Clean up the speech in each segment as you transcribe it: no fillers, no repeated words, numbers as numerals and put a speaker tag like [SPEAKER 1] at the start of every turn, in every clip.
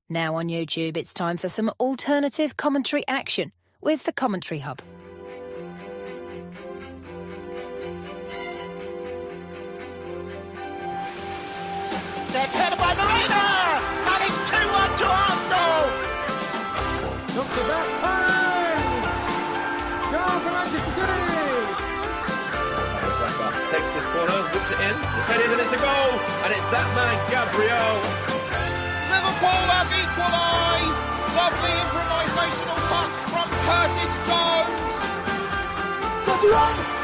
[SPEAKER 1] Now on YouTube, it's time for some alternative commentary action with the Commenttary Hub.
[SPEAKER 2] There's headed by Marina, and it's 2-1 to Arsenal.
[SPEAKER 3] Look at that point! Goal for Manchester City!
[SPEAKER 4] Zaka takes this corner, whips it in, it's headed and it's a goal, and it's that man, Gabriel.
[SPEAKER 2] Liverpool have equalised. Lovely improvisational touch from Curtis Jones.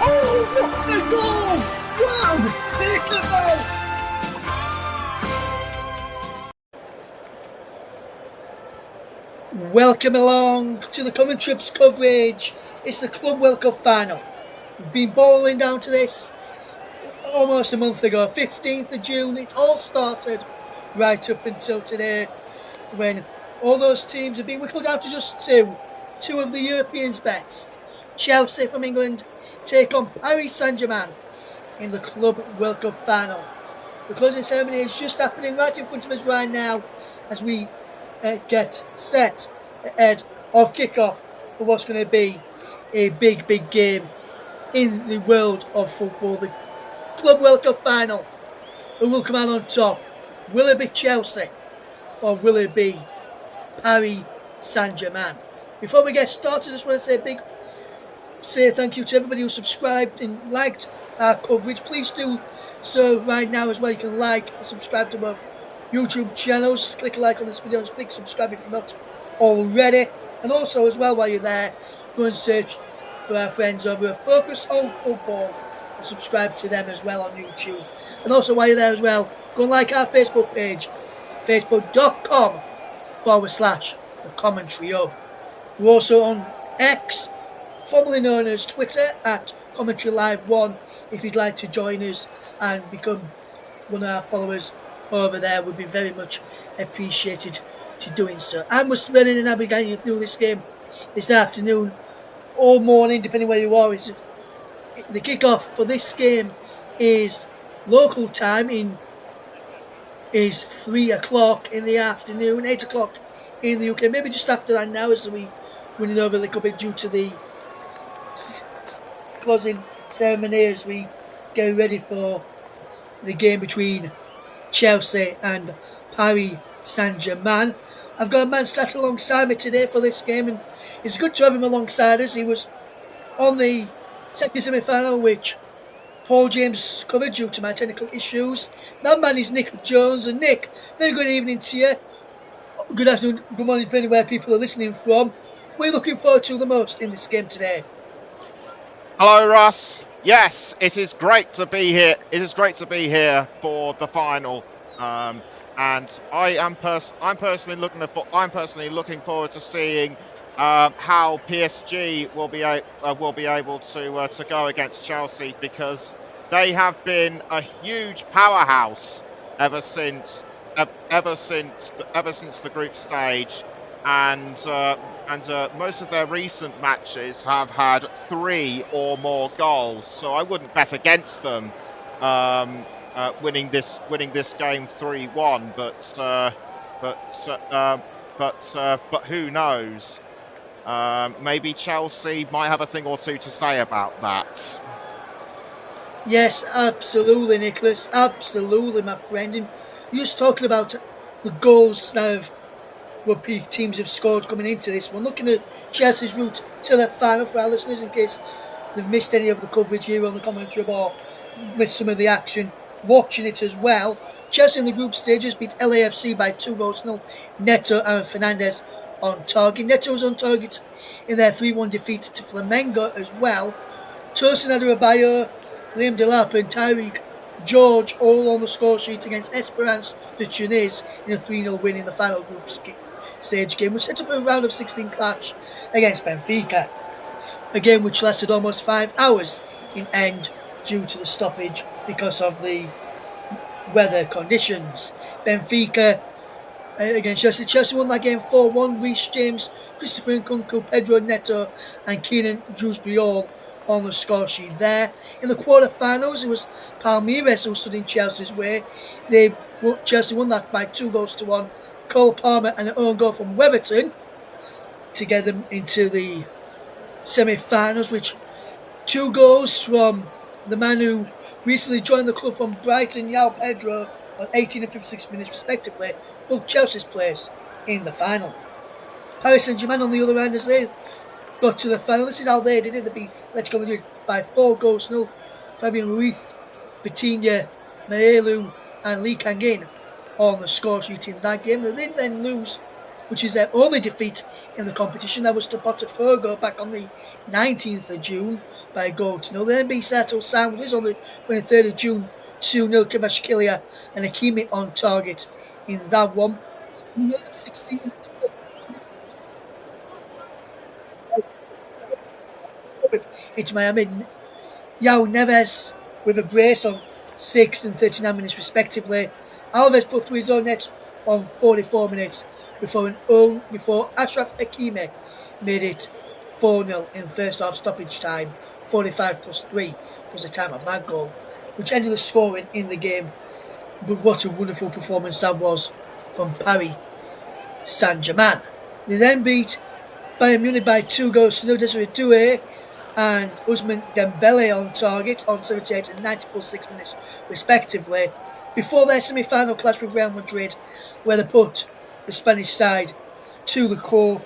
[SPEAKER 5] Oh, what a goal! Wow, take it out! Welcome along to the Commenttary Hub's coverage. It's the Club World Cup final. We've been bowling down to this almost a month ago, 15th of June. It all started right up until today, when all those teams have been whittled down to just two of the Europeans' best. Chelsea from England take on Paris Saint-Germain in the Club World Cup final. The closing ceremony is just happening right in front of us right now as we get set ahead of kickoff for what's going to be a big game in the world of football. The Club World Cup final. Who will come out on top? Will it be Chelsea or will it be Paris Saint-Germain? Before we get started, I just want to say thank you to everybody who subscribed and liked our coverage. Please do so right now as well. You can like and subscribe to both YouTube channels. Click a like on this video and click subscribe if you're not already. And also as well, while you're there, go and search for our friends over at Focus on Football and subscribe to them as well on YouTube. And also while you're there as well, go and like our Facebook page, facebook.com/the Commenttary Hub. We're also on X, formerly known as Twitter, at Commentary Live 1. If you'd like to join us and become one of our followers over there, would be very much appreciated to doing so. I'm Russ, Vernon, and I'll be guiding you through this game this afternoon or morning, depending where you are. The kickoff for this game is local time, is 3 o'clock in the afternoon, 8 o'clock in the UK, maybe just after that now as we running over a little bit due to the closing ceremony as we get ready for the game between Chelsea and Paris Saint-Germain. I've got a man sat alongside me today for this game, and it's good to have him alongside us. He was on the second semi-final, which Paul James covered due to my technical issues. That man is Nick Jones. And Nick, very good evening to you. Good afternoon, good morning, depending where people are listening from. What are you looking forward to the most in this game today?
[SPEAKER 2] Hello, Russ. Yes, it is great to be here. It is great to be here for the final, and I'm personally looking forward to seeing how PSG will be able to go against Chelsea, because they have been a huge powerhouse ever since the group stage, and most of their recent matches have had 3 or more goals. So I wouldn't bet against them winning this game 3-1. But who knows? Maybe Chelsea might have a thing or two to say about that.
[SPEAKER 5] Yes, absolutely, Nicholas. Absolutely, my friend. And you're just talking about the goals that teams have scored coming into this one. Looking at Chelsea's route to the final for our listeners, in case they've missed any of the coverage here on the Commentary Hub or missed some of the action watching it as well. Chelsea in the group stages beat LAFC by 2-0. Neto and Fernandes on target. Neto was on target in their 3-1 defeat to Flamengo as well. Tosin Adarabioyo, Liam Delap and Tyreek George all on the score sheet against Esperance de Tunis in a 3-0 win in the final group stage game, which set up a round of 16 clash against Benfica. A game which lasted almost 5 hours in end due to the stoppage because of the weather conditions. Benfica against Chelsea. Chelsea won that game 4-1. Reece James, Christopher Nkunku, Pedro Neto and Keenan Dewsbury on the score sheet there. In the quarter-finals, it was Palmeiras who stood in Chelsea's way. They Chelsea won that by 2-1. Cole Palmer and an own goal from Weatherton to get them into the semi-finals, which 2 goals from the man who recently joined the club from Brighton, João Pedro, on 18 and 56 minutes respectively, booked Chelsea's place in the final. Paris Saint-Germain on the other hand, as they got to the final, this is how they did it. They beat Atletico Madrid by 4-0. Fabian Ruiz, Vitinha, Maelu and Lee Kang-in on the score sheet in that game. They did then lose, which is their only defeat in the competition. That was to Botafogo back on the 19th of June by 1-0. They then beat Seattle Sounders on the 23rd of June 2-0. Kvaratskhelia and Hakimi on target in that one. 16 into Miami. Yao Neves with a brace on 6 and 39 minutes respectively. Alves put through his own net on 44 minutes before Achraf Hakimi made it 4-0 in first half stoppage time. 45 plus 3 was the time of that goal, which ended the scoring in the game. But what a wonderful performance that was from Paris Saint-Germain. They then beat Bayern Munich by 2-0. Desiree Doué and Ousmane Dembele on target on 78 and 90 plus 6 minutes respectively, before their semi-final clash with Real Madrid, where they put the Spanish side to the core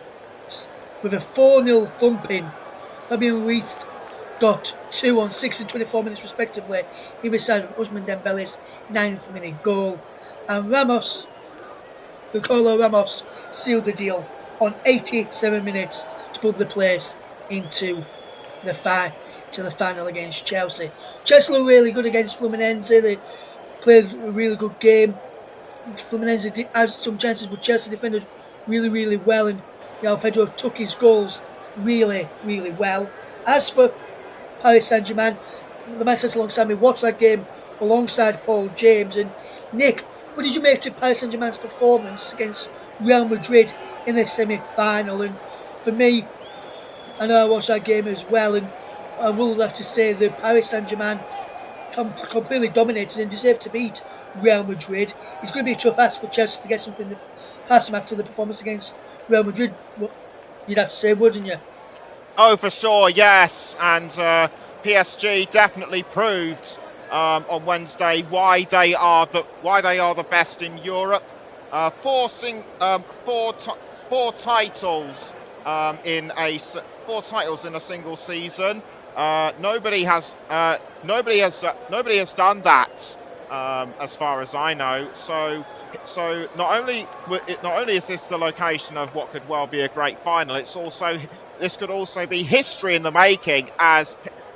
[SPEAKER 5] with a 4-0 thumping. Fabian Ruiz got 2 on 6 and 24 minutes respectively, either side of Ousmane Dembele's 9th minute goal, and Ricardo Ramos sealed the deal on 87 minutes to put the place into the final against Chelsea. Chelsea looked really good against Fluminense. They played a really good game. Fluminense did have some chances, but Chelsea defended really, really well, and João Pedro took his goals really, really well. As for Paris Saint-Germain, the man sits alongside me watched that game alongside Paul James. And Nick, what did you make of Paris Saint-Germain's performance against Real Madrid in the semi-final? And for me, I know I watched that game as well, and I will have to say that Paris Saint-Germain completely dominated and deserved to beat Real Madrid. It's going to be a tough ask for Chelsea to get something past them after the performance against Real Madrid, you'd have to say, wouldn't you?
[SPEAKER 2] Oh, for sure, yes. And PSG definitely proved on Wednesday why they are the best in Europe. Four titles in a single season. Nobody has done that as far as I know. So not only is this the location of what could well be a great final, this could also be history in the making as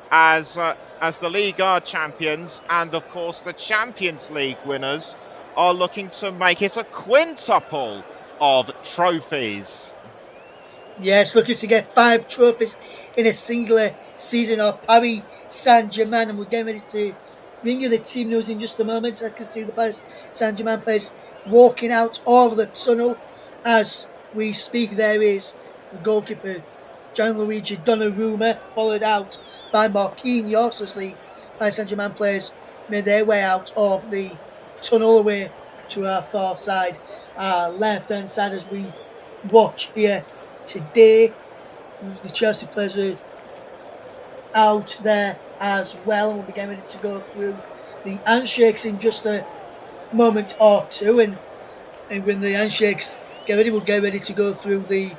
[SPEAKER 2] the Liga champions and of course the Champions League winners are looking to make it a quintuple of trophies.
[SPEAKER 5] Yes, looking to get 5 trophies in a single season of Paris Saint-Germain, and we're getting ready to bring you the team news in just a moment. I can see the Paris Saint-Germain players walking out of the tunnel as we speak. There is the goalkeeper Gianluigi Donnarumma, followed out by Marquinhos as the Paris Saint-Germain players made their way out of the tunnel away to our far side, our left-hand side, as we watch here today. The Chelsea players are out there as well, and we'll be getting ready to go through the handshakes in just a moment or two, and when the handshakes get ready, we'll get ready to go through the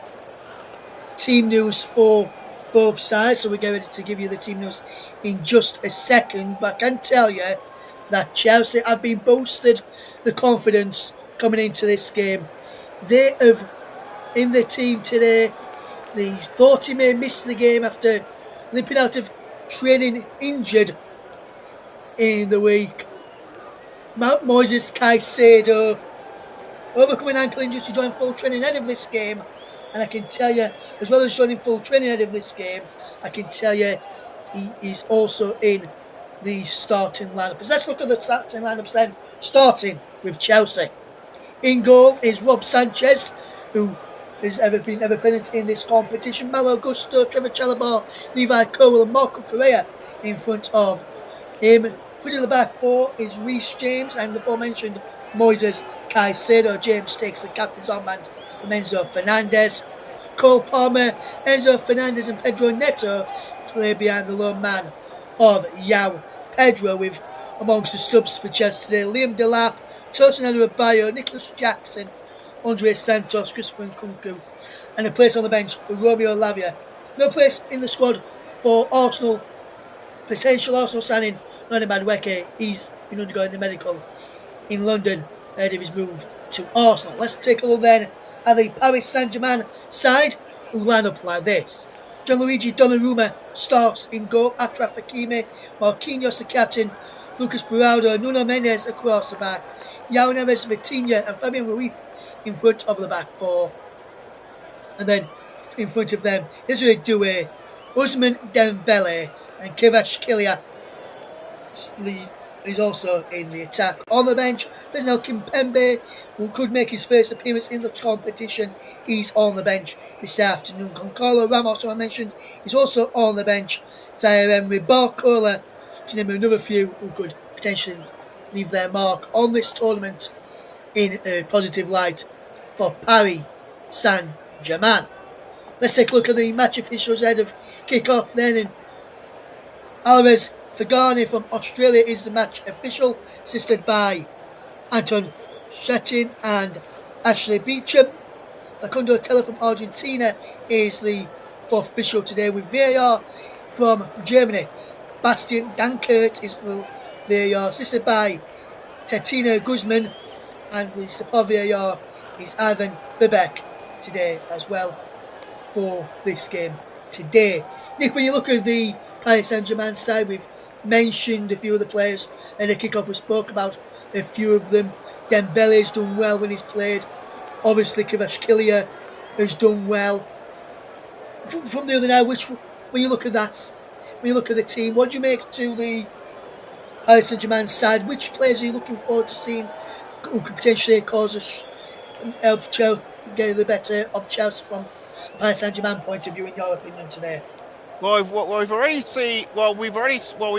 [SPEAKER 5] team news for both sides. So we'll get ready to give you the team news in just a second, but I can tell you that Chelsea have been boosted the confidence coming into this game. They have, in the team today, they thought he may miss the game after limping out of training injured in the week. Moises Caicedo overcoming ankle injury to join full training ahead of this game, and I can tell you, as well as joining full training ahead of this game, I can tell you he is also in the starting lineup. Let's look at the starting lineups then, starting with Chelsea. In goal is Rob Sanchez, who has been ever present in this competition. Malo Gusto, Trevor Chalobah, Levi Cole and Marco Pereira in front of him. Middle of the back four is Reece James and the aforementioned Moises Caicedo. James takes the captain's armband from Enzo Fernandez. Cole Palmer, Enzo Fernandez and Pedro Neto play behind the lone man of Yao Pedro, with amongst the subs for Chelsea today Liam Delap, Tosin Adebayo, Nicholas Jackson, Andre Santos, Christopher Nkunku, and a place on the bench for Romeo Lavia. No place in the squad for Arsenal, potential Arsenal signing Noni Madueke. He's been undergoing the medical in London ahead of his move to Arsenal. Let's take a look then at the Paris Saint-Germain side, who line up like this. Gianluigi Donnarumma starts in goal, Achraf Hakimi, Marquinhos the captain, Lucas Beraldo, Nuno Mendes across the back, Yao Neves, Vitinha and Fabian Ruiz in front of the back four. And then in front of them, Israel Doué, Ousmane Dembele and Kvaratskhelia is also in the attack. On the bench, there's now Kimpembe, who could make his first appearance in the competition. He's on the bench this afternoon. Goncalo Ramos, who I mentioned, is also on the bench. Zaire Emery, Barcola, to name another few who could potentially leave their mark on this tournament in a positive light for Paris Saint-Germain. Let's take a look at the match officials ahead of kick-off then. And Alvarez Fagani from Australia is the match official, assisted by Anton Shatin and Ashley Beecham. Facundo Tella from Argentina is the fourth official today, with VAR from Germany. Bastian Dankert is the VAR, assisted by Tatina Guzman, and the support VAR is Ivan Bibek today as well for this game today. Nick, when you look at the Paris Saint-Germain side, we've mentioned a few of the players and the kickoff. We spoke about a few of them. Dembele's done well when he's played. Obviously, Kvaratskhelia has done well. From the other night, when you look at that, when you look at the team, what do you make to the Paris Saint-Germain side? Which players are you looking forward to seeing who could potentially help Chelsea get the better of Chelsea from Paris Saint-Germain point of view, in your opinion, today?
[SPEAKER 2] Well, we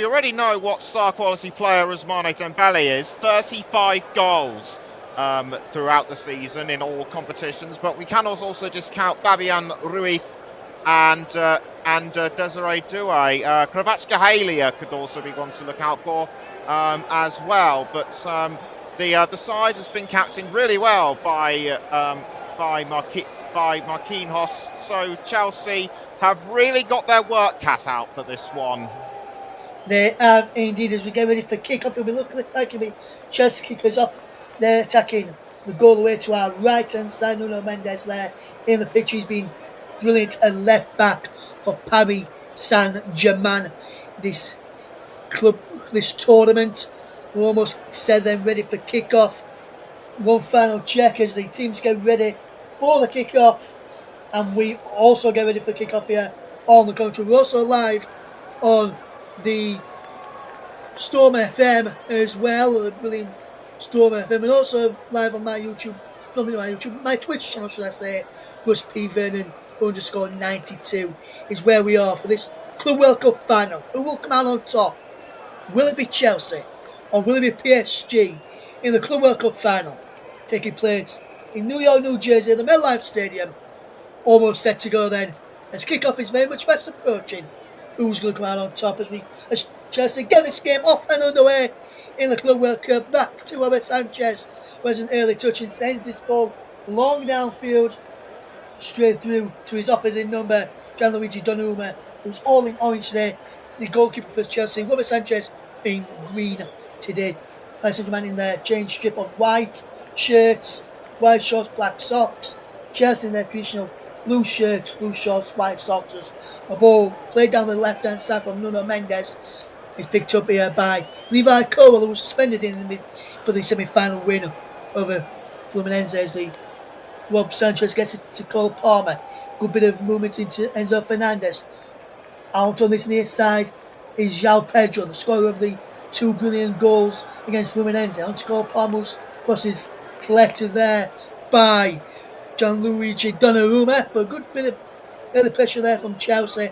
[SPEAKER 2] already know what star quality player Ousmane Dembele is. 35 goals throughout the season in all competitions, but we cannot also discount Fabian Ruiz and Desiree Doué. Kvaratskhelia could also be one to look out for as well. But the side has been captained really well by Marquinhos. So Chelsea have really got their work cut out for this one.
[SPEAKER 5] They have indeed. As we get ready for kick-off, we'll be looking like it'll be Chelsea kickers off. They're attacking the goal away to our right-hand side. Nuno Mendes there in the picture. He's been brilliant and left back for Paris Saint-Germain this tournament. We're almost said then ready for kick-off. One final check as the teams get ready for the kick-off. And we also get ready for kick-off here on the country. We're also live on the Storm FM as well, the brilliant Storm FM, and also live on my YouTube, my Twitch channel, should I say, Russ P. Vernon _92 is where we are for this Club World Cup final. Who will come out on top? Will it be Chelsea or will it be PSG in the Club World Cup final, taking place in New York, New Jersey, the MetLife Stadium? Almost set to go then, as kickoff is very much fast approaching. Who's going to come out on top as Chelsea get this game off and underway in the Club World Cup? Back to Robert Sanchez, who has an early touch and sends this ball long downfield, straight through to his opposite number, Gianluigi Donnarumma, who's all in orange today, the goalkeeper for Chelsea. Robert Sanchez in green today. Paris Saint-Germain in their change strip of white shirts, white shorts, black socks. Chelsea in their traditional blue shirts, blue shorts, white socks. A ball played down the left-hand side from Nuno Mendes is picked up here by Levi Colwill, who was suspended for the semi-final win over Fluminense as Rob Sanchez gets it to Cole Palmer. Good bit of movement into Enzo Fernandez. Out on this near side is João Pedro, the scorer of the two brilliant goals against Fluminense. On to Cole Palmer, crosses collected there by Gianluigi Donnarumma, but a good bit of early pressure there from Chelsea,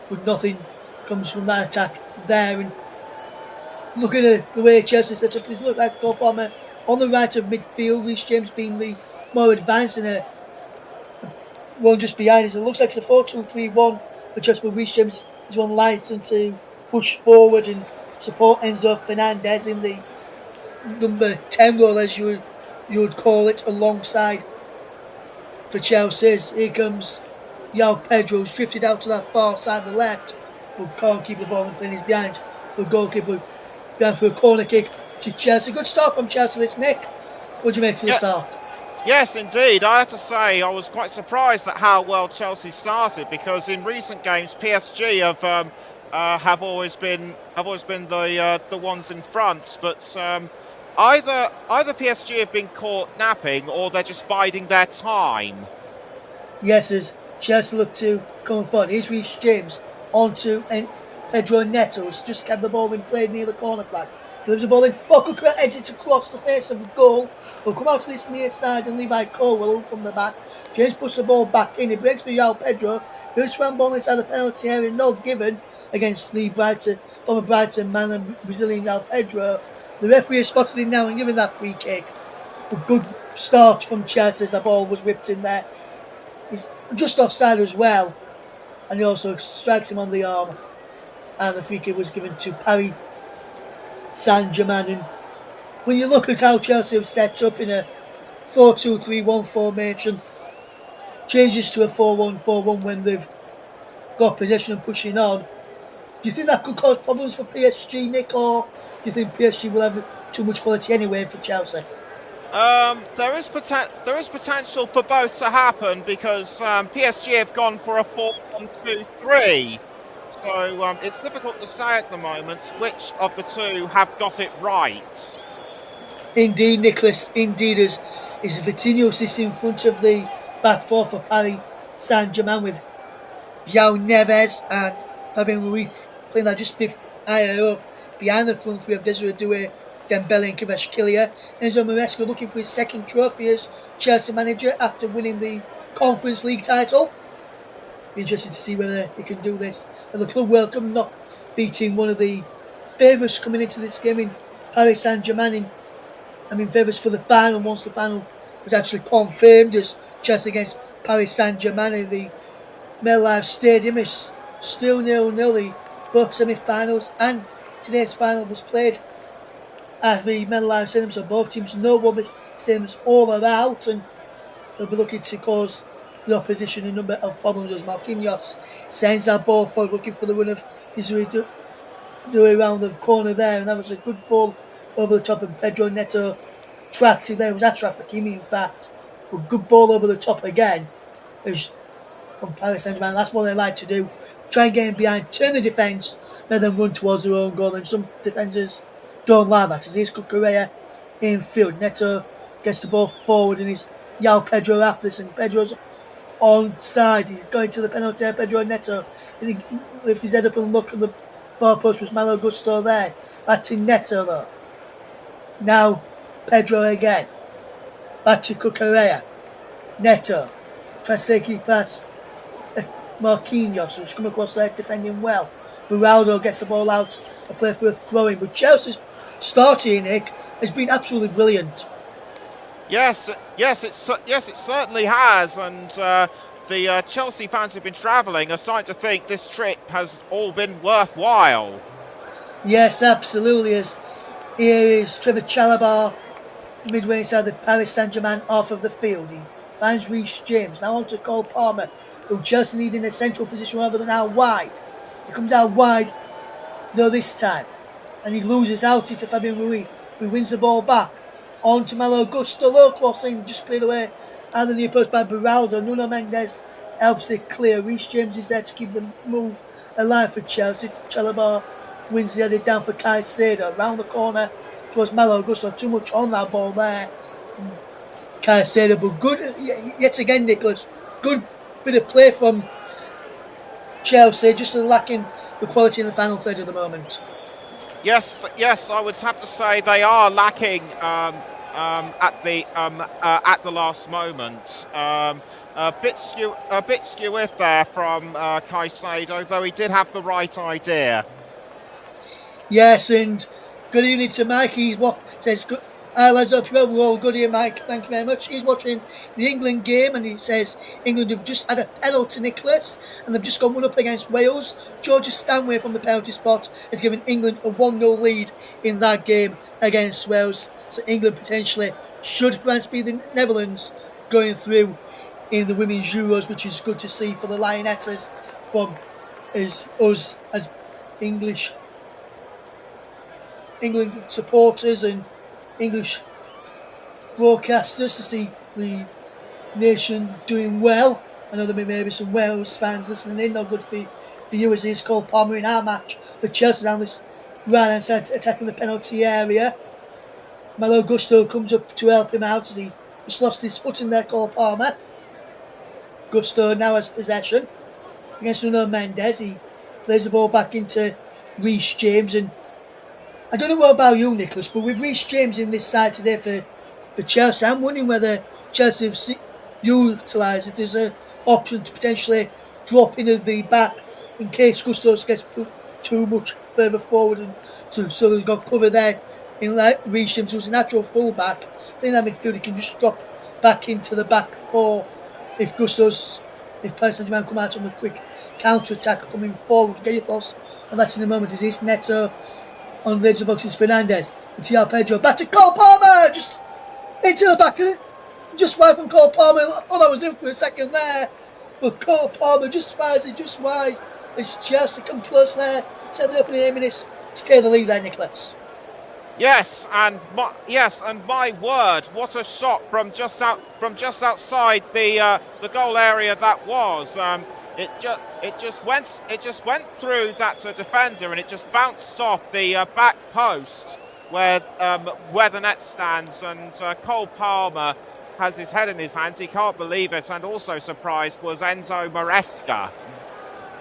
[SPEAKER 5] but nothing comes from that attack there. And looking at the way Chelsea set up, it looked like Cole Palmer on the right of midfield, Reece James being the more advanced and one just behind us. It looks like it's a 4-2-3-1 for Chelsea, but Reece James is one licensed to push forward and support Enzo Fernandez in the number 10 role, as you would call it, alongside for Chelsea's. Here comes João Pedro, who's drifted out to that far side of the left, but can't keep the ball and playing his behind for goalkeeper. Down for a corner kick to Chelsea. Good start from Chelsea, this, Nick. What do you make to the start?
[SPEAKER 2] Yes, indeed. I have to say I was quite surprised at how well Chelsea started, because in recent games PSG have always been the ones in front. But either PSG have been caught napping, or they're just biding their time.
[SPEAKER 5] Yes, as Chelsea look to come forward. Here's Reece James onto Pedro Neto, who's just kept the ball in play near the corner flag. Delivers the ball in. Boko heads it across the face of the goal. Will come out to this near side, and Levi Cole will look from the back. James puts the ball back in. He breaks for João Pedro. Goes from ball inside the penalty area. No given against the former Brighton man and Brazilian João Pedro. The referee has spotted him now and given that free kick. A good start from Chelsea as the ball was whipped in there. He's just offside as well, and he also strikes him on the arm. And the free kick was given to Paris Saint-Germain. And when you look at how Chelsea have set up in a 4-2-3-1 formation, changes to a 4-1-4-1 when they've got possession and pushing on, do you think that could cause problems for PSG, Nick, or do you think PSG will have too much quality anyway for Chelsea?
[SPEAKER 2] There is potential for both to happen, because PSG have gone for a 4-1-2-3. So it's difficult to say at the moment which of the two have got it right.
[SPEAKER 5] Indeed, Nicholas. Indeed, as Vitinho sits in front of the back four for Paris Saint-Germain, with João Neves and Fabian Ruiz playing that just a bit higher up behind the front three of Desiree Doué, Dembele and Kvaratskhelia. Enzo Maresca looking for his second trophy as Chelsea manager after winning the Conference League title. Be interested to see whether he can do this. And the club welcome not beating one of the favourites coming into this game in Paris Saint-Germain. Favourites for the final, once the final was actually confirmed as Chelsea against Paris Saint-Germain in the MetLife Stadium. Is still 0-0. Both semi-finals and today's final was played at the MetLife Stadium, so both teams know what this stadium is all about, and they'll be looking to cause the opposition a number of problems as Marquinhos sends that ball forward, looking for the run of Desiree Doué around the corner there, and that was a good ball over the top, and Pedro Neto tracked it there. It was Achraf Hakimi, in fact. A good ball over the top again. It was from Paris Saint-Germain. That's what they like to do. Try and get in behind, turn the defence, let them run towards their own goal, and some defenders don't like that. As here's Cucurella in field. Neto gets the ball forward, and he's João Pedro after this, and Pedro's onside. He's going to the penalty area, Pedro Neto. And he lifts his head up and look at the far post. Was Malo Gusto there? Back to Neto though. Now Pedro again. Back to Cucurella. Neto tries to take it past Marquinhos, who's come across there defending well. Beraldo gets the ball out and play for a throw-in. But Chelsea's starting, Nick, has been absolutely brilliant.
[SPEAKER 2] Yes, it certainly has, and the Chelsea fans who've been travelling are starting to think this trip has all been worthwhile.
[SPEAKER 5] Yes, absolutely. As here is Trevor Chalobah midway inside the Paris Saint-Germain off of the field. He finds Reece James. Now on to Cole Palmer, who Chelsea need in a central position rather than out wide. He comes out wide, though, this time, and he loses out to Fabian Ruiz, who wins the ball back. On to Malo Gusto, low crossing, just cleared away out of the near post by Beraldo. Nuno Mendes helps it clear. Reece James is there to keep the move alive for Chelsea. Chalobah wins the headed down for Caicedo. Round the corner towards Malo Gusto. Too much on that ball there. Caicedo, but good, yet again, Nicholas, good bit of play from Chelsea, just lacking the quality in the final third at the moment.
[SPEAKER 2] Yes, I would have to say they are lacking at the last moment. A bit skew-iff there from Caicedo, though he did have the right idea.
[SPEAKER 5] Yes, and Good evening to Mike. He's what says good. Hi lads, hope you're all good here, Mike. Thank you very much. He's watching the England game and he says England have just had a penalty, Nicholas, and they've just gone 1-up against Wales. Georgia Stanway from the penalty spot has given England a 1-0 lead in that game against Wales. So England potentially, should France be the Netherlands, going through in the Women's Euros, which is good to see for the Lionesses from us as England supporters and English broadcasters, to see the nation doing well. I know there may be some Wales fans listening in. Not good for you, as he's Cole Palmer in our match for Chelsea down this right hand side, attacking the penalty area. Malo Gusto comes up to help him out as he just lost his foot in there, Cole Palmer. Gusto now has possession against Nuno Mendes. He plays the ball back into Reece James, and I don't know what about you, Nicholas, but with Reece James in this side today for Chelsea, I'm wondering whether Chelsea have utilised it as an option to potentially drop in at the back in case Gusto gets put too much further forward, and so they've got cover there in Reece James, who's a natural fullback. Then that midfield, he can just drop back into the back four if Paris Saint-Germain come out on a quick counter-attack coming forward. Get your thoughts on that in a moment. Is this Neto on the edge of the box? Is Fernandes. It's João Pedro. Back to Cole Palmer! Just into the back of it. Just wide from Cole Palmer. Oh, that was in for a second there. But Cole Palmer just fires it just wide. It's Chelsea come close there. 7 up in 8 minutes to take the lead there, Nicholas.
[SPEAKER 2] Yes, and my word, what a shot from just outside the goal area that was. It just went through that defender, and it just bounced off the back post where the net stands, and Cole Palmer has his head in his hands. He can't believe it, and also surprised was Enzo Maresca.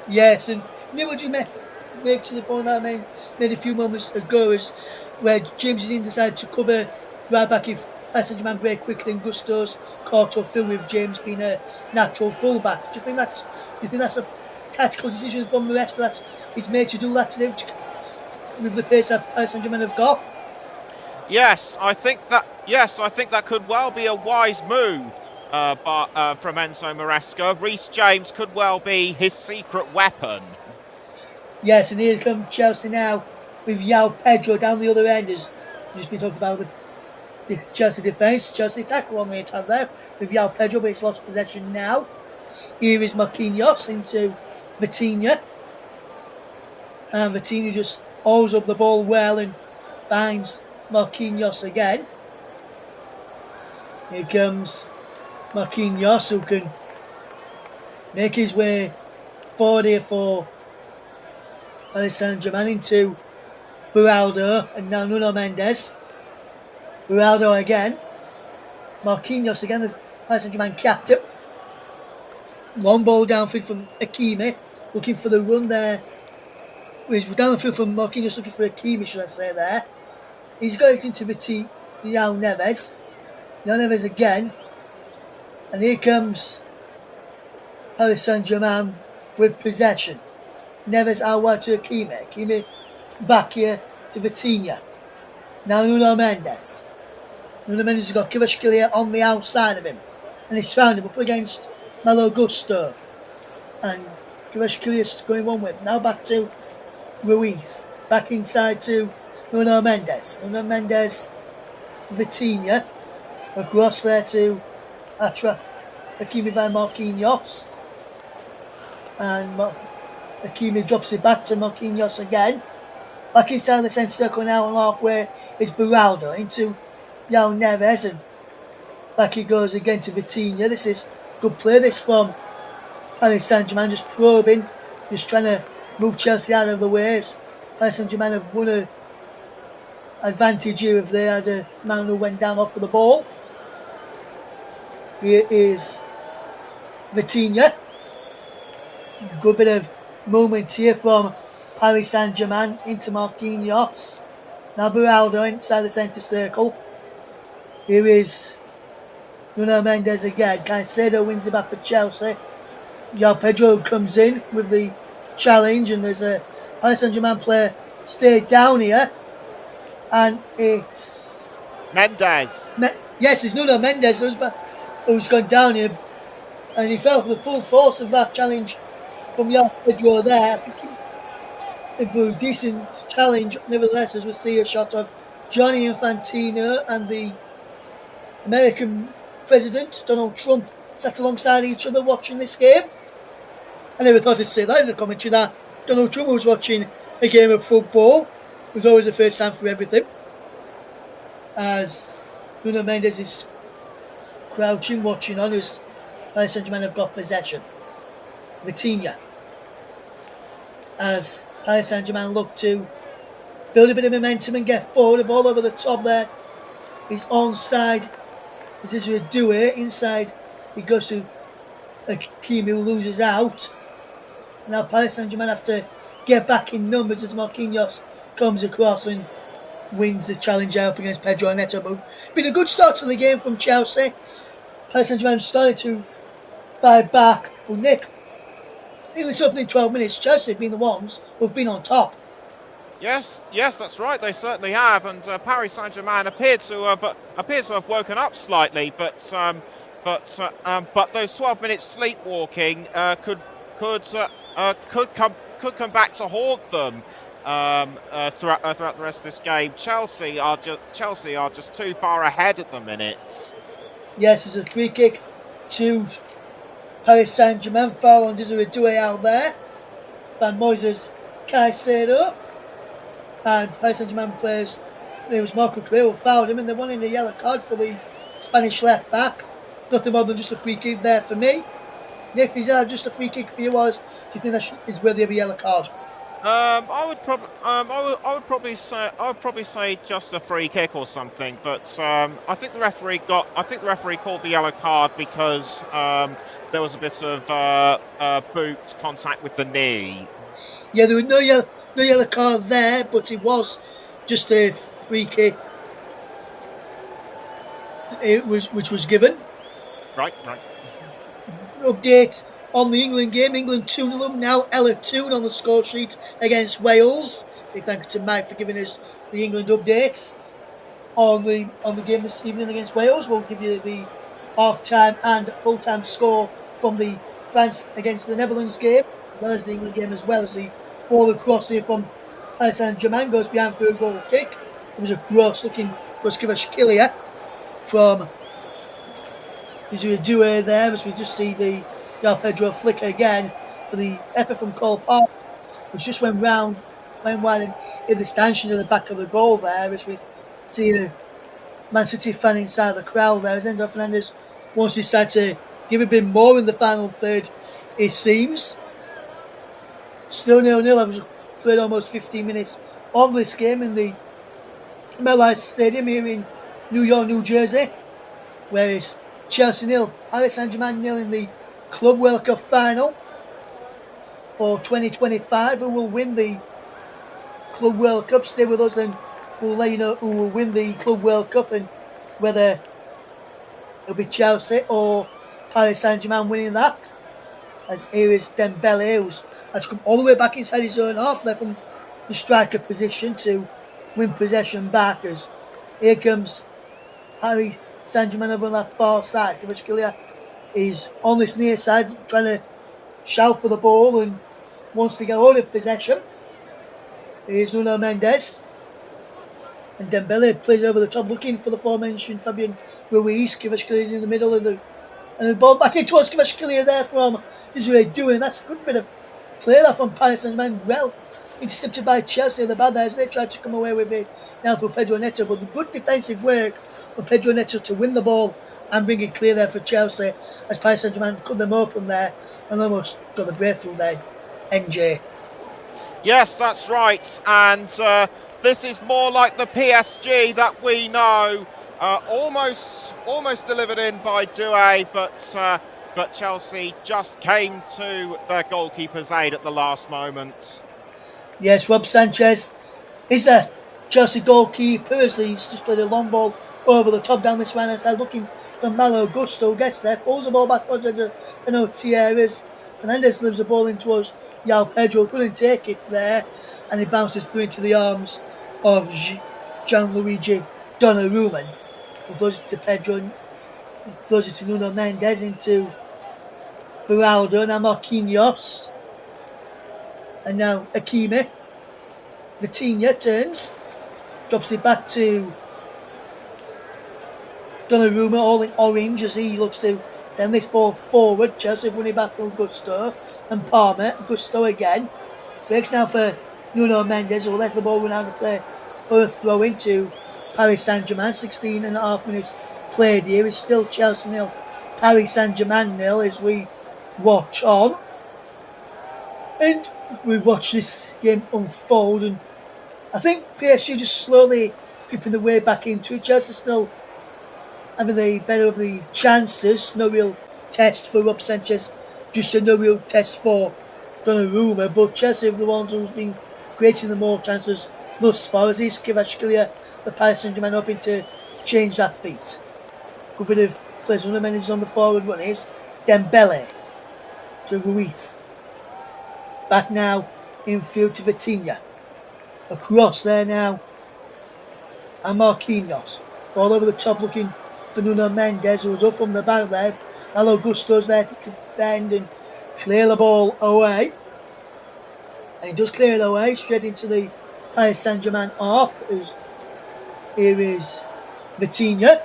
[SPEAKER 5] Yes, and you know what you make to the point I made a few moments ago, is where James is in decided to cover right back if Paris Saint-Germain break quickly, and Gusto's caught up through with James being a natural fullback. Do you think that's a tactical decision from Maresca that he's made to do that today with the pace that Paris Saint-Germain have got?
[SPEAKER 2] Yes, I think that could well be a wise move from Enzo Maresca. Reece James could well be his secret weapon.
[SPEAKER 5] Yes, and here comes Chelsea now with João Pedro down the other end. As we've just been talking about the Chelsea defence, Chelsea attack on the attack there with João Pedro, but it's lost possession now. Here is Marquinhos into Vitinha, and Vitinha just holds up the ball well and finds Marquinhos again. Here comes Marquinhos, who can make his way forward here for Paris Saint-Germain into Beraldo, and now Nuno Mendes. Beraldo again. Marquinhos again, the Paris Saint-Germain captain. Long ball downfield from Hakimi, looking for the run there. Down the field from Marquinhos, looking for Hakimi, should I say there. He's got it into to João Neves. João Neves again. And here comes Paris Saint-Germain with possession. Neves out wide to Hakimi. Hakimi back here to Vitinha. Now Nuno Mendes. Nuno Mendes has got Kvaratskhelia on the outside of him. And he's found him up against Malo Gusto. And Kvaratskhelia going one way. Now back to Ruiz. Back inside to Nuno Mendes. Nuno Mendes for Vitinha. Across there to Achraf Hakimi by Marquinhos. And Hakimi drops it back to Marquinhos again. Back inside the centre circle now, and halfway is Beraldo into João Neves, and back he goes again to Vitinha. This is good play, this from Paris Saint-Germain, just probing, just trying to move Chelsea out of the way. Paris Saint-Germain have won an advantage here if they had a man who went down off of the ball. Here is Vitinha. Good bit of moment here from Paris Saint-Germain into Marquinhos. Now Beraldo inside the centre circle. Here is Nuno Mendes again. Caicedo wins it back for Chelsea. João Pedro comes in with the challenge, and there's a Paris Saint-Germain player stayed down here. and it's
[SPEAKER 2] Mendes.
[SPEAKER 5] Yes, it's Nuno Mendes who's gone down here, and he felt the full force of that challenge from João Pedro there. I think it was a decent challenge, nevertheless, as we see a shot of Gianni Infantino and the American President Donald Trump sat alongside each other watching this game. I never thought I'd say that in the commentary, that Donald Trump was watching a game of football. It was always the first time for everything. As Nuno Mendes is crouching, watching on, as Paris Saint-Germain have got possession. Vitinha. As Paris Saint-Germain look to build a bit of momentum and get forward, the ball over the top there is onside. This is a Doué inside. He goes to Hakim, who loses out. Now Paris Saint-Germain have to get back in numbers as Marquinhos comes across and wins the challenge out against Pedro Neto. But been a good start to the game from Chelsea. Paris Saint-Germain started to fight back. But Nick, in this opening 12 minutes, Chelsea have been the ones who've been on top.
[SPEAKER 2] Yes, that's right. They certainly have, and Paris Saint-Germain appeared to have woken up slightly, but those 12 minutes sleepwalking could come back to haunt them throughout the rest of this game. Chelsea are just too far ahead at the minute.
[SPEAKER 5] Yes, there's a free kick to Paris Saint-Germain. Foul on Desiree Doué out there. Van Moises Caicedo. And Paris Saint-Germain players, it was Marco Correa who fouled him, and they wanted a yellow card for the Spanish left back. Nothing more than just a free kick there for me. Nick, is that just a free kick for you, or do you think that is worthy of a yellow card?
[SPEAKER 2] I would probably say just a free kick or something, but I think the referee called the yellow card because there was a bit of boot contact with the knee.
[SPEAKER 5] Yeah, there was no yellow card there, but it was just a free kick. Which was given.
[SPEAKER 2] Right.
[SPEAKER 5] Update on the England game. England 2-0 now. Ella 2 on the score sheet against Wales. Big thank you to Mike for giving us the England updates on the game this evening against Wales. We'll give you the half-time and full-time score from the France against the Netherlands game, as well as the England game, as well as the ball across here from Paris Saint-Germain goes behind for a goal kick. It was a gross looking Kvaratskhelia from Desiree Doué there, as we just see the João Pedro flicker again for the effort from Cole Park, which just went wide and hit the stanchion at the back of the goal there, as we see the Man City fan inside the crowd there, as Enzo Fernandez wants to decide to give a bit more in the final third, it seems. Still 0-0. I've played almost 15 minutes of this game in the MetLife Stadium here in New York, New Jersey, where it's Chelsea 0, Paris Saint-Germain 0 in the Club World Cup final for 2025. Who will win the Club World Cup? Stay with us and we'll let you know who will win the Club World Cup and whether it'll be Chelsea or Paris Saint-Germain winning that. As here is Dembele, who's had to come all the way back inside his own half there from the striker position to win possession back. As here comes Paris Saint-Germain over on that far side. Kvaratskhelia is on this near side trying to shout for the ball and wants to get hold of possession. Here's Nuno Mendes. And Dembele plays over the top looking for the aforementioned Fabian Ruiz. Kvaratskhelia is in the middle of the ball back in towards Kvaratskhelia there from Desiree Doué. That's a good bit of play there from Paris Saint-Germain. Well intercepted by Chelsea, the bad as they tried to come away with it now through Pedro Neto, but the good defensive work for Pedro Neto to win the ball and bring it clear there for Chelsea as Paris Saint-Germain cut them open there and almost got the breakthrough there. NJ.
[SPEAKER 2] Yes, that's right, and this is more like the PSG that we know. Almost delivered in by Doué, but Chelsea just came to their goalkeeper's aid at the last moment.
[SPEAKER 5] Yes, Rob Sanchez is the Chelsea goalkeeper as he's just played a long ball over the top down this right-hand side looking for Malo Augusto. Gets there, pulls the ball back towards the penalty areas. Fernandez leaves the ball in towards João Pedro. Couldn't take it there, and he bounces through into the arms of Gianluigi Donnarumma. Who throws it to Pedro, throws it to Nuno Mendes, into Beraldo, now Marquinhos. And now Hakimi. Vitinha turns, drops it back to Donnarumma, all in orange, as he looks to send this ball forward. Chelsea running back from Gusto and Palmer. Gusto again. Breaks now for Nuno Mendes, who will let the ball run out of play for a throw into Paris Saint-Germain. 16 and a half minutes played here. It's still Chelsea 0, Paris Saint-Germain 0 as we watch on. And we watch this game unfold, and I think PSG just slowly creeping their way back into it. Chelsea still having the better of the chances. No real test for Rob Sanchez, just a no real test for Donnarumma. But Chelsea are the ones who's been creating the more chances thus far. As is Kvaratskhelia for Paris Saint-Germain hoping to change that feat. Good bit of players. One of the men is on the forward run is Dembele to Ruiz. Back now infield to Vitinha. Across there now. And Marquinhos. All over the top looking for Nuno Mendes, who was up from the back there. Malo Gusto's there to defend and clear the ball away. And he does clear it away straight into the Paris Saint-Germain half. Here is Vitinha.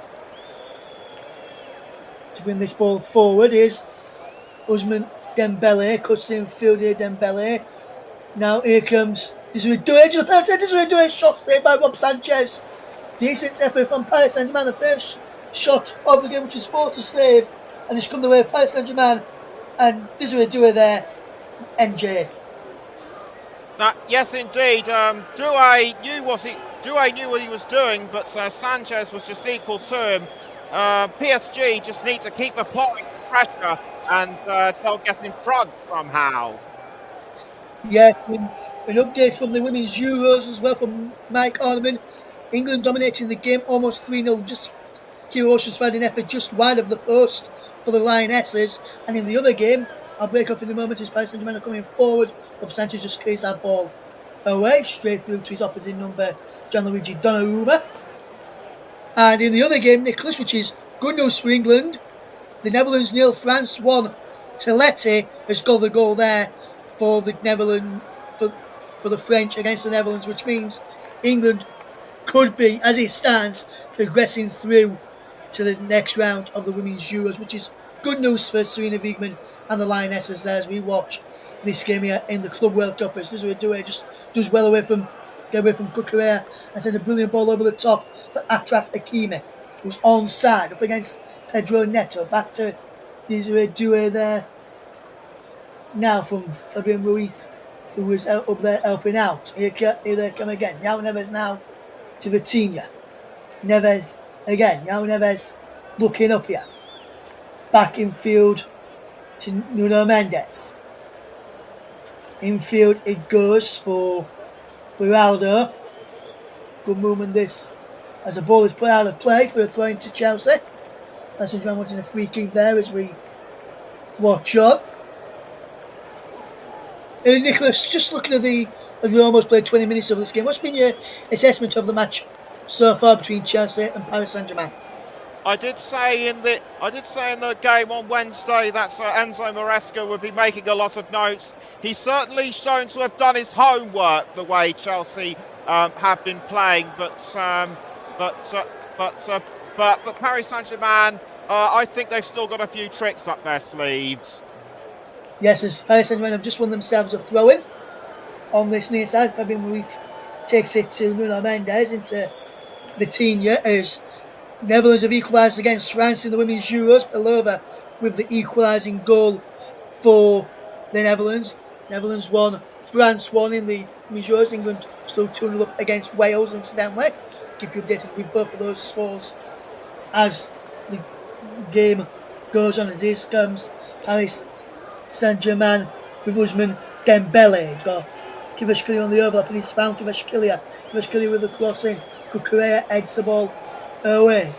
[SPEAKER 5] To bring this ball forward is Ousmane Dembele. Cuts in field here, Dembele. Now here comes Desiree Doué. Just penalty. Desiree Doué shot saved by Rob Sanchez. Decent effort from Paris Saint-Germain. The first shot of the game, which is 4 to save. And it's come the way of Paris Saint-Germain. And Desiree Doué there. NJ.
[SPEAKER 2] Yes, indeed. Doué knew what he was doing, but Sanchez was just equal to him. PSG just need to keep applying pressure, and they'll get in front somehow.
[SPEAKER 5] Yeah, an update from the Women's Euros as well from Mike Orneman. England dominating the game almost 3-0. Just Kira Ocean's finding effort just wide of the post for the Lionesses. And in the other game, I'll break off in a moment as Paris Saint-Germain are coming forward. But Sanchez just clears that ball away, straight through to his opposite number, Gianluigi Donnarumma. And in the other game, Nicholas, which is good news for England, the Netherlands 0, France 1. Telete has got the goal there for the Netherlands, for the French against the Netherlands, which means England could be, as it stands, progressing through to the next round of the Women's Euros, which is good news for Serena Wiegman and the Lionesses there as we watch this game here in the Club World Cup. As Desiree Doué just does well get away from Cucurella and send a brilliant ball over the top for Achraf Hakimi, who's onside up against Pedro Neto. Back to Desiree Doué there. Now from Fabian Ruiz, who was up there helping out. Here they come again. Now Neves now to Vitinha. Neves again. Now Neves looking up here. Back infield to Nuno Mendes. Infield it goes for Beraldo. Good movement this as the ball is put out of play for a throw into Chelsea. Paris Saint-Germain wanting a free kick there as we watch on. Nicholas, just looking at we almost played 20 minutes of this game. What's been your assessment of the match so far between Chelsea and Paris Saint-Germain?
[SPEAKER 2] I did say in the game on Wednesday that Enzo Maresca would be making a lot of notes. He's certainly shown to have done his homework the way Chelsea have been playing, but Paris Saint-Germain, I think they've still got a few tricks up their sleeves.
[SPEAKER 5] Yes, as Paris Saint-Germain have just won themselves a throw-in on this near side. Fabian Ruiz takes it to Nuno Mendes into Vitinha as Netherlands have equalised against France in the Women's Euros. Pelova with the equalising goal for the Netherlands. Netherlands won, France won in the Women's Euros. England still 2-0 up against Wales, incidentally. Keep you updated with both of those scores as the game goes on. As this comes Paris Saint-Germain with Ousmane Dembele. He's got Kvaratskhelia on the overlap and he's found Kvaratskhelia with the cross in. Cucurella heads the ball away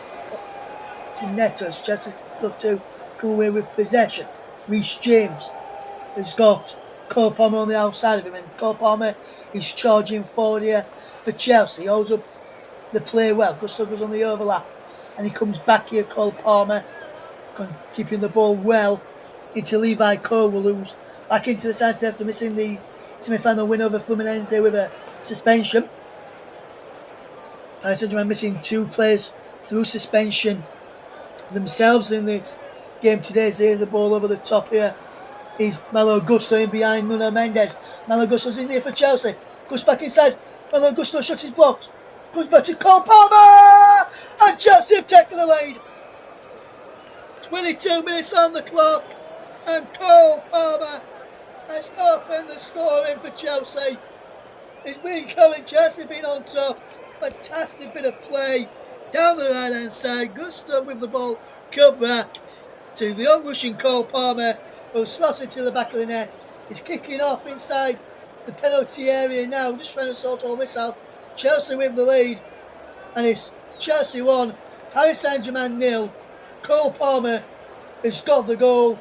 [SPEAKER 5] to Neto. Chelsea look to come away with possession. Reece James has got Cole Palmer on the outside of him, and Cole Palmer is charging forward here for Chelsea. Holds up the play well. Gusto goes on the overlap, and he comes back here. Cole Palmer keeping the ball well into Levi Cowell, who's back into the side after missing the semi-final win over Fluminense with a suspension. Paris Saint-Germain missing 2 players through suspension themselves in this game today. So the ball over the top here is Malo Gusto in behind Nuno Mendes. Malo Gusto's in here for Chelsea. Goes back inside. Malo Gusto shuts his box. Comes back to Cole Palmer! And Chelsea have taken the lead. 22 minutes on the clock. And Cole Palmer has opened the scoring for Chelsea. It's been coming. Chelsea been on top. Fantastic bit of play down the right hand side. Gusto with the ball. Come back to the onrushing Cole Palmer, who slots it to the back of the net. He's kicking off inside the penalty area now, just trying to sort all this out. Chelsea with the lead, and it's Chelsea 1, Paris Saint-Germain 0. Cole Palmer has got the goal,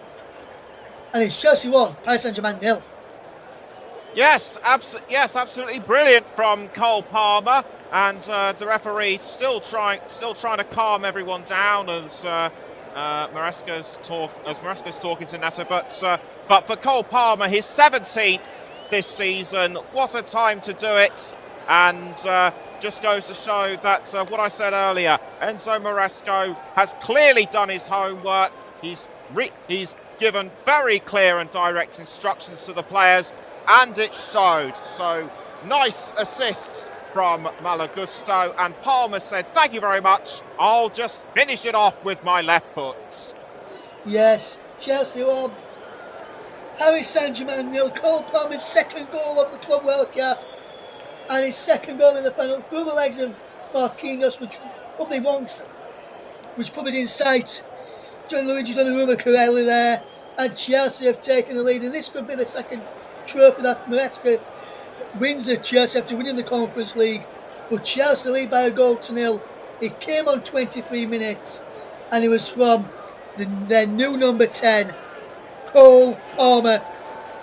[SPEAKER 5] and it's Chelsea 1, Paris Saint-Germain 0.
[SPEAKER 2] Yes, absolutely brilliant from Cole Palmer, and the referee still trying to calm everyone down as Maresca's talking to Neto. But for Cole Palmer, his 17th this season, what a time to do it, and just goes to show that what I said earlier, Enzo Maresca has clearly done his homework. He's given very clear and direct instructions to the players, and it showed. So nice assists from Malo Gusto, and Palmer said, "Thank you very much. I'll just finish it off with my left foot."
[SPEAKER 5] Yes, Chelsea 1, Paris Saint-Germain 0. Cole Palmer's second goal of the Club World Cup, and his second goal in the final through the legs of Marquinhos, which put it in sight. Gianluigi Donnarumma Corelli there, and Chelsea have taken the lead, and this could be the second trophy that Maresca wins at Chelsea after winning the Conference League. But Chelsea lead by a goal to 0. It came on 23 minutes, and it was from their new number 10, Cole Palmer.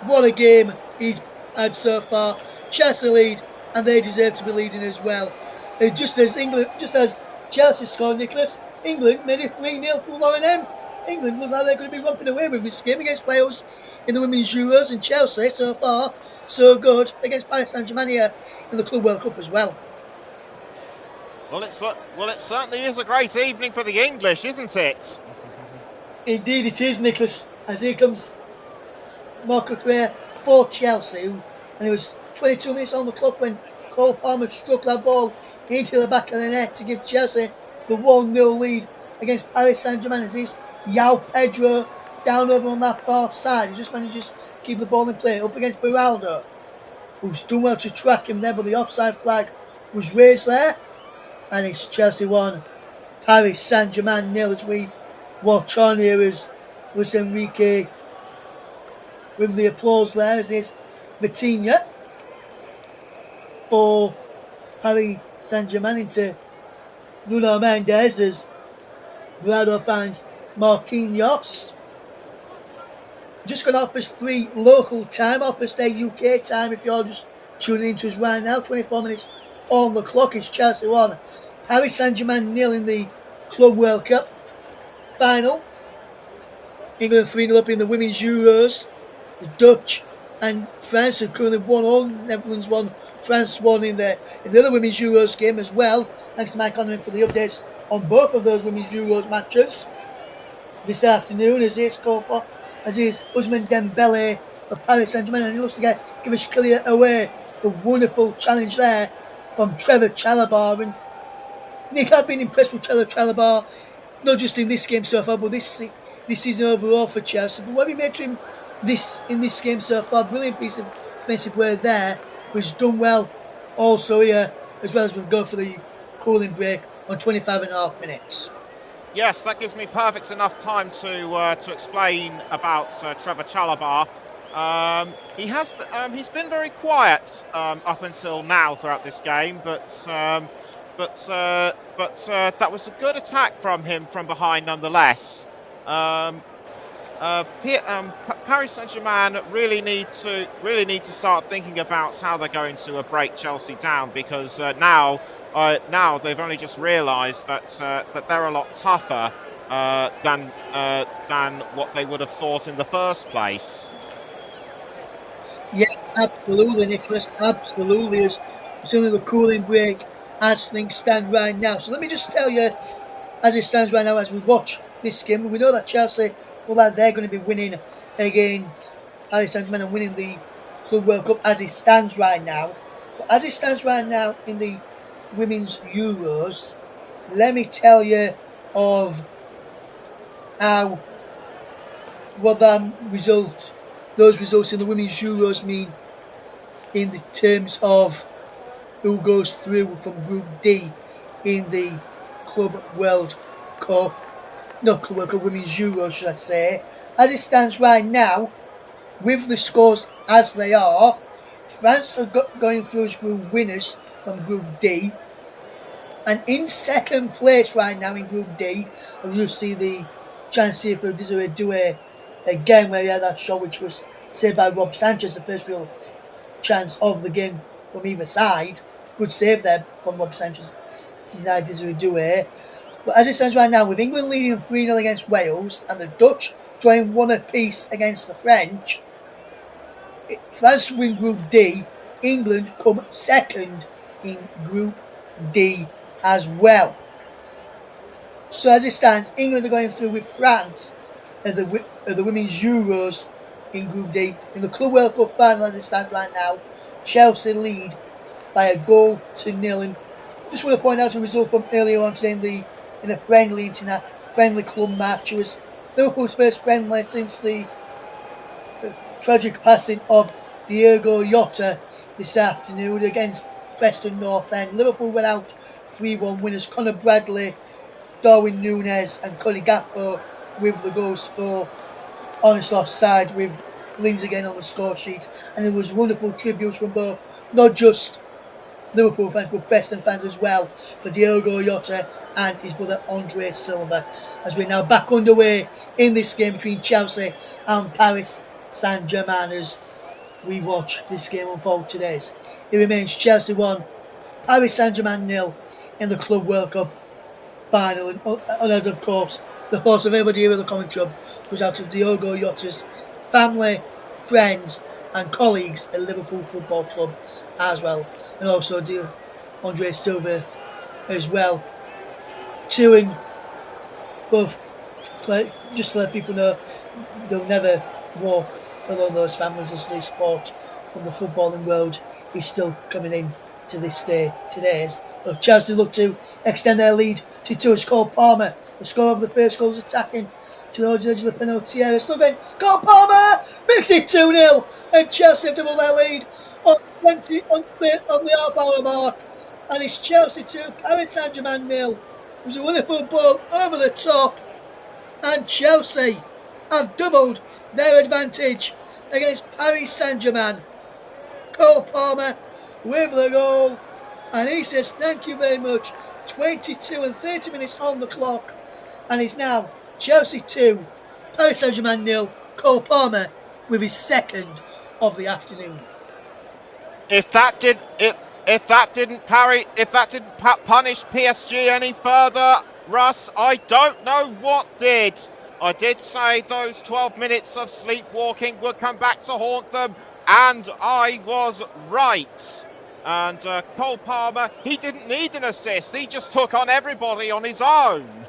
[SPEAKER 5] What a game he's had so far. Chelsea lead, and they deserve to be leading as well. And just as Chelsea scored, Nicholas, England made it 3-0 from Lauren M. England look like they're going to be romping away with this game against Wales in the Women's Euros, and Chelsea so far so good against Paris Saint-Germain here in the Club World Cup as well.
[SPEAKER 2] Well, it certainly is a great evening for the English, isn't it?
[SPEAKER 5] Indeed it is, Nicholas. As here comes Marco Correa for Chelsea, and it was 22 minutes on the clock when Cole Palmer struck that ball into the back of the net to give Chelsea the 1-0 lead against Paris Saint-Germain. As is João Pedro down over on that far side. He just manages to keep the ball in play up against Beraldo, who's done well to track him there, but the offside flag was raised there. And it's Chelsea 1, Paris Saint-Germain 0 as we watch on here as Luis Enrique with the applause there as is Vitinha for Paris Saint-Germain into Nuno Mendes as Beraldo finds Marquinhos. Just got off his free local time, off his day UK time if you're just tuning into us right now. 24 minutes on the clock. It's Chelsea 1, Paris Saint-Germain 0 in the Club World Cup final. England 3-0 up in the Women's Euros. The Dutch and France have currently won all. Netherlands won, France won in the other Women's Euros game as well. Thanks to Mike Connery for the updates on both of those Women's Euros matches this afternoon. As is Ousmane Dembele of Paris Saint-Germain, and he looks to give us clear away. A wonderful challenge there from Trevor Chalobah. And Nick, I've been impressed with Trevor Chalobah, not just in this game so far, but this season overall for Chelsea. But what we made to him in this game so far, brilliant piece of defensive play there, which done well also here, as well as we'll go for the cooling break on 25.5 minutes.
[SPEAKER 2] Yes, that gives me perfect enough time to explain about Trevor Chalobah. He's been very quiet up until now throughout this game, but that was a good attack from him from behind nonetheless. Paris Saint-Germain really need to start thinking about how they're going to break Chelsea down, because now now they've only just realised that they're a lot tougher than what they would have thought in the first place.
[SPEAKER 5] Yeah, absolutely, Nicholas. Absolutely. It's only the cooling break as things stand right now. So let me just tell you, as it stands right now, as we watch this game, we know that Chelsea, that they're going to be winning against Paris Saint-Germain and winning the Club World Cup as it stands right now. But as it stands right now in the Women's Euros, let me tell you of how what those results in the Women's Euros mean in the terms of who goes through from Group D in the Club World Cup. No, Club World Cup, Women's Euros, should I say. As it stands right now, with the scores as they are, France are going through as group winners from Group D. And in second place right now in Group D, and you'll see the chance here for Desiree Doué again, where he had that shot which was saved by Rob Sanchez, the first real chance of the game from either side. Good save there from Rob Sanchez to deny Desiree Doué. But as it stands right now, with England leading 3-0 against Wales and the Dutch drawing 1 apiece against the French, France win Group D, England come second in Group D as well. So as it stands, England are going through with France at the Women's Euros in Group D. In the Club World Cup final, as it stands right now, Chelsea lead by 1-0. And just want to point out a result from earlier on today in a friendly club match. It was Liverpool's first friendly since the tragic passing of Diogo Jota this afternoon against Preston North End. Liverpool went out 3-1 winners. Conor Bradley, Darwin Núñez and Cody Gakpo with the goals for Honislaw's side, with Lindsay again on the score sheet. And there was wonderful tributes from both, not just Liverpool fans, but Preston fans as well, for Diogo Jota and his brother Andre Silva, as we're now back underway in this game between Chelsea and Paris Saint-Germain as we watch this game unfold today. It remains Chelsea 1, Paris Saint-Germain 0 in the Club World Cup final. And as of course, the thoughts of everybody here in the Commenttary Hub goes out to Diogo Jota's family, friends and colleagues at Liverpool Football Club as well. And also to Andre Silva as well. Cheering both play, just to let people know they'll never walk alone, those families as they support from the footballing world is still coming in to this day today. Chelsea look to extend their lead to 2 as Cole Palmer. The score of the first goal is attacking towards the edge of the penalty area. Still going, Cole Palmer makes it 2-0 and Chelsea have doubled their lead on the half-hour mark. And it's Chelsea 2, Paris Saint-Germain 0. It was a wonderful ball over the top, and Chelsea have doubled their advantage against Paris Saint-Germain. Cole Palmer with the goal, and he says thank you very much. 22 and 30 minutes on the clock, and it's now Chelsea 2, Paris Saint-Germain 0. Cole Palmer with his second of the afternoon.
[SPEAKER 2] If that didn't punish PSG any further, Russ, I don't know what did. I did say those 12 minutes of sleepwalking would come back to haunt them, and I was right. And Cole Palmer, he didn't need an assist. He just took on everybody on his own.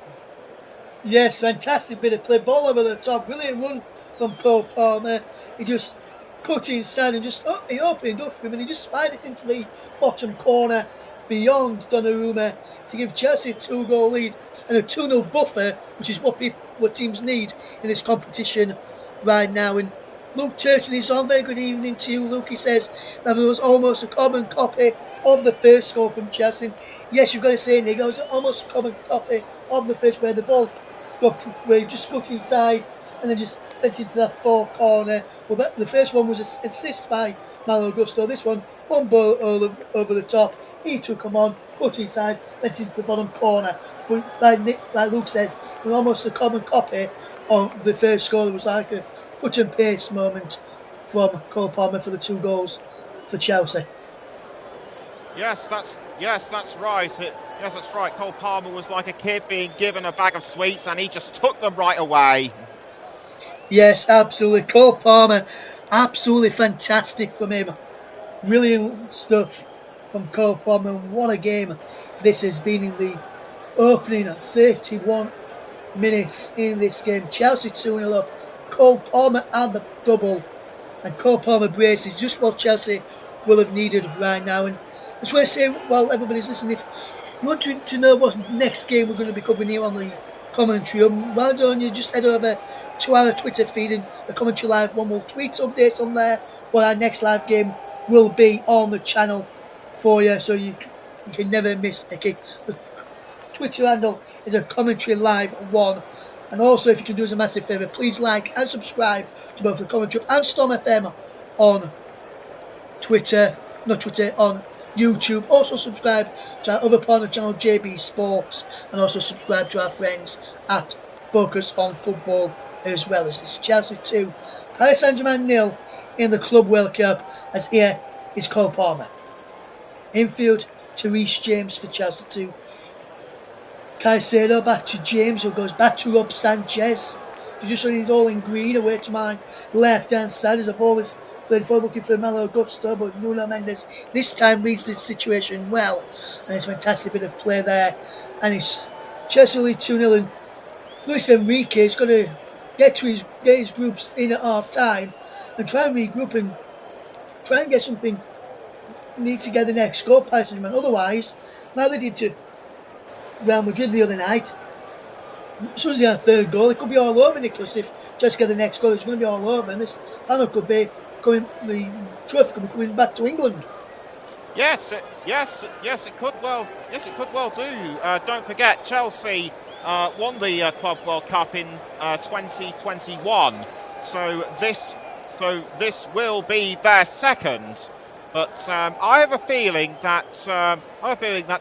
[SPEAKER 5] Yes, fantastic bit of play. Ball over the top. Brilliant run from Cole Palmer. He just cut inside and he opened up for him, and he just spied it into the bottom corner beyond Donnarumma to give Chelsea a 2-goal lead and a 2-0 buffer, which is what teams need in this competition right now. And Luke Turton is on. Very good evening to you, Luke. He says that it was almost a carbon copy of the first goal from Chelsea. Yes, you've got to say, Nick, it was almost a carbon copy of the first, where the ball where he just got inside and then just went into that far corner. Well, the first one was an assist by Malo Gusto. This one ball over the top. He took him on, put inside, went into the bottom corner. But like Luke says, it was almost a common copy of the first goal. It was like a cut and paste moment from Cole Palmer for the 2 goals for Chelsea.
[SPEAKER 2] Yes, Yes, that's right. Yes, that's right. Cole Palmer was like a kid being given a bag of sweets, and he just took them right away.
[SPEAKER 5] Yes, absolutely. Cole Palmer, absolutely fantastic from him. Brilliant stuff from Cole Palmer. What a game this has been in the opening at 31 minutes in this game. Chelsea 2-0 up. Cole Palmer had the double. And Cole Palmer brace is just what Chelsea will have needed right now. And that's why I say, well, everybody's listening, if you want to know what next game we're going to be covering here on the commentary, why don't you just head over to our Twitter feed, and the Commentary Live one will tweet updates on there what our next live game will be on the channel for you, so you can never miss a kick. The Twitter handle is a Commentary Live 1. And also, if you can do us a massive favour, please like and subscribe to both the Commentary and Storm FM on on YouTube. Also subscribe to our other partner channel, JB Sports, and also subscribe to our friends at Focus on Football as well. As this is Chelsea 2, Paris Saint-Germain 0 in the Club World Cup, as here is Cole Palmer. Infield to Reece James for Chelsea 2. Caicedo back to James, who goes back to Rob Sanchez. If you just see he's all in green away to my left hand side as the ball is played for, looking for Malo Gusto, but Nuno Mendes this time reads this situation well, and it's a fantastic bit of play there. And it's Chelsea lead 2-0, and Luis Enrique is going to get his groups in at half time and try and regroup and try and get something need to get the next goal, Paris Saint-Germain. Otherwise, like they did to Real Madrid the other night, as soon as they have third goal, it could be all over, Nicholas. If just get the next goal, it's going to be all over, and this final could be the trophy could be coming back to England.
[SPEAKER 2] Yes, it could well do. Don't forget, Chelsea won the Club World Cup in 2021, so this will be their second. But I have a feeling that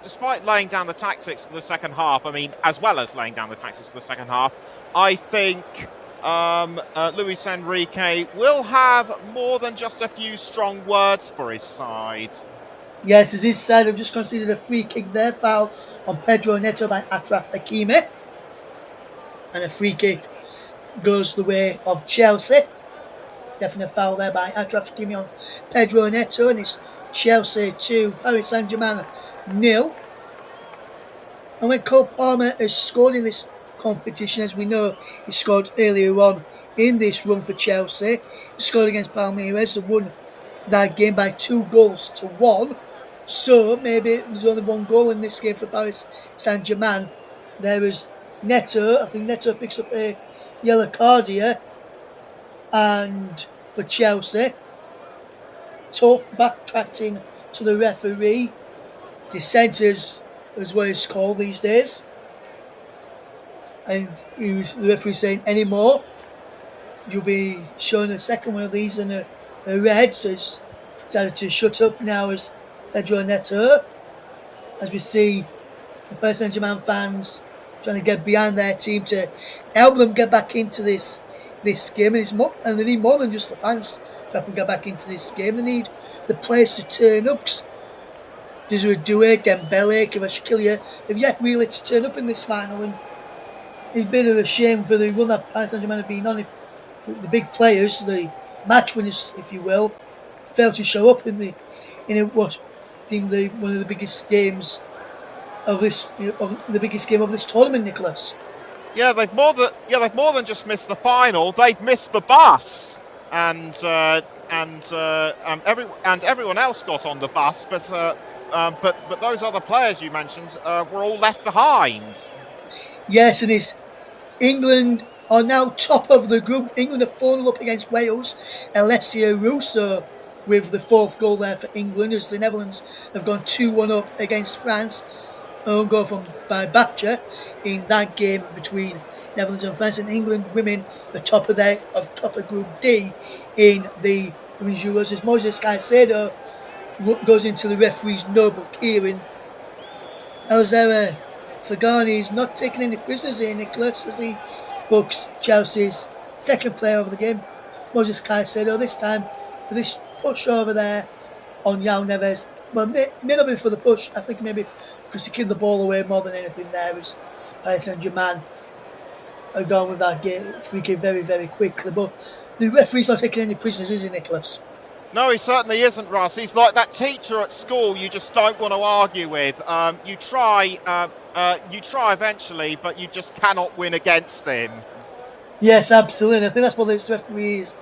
[SPEAKER 2] despite laying down the tactics for the second half, as well as laying down the tactics for the second half, I think Luis Enrique will have more than just a few strong words for his side.
[SPEAKER 5] Yes, as his side have just conceded a free kick there, foul on Pedro Neto by Achraf Hakimi, and a free kick goes the way of Chelsea. Definite foul there by Achraf Hakimi on Pedro Neto, and it's Chelsea 2, Paris Saint-Germain 0. And when Cole Palmer has scored in this competition, as we know, he scored earlier on in this run for Chelsea. He scored against Palmeiras and won that game by 2-1. So maybe there's only one goal in this game for Paris Saint-Germain. There is Neto. I think Neto picks up a yellow card here. And for Chelsea, backtracking to the referee, dissenters is what it's called these days, and the referee saying anymore, you'll be showing a second one of these and a red, so it's decided to shut up now as Pedro Neto, as we see the Paris Saint-Germain fans trying to get behind their team to help them get back into this game, and they need more than just the fans to help them get back into this game. They need the players to turn up. Desiree Doué, Dembele, Kvaratskhelia have yet really to turn up in this final, and it's a bit of a shame for the run that Paris Saint-Germain have been on. If the big players, the match winners, if you will, fail to show up in what's deemed one of the biggest games of this tournament, Nicholas.
[SPEAKER 2] Yeah, they've more than just missed the final. They've missed the bus, and everyone else got on the bus, but those other players you mentioned were all left behind.
[SPEAKER 5] Yes, and it's England are now top of the group. England are 4-0 up against Wales. Alessia Russo with the fourth goal there for England, as the Netherlands have gone 2-1 up against France. Own goal by Batcher in that game between Netherlands and France, and England women the top of Group D in the Women's Euros, as Moses Caicedo goes into the referee's no book hearing. Elzera Fagani is not taking any prisoners here, Nicholas, as he books Chelsea's second player of the game, Moses Caicedo, this time for this push over there on João Neves. Well, may not be for the push. I think maybe because he kicked the ball away more than anything there as Paris Saint-Germain are gone with that free kick very, very quickly. But the referee's not taking any prisoners, is he, Nicholas?
[SPEAKER 2] No, he certainly isn't, Russ. He's like that teacher at school you just don't want to argue with. You try eventually, but you just cannot win against him.
[SPEAKER 5] Yes, absolutely. I think that's what this referee has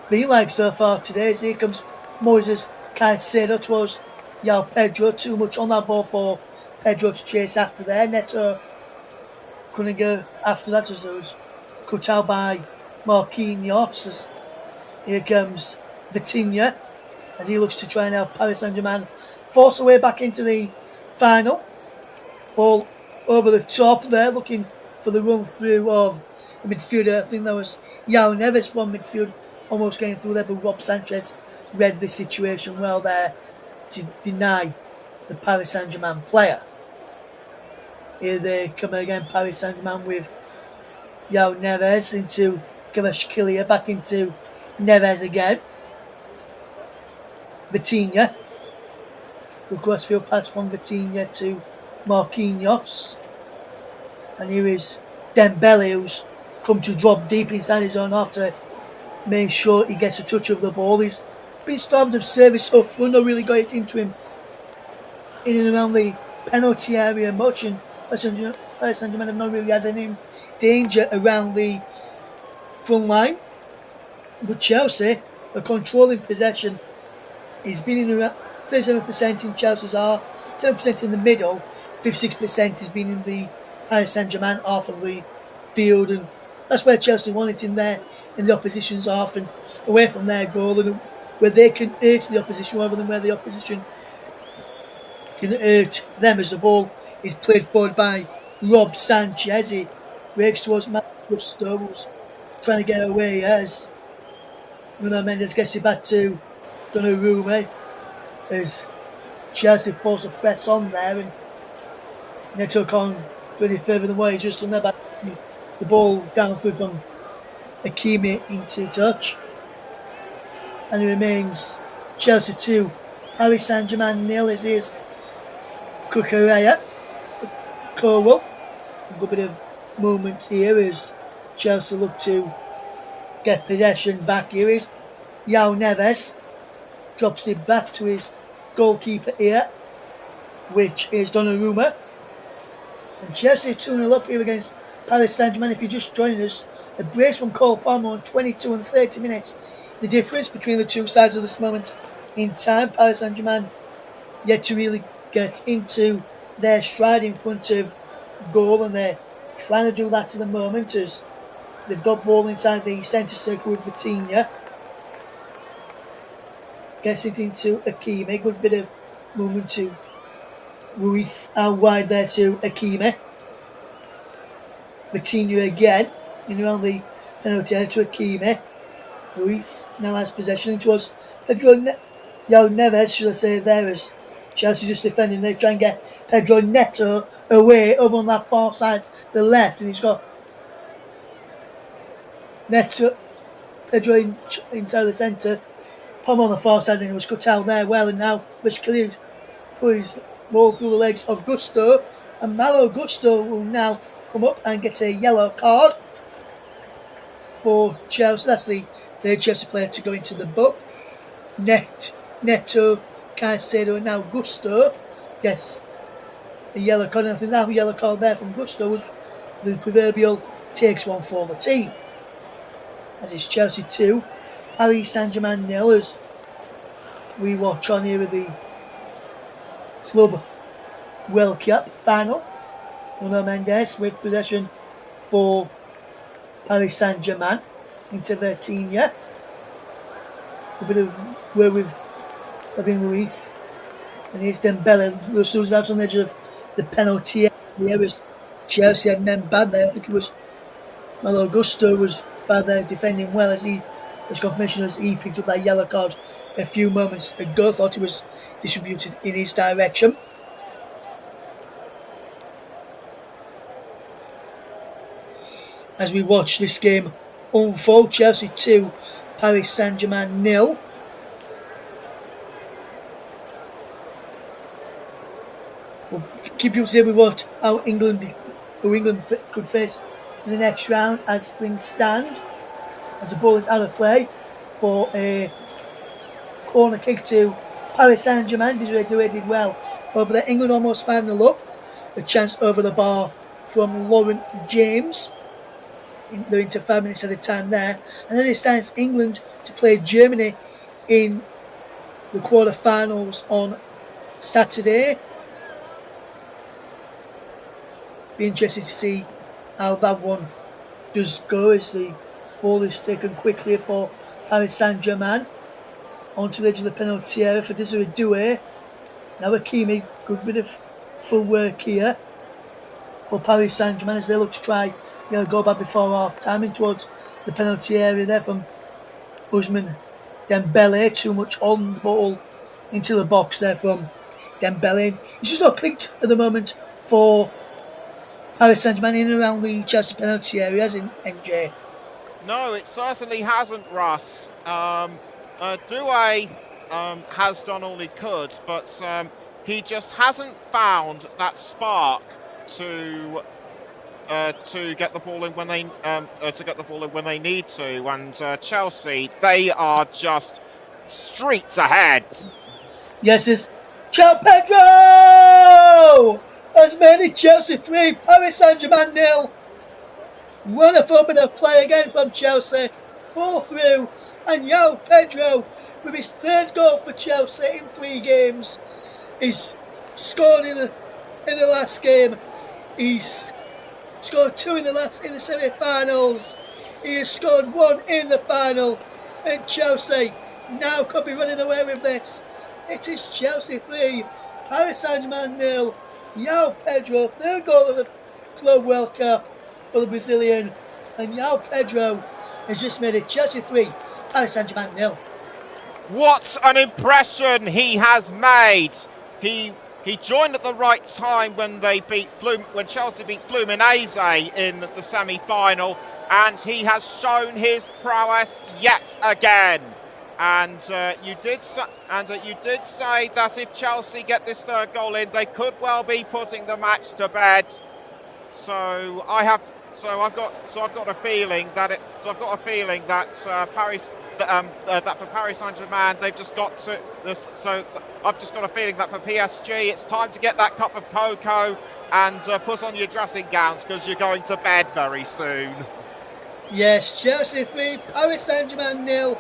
[SPEAKER 5] been like so far today. So here comes Moses Caicedo towards Pedro. Too much on that ball for Pedro to chase after there. Neto couldn't go after that as it was cut out by Marquinhos. As here comes Vitinha as he looks to try and help Paris Saint-Germain force a way back into the final. Ball over the top there, looking for the run through of the midfielder. I think that was João Neves from midfield, almost getting through there, but Rob Sanchez read the situation well there to deny the Paris Saint-Germain player. Here they come again, Paris Saint-Germain with João Neves into Kvaratskhelia, back into Neves again. Vitinha. The crossfield pass from Vitinha to Marquinhos. And here is Dembele, who's come to drop deep inside his own after making sure he gets a touch of the ball. He's been starved of service up front, not really got it into him in and around the penalty area much, and Paris Saint-Germain have not really had any danger around the front line. But Chelsea are controlling possession. He's been in around 37% in Chelsea's half, 7% in the middle, 56% has been in the Paris Saint-Germain half of the field, and that's where Chelsea want it, in the opposition's half and away from their goal, and where they can hurt the opposition rather than where the opposition can hurt them, as the ball is played forward by Rob Sanchez. He breaks towards Gusto, who's trying to get away as Nuno Mendes gets it back to Donnarumma as Chelsea force a press on there, and Neto can't go any further than what he's just done there, but the ball down through from Hakimi into touch, and it remains Chelsea 2, Paris Saint-Germain 0. As is Cucurella for Colwell. A good bit of movement here as Chelsea look to get possession back. Here is João Neves, drops it back to his goalkeeper here, which is Donnarumma. And Chelsea 2-0 up here against Paris Saint-Germain. If you're just joining us, a brace from Cole Palmer on 22 and 30 minutes. The difference between the two sides at this moment in time. Paris Saint-Germain yet to really get into their stride in front of goal, and they're trying to do that at the moment as they've got ball inside the centre circle with Vitinha. Gets it into Hakimi. Good bit of movement to Ruiz out wide there to Hakimi. Vitinha again in around the penalty area to Hakimi. Ruiz now has possession towards Pedro Neves, should I say, there, as Chelsea just defending. They try and get Pedro Neto away over on that far side, the left, and he's got Pedro inside the centre. Palm on the far side, and he was cut out there well, and now Kvaratskhelia put his ball through the legs of Gusto, and Malo Gusto will now come up and get a yellow card for Chelsea. That's the third Chelsea player to go into the book. Neto, Caicedo, and now Gusto. Yes, a yellow card. And I think that yellow card there from Gusto was the proverbial takes one for the team. As it's Chelsea 2, Paris Saint-Germain 0, as we watch on here with the Club World Cup final. Nuno Mendes with possession for Paris Saint-Germain into Vitinha. A bit of where we've been Ruiz. And here's Dembele, who's out on the edge of the penalty area. As Chelsea had men bad there. I think it was Malo Gusto was bad there, defending well, as his confirmation as he picked up that yellow card a few moments ago. Thought it was distributed in his direction. As we watch this game unfold, Chelsea 2, Paris Saint-Germain 0. keep you up to date with who England could face in the next round as things stand. As the ball is out of play for a corner kick to Paris Saint-Germain. Desiree did well over there. England almost 5-0 up. A chance over the bar from Lauren James. They're into 5 minutes at a time there. And then it stands England to play Germany in the quarterfinals on Saturday. Be interested to see how that one does go as the ball is taken quickly for Paris Saint-Germain. Onto the edge of the penalty area for Desiree Doué. Now Hakimi, good bit of full work here for Paris Saint-Germain as they look to try go back before half time in towards the penalty area there from Ousmane Dembele. Too much on the ball into the box there from Dembele. It's just not clicked at the moment for Paris Saint-Germain in and around the Chelsea penalty area, as in NJ.
[SPEAKER 2] No, it certainly hasn't, Russ. Doué has done all he could, but he just hasn't found that spark to get the ball in when they need to. And Chelsea, they are just streets ahead.
[SPEAKER 5] Yes, it's João Pedro has made it Chelsea 3, Paris Saint-Germain 0. Wonderful bit of play again from Chelsea. Ball through, and João Pedro with his third goal for Chelsea in 3 games. He's scored in the last game. He's scored 2 in the semi-finals. He has scored 1 in the final. And Chelsea now could be running away with this. It is Chelsea 3, Paris Saint-Germain 0. João Pedro, third goal of the Club World Cup for the Brazilian. And João Pedro has just made it Chelsea 3, Paris Saint-Germain 0.
[SPEAKER 2] What an impression he has made. He joined at the right time when Chelsea beat Fluminense in the semi-final, and he has shown his prowess yet again. And you did say that if Chelsea get this third goal in, they could well be putting the match to bed. So I've got a feeling that for Paris Saint-Germain, they've just got to this. So I've just got a feeling that for PSG, it's time to get that cup of cocoa and put on your dressing gowns because you're going to bed very soon.
[SPEAKER 5] Yes, Chelsea 3, Paris Saint-Germain 0.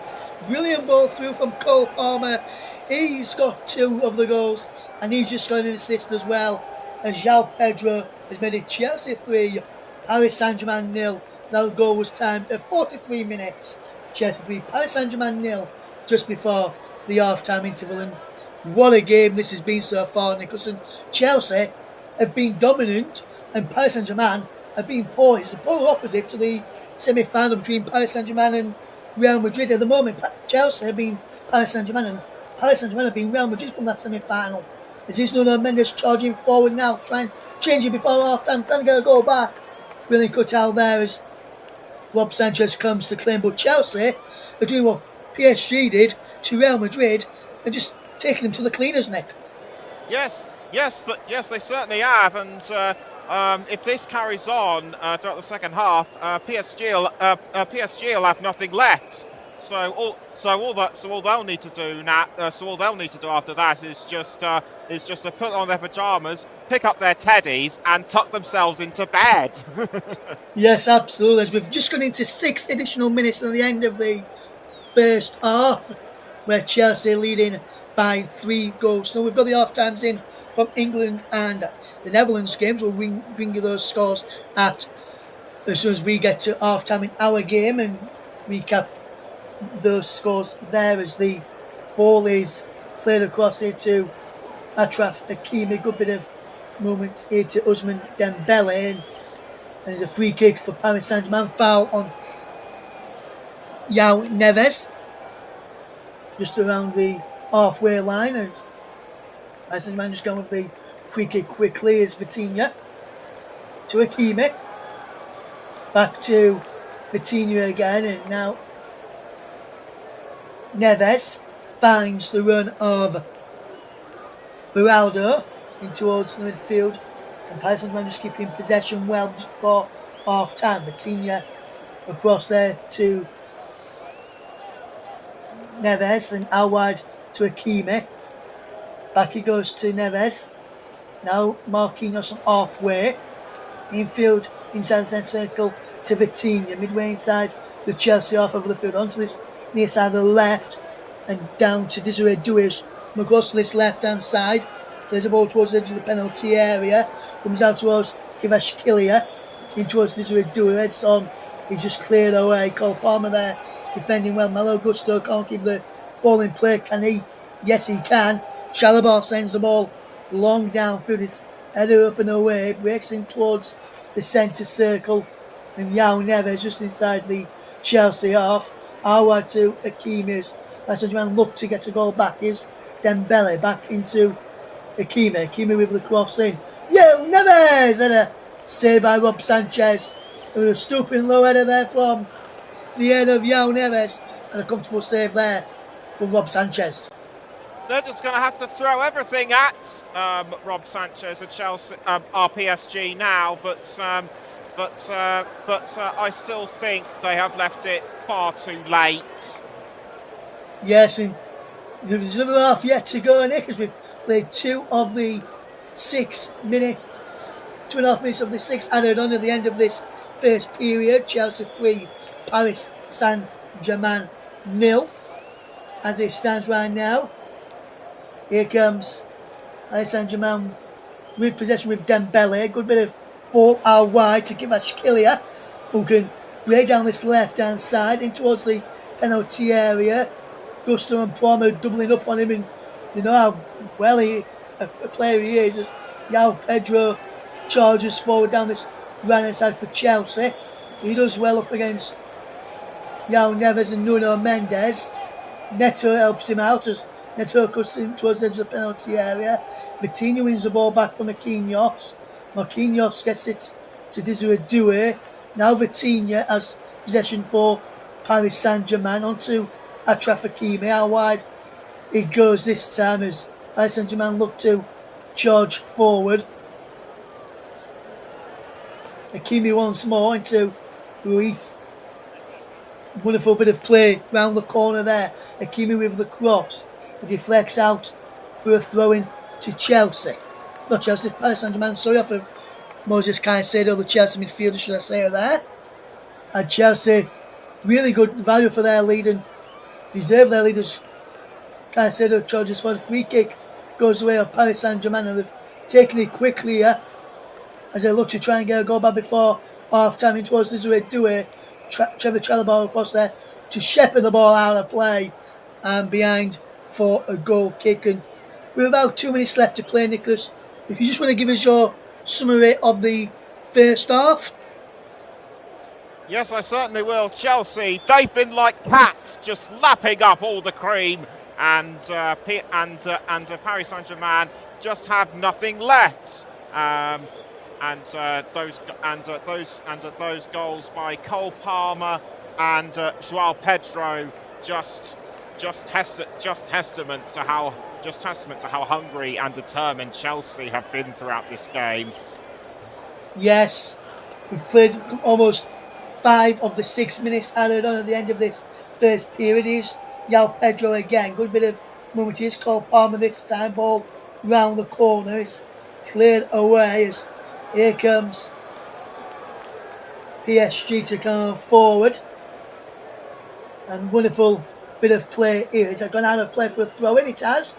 [SPEAKER 5] Brilliant ball through from Cole Palmer. He's got 2 of the goals, and he's just got an assist as well. And João Pedro has made it Chelsea 3, Paris Saint-Germain 0. Now the goal was timed at 43 minutes. Chelsea 3, Paris Saint-Germain 0, just before the half-time interval. And what a game this has been so far, Nicholson. Chelsea have been dominant, and Paris Saint-Germain have been poised. The polar opposite to the semi-final between Paris Saint-Germain and Real Madrid. At the moment, Chelsea have been Paris Saint-Germain, and Paris Saint-Germain have been Real Madrid from that semi-final. As is Nuno Mendes charging forward now, trying changing before half-time, trying to get a goal back. Really cut out there as Rob Sanchez comes to claim, but Chelsea are doing what PSG did to Real Madrid and just taking them to the cleaners, Nick.
[SPEAKER 2] Yes, they certainly have, and if this carries on throughout the second half, PSG will have nothing left. So all they'll need to do after that is just to put on their pajamas, pick up their teddies, and tuck themselves into bed.
[SPEAKER 5] Yes, absolutely. As we've just gone into 6 additional minutes at the end of the first half, where Chelsea are leading by 3 goals. So we've got the half times in from England and the Netherlands games. We'll bring you those scores as soon as we get to half time in our game and recap those scores there as the ball is played across here to Achraf Hakimi. Good bit of movement here to Ousmane Dembele, and there's a free kick for Paris Saint-Germain. Foul on João Neves just around the halfway line, and Paris Saint-Germain just going with the free kick quickly as Vitinha to Hakimi, back to Vitinha again, and now Neves finds the run of Beraldo in towards the midfield And Paris Saint-Germain just keeping possession well just before half time. Vitinha across there to Neves and out wide to Hakimi. Back he goes to Neves. Now Marquinhos halfway. Infield inside the centre circle to Vitinha. Midway inside the Chelsea half over the field. Onto this near side of the left and down to Desiree Doué. Goes to this left hand side. Plays the ball towards the edge of the penalty area. Comes out towards Kvaratskhelia. In towards Desiree Doué. Heads on. He's just cleared away. Cole Palmer there defending well. Malo Gusto can't keep the ball in play. Can he? Yes, he can. Chalobah sends the ball long downfield. His header up and away. Breaks in towards the centre circle. And João Neves just inside the Chelsea half. Awad to Hakimi. Paris Saint-Germain look to get a goal back. Here's Dembele back into Hakimi. Hakimi with the cross in. João Neves! And a save by Rob Sanchez. With a stooping low header there from the head of João Neves. And a comfortable save there from Rob Sanchez.
[SPEAKER 2] They're just going to have to throw everything at Rob Sanchez at Chelsea, PSG now, but I still think they have left it far too late.
[SPEAKER 5] Yes, and there's another half yet to go, Nick, as we've played 2 of the 6 minutes, 2.5 minutes of the 6 added on at the end of this first period. Chelsea 3, Paris Saint-Germain 0, as it stands right now. Here comes Paris Saint-Germain with possession with Dembele. Good bit of ball out wide to Kvaratskhelia, who can break down this left-hand side in towards the penalty area. Gusto and Palmer doubling up on him, and you know how well a player he is. As João Pedro charges forward down this right-hand side for Chelsea. He does well up against João Neves and Nuno Mendes. Neto helps him out as Neto cuts in towards the edge of the penalty area. Vitinha wins the ball back from Marquinhos. Marquinhos gets it to Desiree Doué. Now Vitinha has possession for Paris Saint-Germain onto Achraf Hakimi. How wide it goes this time as Paris Saint-Germain look to charge forward. Hakimi once more into Ruiz. Wonderful bit of play round the corner there. Hakimi with the cross. It deflects out for a throw-in to Chelsea. Not Chelsea, Paris Saint-Germain. Sorry, off of Moses Caicedo, the Chelsea midfielder, should I say there. And Chelsea, really good value for their lead and deserve their leaders. Caicedo charges for the free kick. Goes away of Paris Saint-Germain, and they've taken it quickly here as they look to try and get a goal back before half-time in towards Desiree Doué. Trevor Chalobah across there to shepherd the ball out of play and behind for a goal kick. And with about 2 minutes left to play, Nicholas, if you just want to give us your summary of the first half.
[SPEAKER 2] Yes, I certainly will. Chelsea, they've been like cats, just lapping up all the cream, and Paris Saint-Germain just have nothing left. Those goals by Cole Palmer and João Pedro just testament to how hungry and determined Chelsea have been throughout this game.
[SPEAKER 5] Yes, we've played almost 5 of the 6 minutes added on at the end of this first period. Is João Pedro again. Good bit of moment. Here's Cole Palmer this time. Ball round the corner. It's cleared away as here comes PSG to come forward. And wonderful bit of play here. It's gone out of play for a throw-in. It has.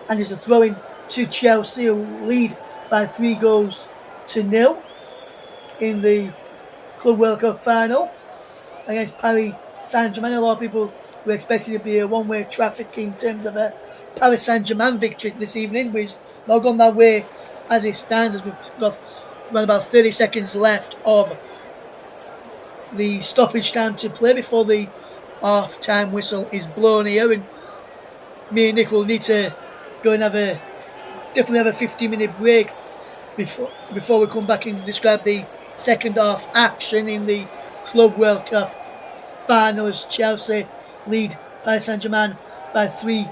[SPEAKER 5] And it's a throw-in to Chelsea, who lead by 3-0 in the Club World Cup final against Paris Saint-Germain. A lot of people were expecting it to be a one-way traffic in terms of a Paris Saint-Germain victory this evening, which has not gone that way as it stands, as we've got around about 30 seconds left of the stoppage time to play before the half-time whistle is blown here. And me and Nick will need to go and definitely have a 15-minute break before we come back and describe the second half action in the Club World Cup final as Chelsea lead Paris Saint-Germain by 3-0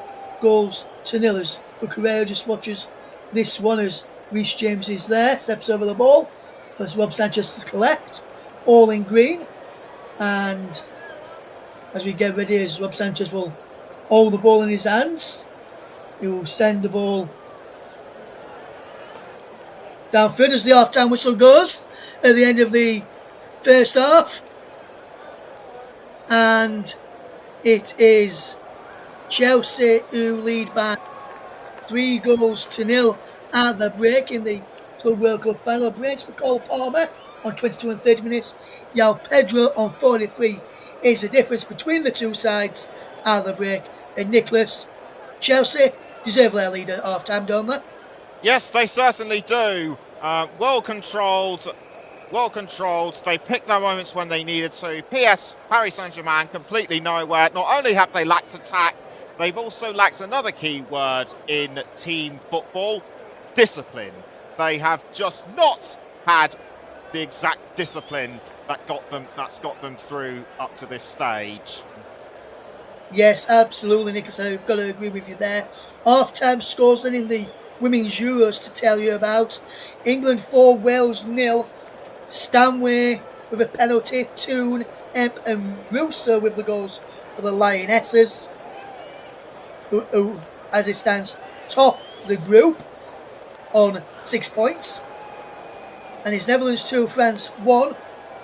[SPEAKER 5] as Bucharest just watches this one as Reece James is there, steps over the ball for Rob Sanchez to collect, all in green. And as we get ready, as Rob Sanchez will hold the ball in his hands, he will send the ball downfield as the half-time whistle goes at the end of the first half. And it is Chelsea who lead by 3-0 at the break in the Club World Cup final. Brace for Cole Palmer on 22 and 30 minutes. Yao Pedro on 43 is the difference between the two sides at the break. And Nicholas, Chelsea deserve their lead at half-time, don't they?
[SPEAKER 2] Yes, they certainly do. Well controlled. They picked their moments when they needed to. P.S. Paris Saint-Germain completely nowhere. Not only have they lacked attack, they've also lacked another key word in team football: discipline. They have just not had the exact discipline that's got them through up to this stage.
[SPEAKER 5] Yes, absolutely, Nicholas. I've got to agree with you there. Half-time scores then in the Women's Euros to tell you about. England 4, Wales 0. Stanway with a penalty, Toon, Emp and Russo with the goals for the Lionesses, who as it stands, top the group on 6 points. And it's Netherlands 2, France 1.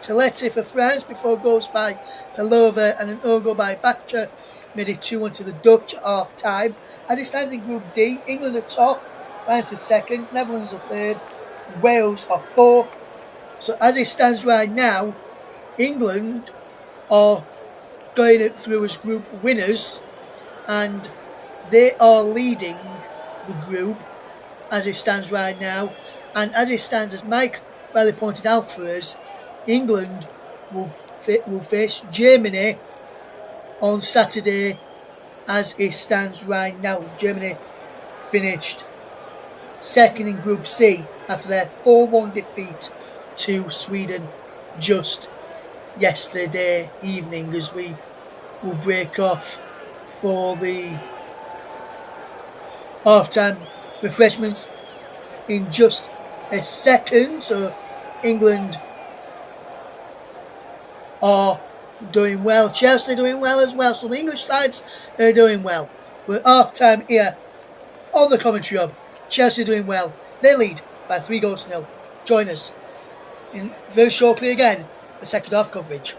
[SPEAKER 5] Tilleti for France before goals by Pelova and an own goal by Batcher made it 2-1 to the Dutch at half-time. As it stands in Group D, England are top, France is second, Netherlands are third, Wales are fourth. So as it stands right now, England are going through as group winners, and they are leading the group as it stands right now. And as it stands, as Mike rightly pointed out for us, England will face Germany on Saturday as it stands right now. Germany finished second in Group C after their 4-1 defeat to Sweden just yesterday evening, as we will break off for the half-time refreshments in just a second. So England are doing well, Chelsea doing well as well, so the English sides are doing well. We're half-time here on the Commentary Hub. Chelsea doing well, they lead by 3-0. Join us in very shortly again for second half coverage.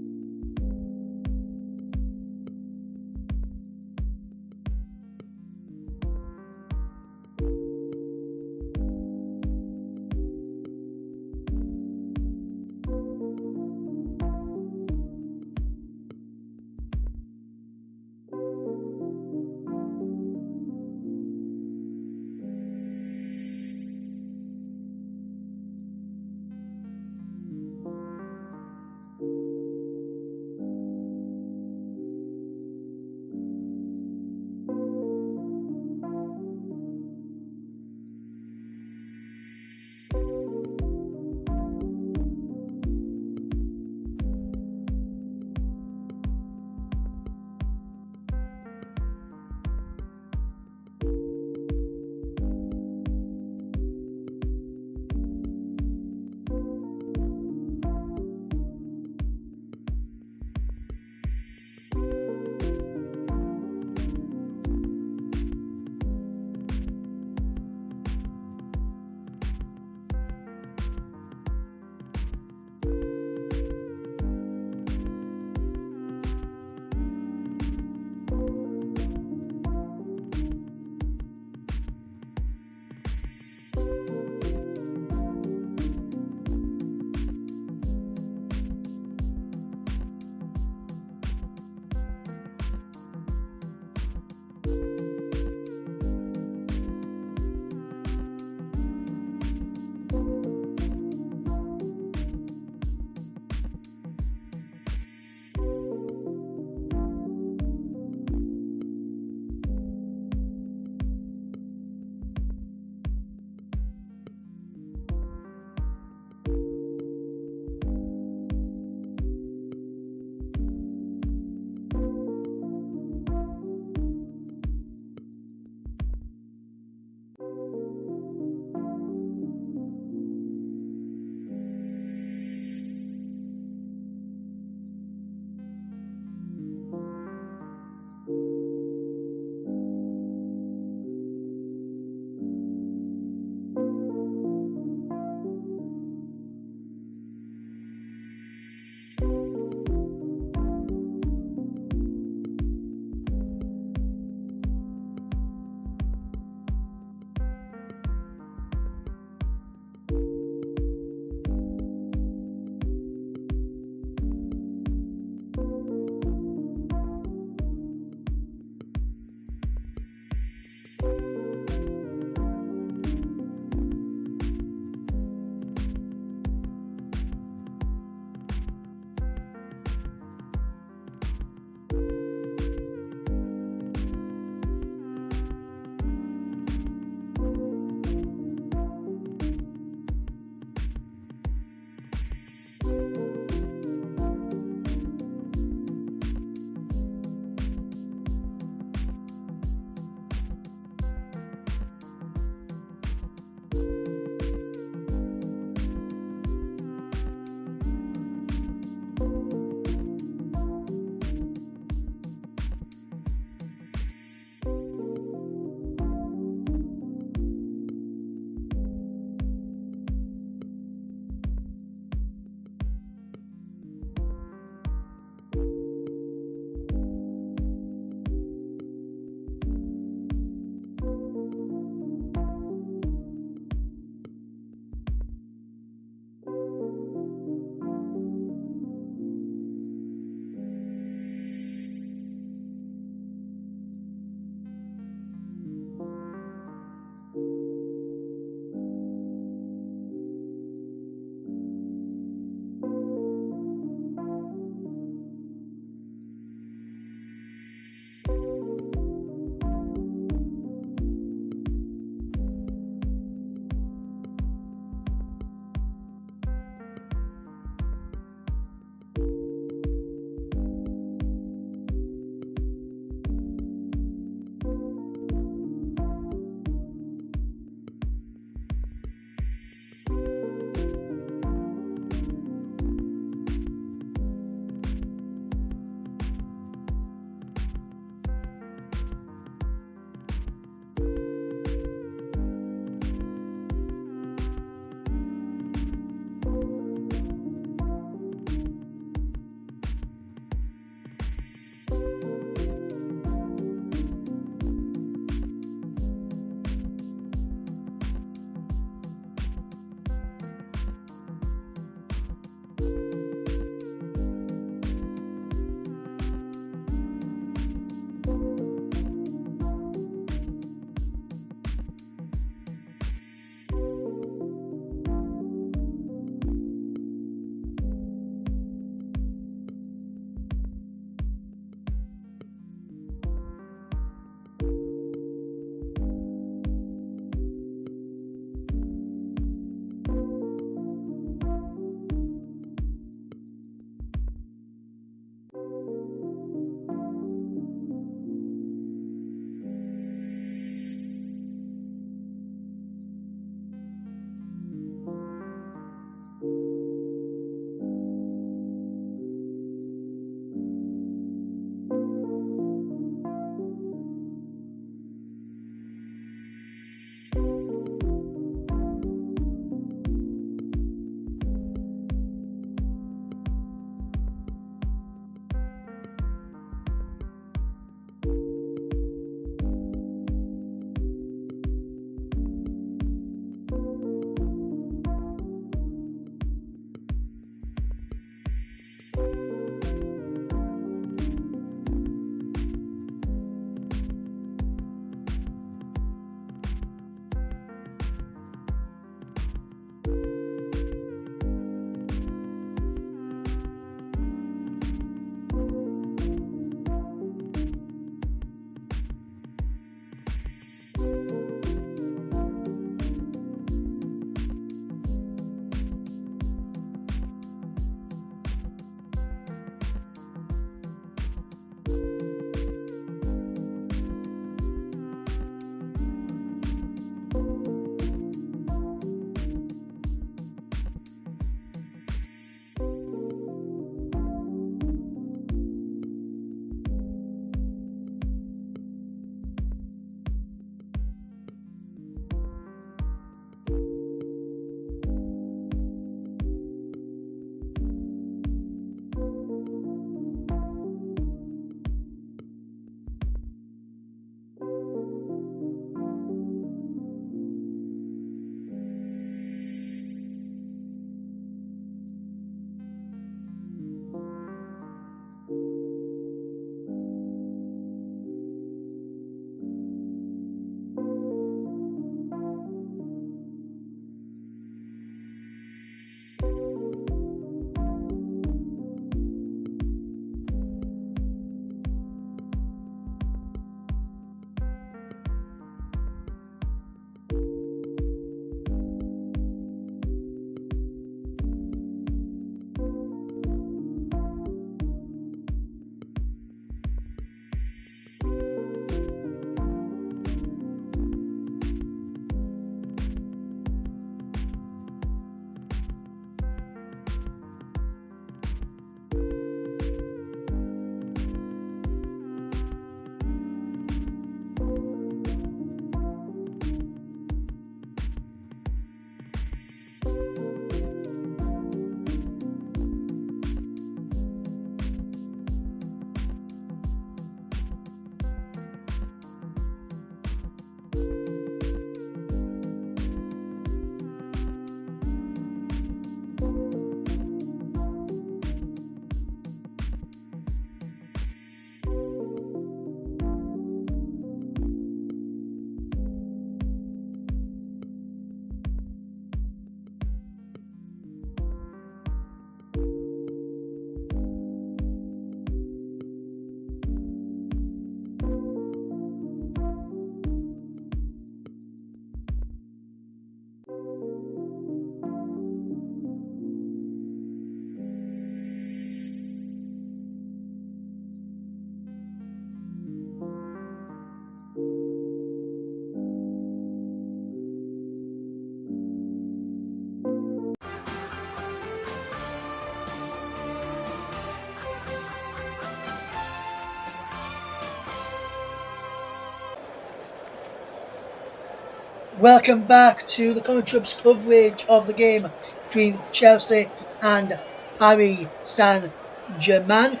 [SPEAKER 5] Welcome back to the Commentators coverage of the game between Chelsea and Paris Saint-Germain.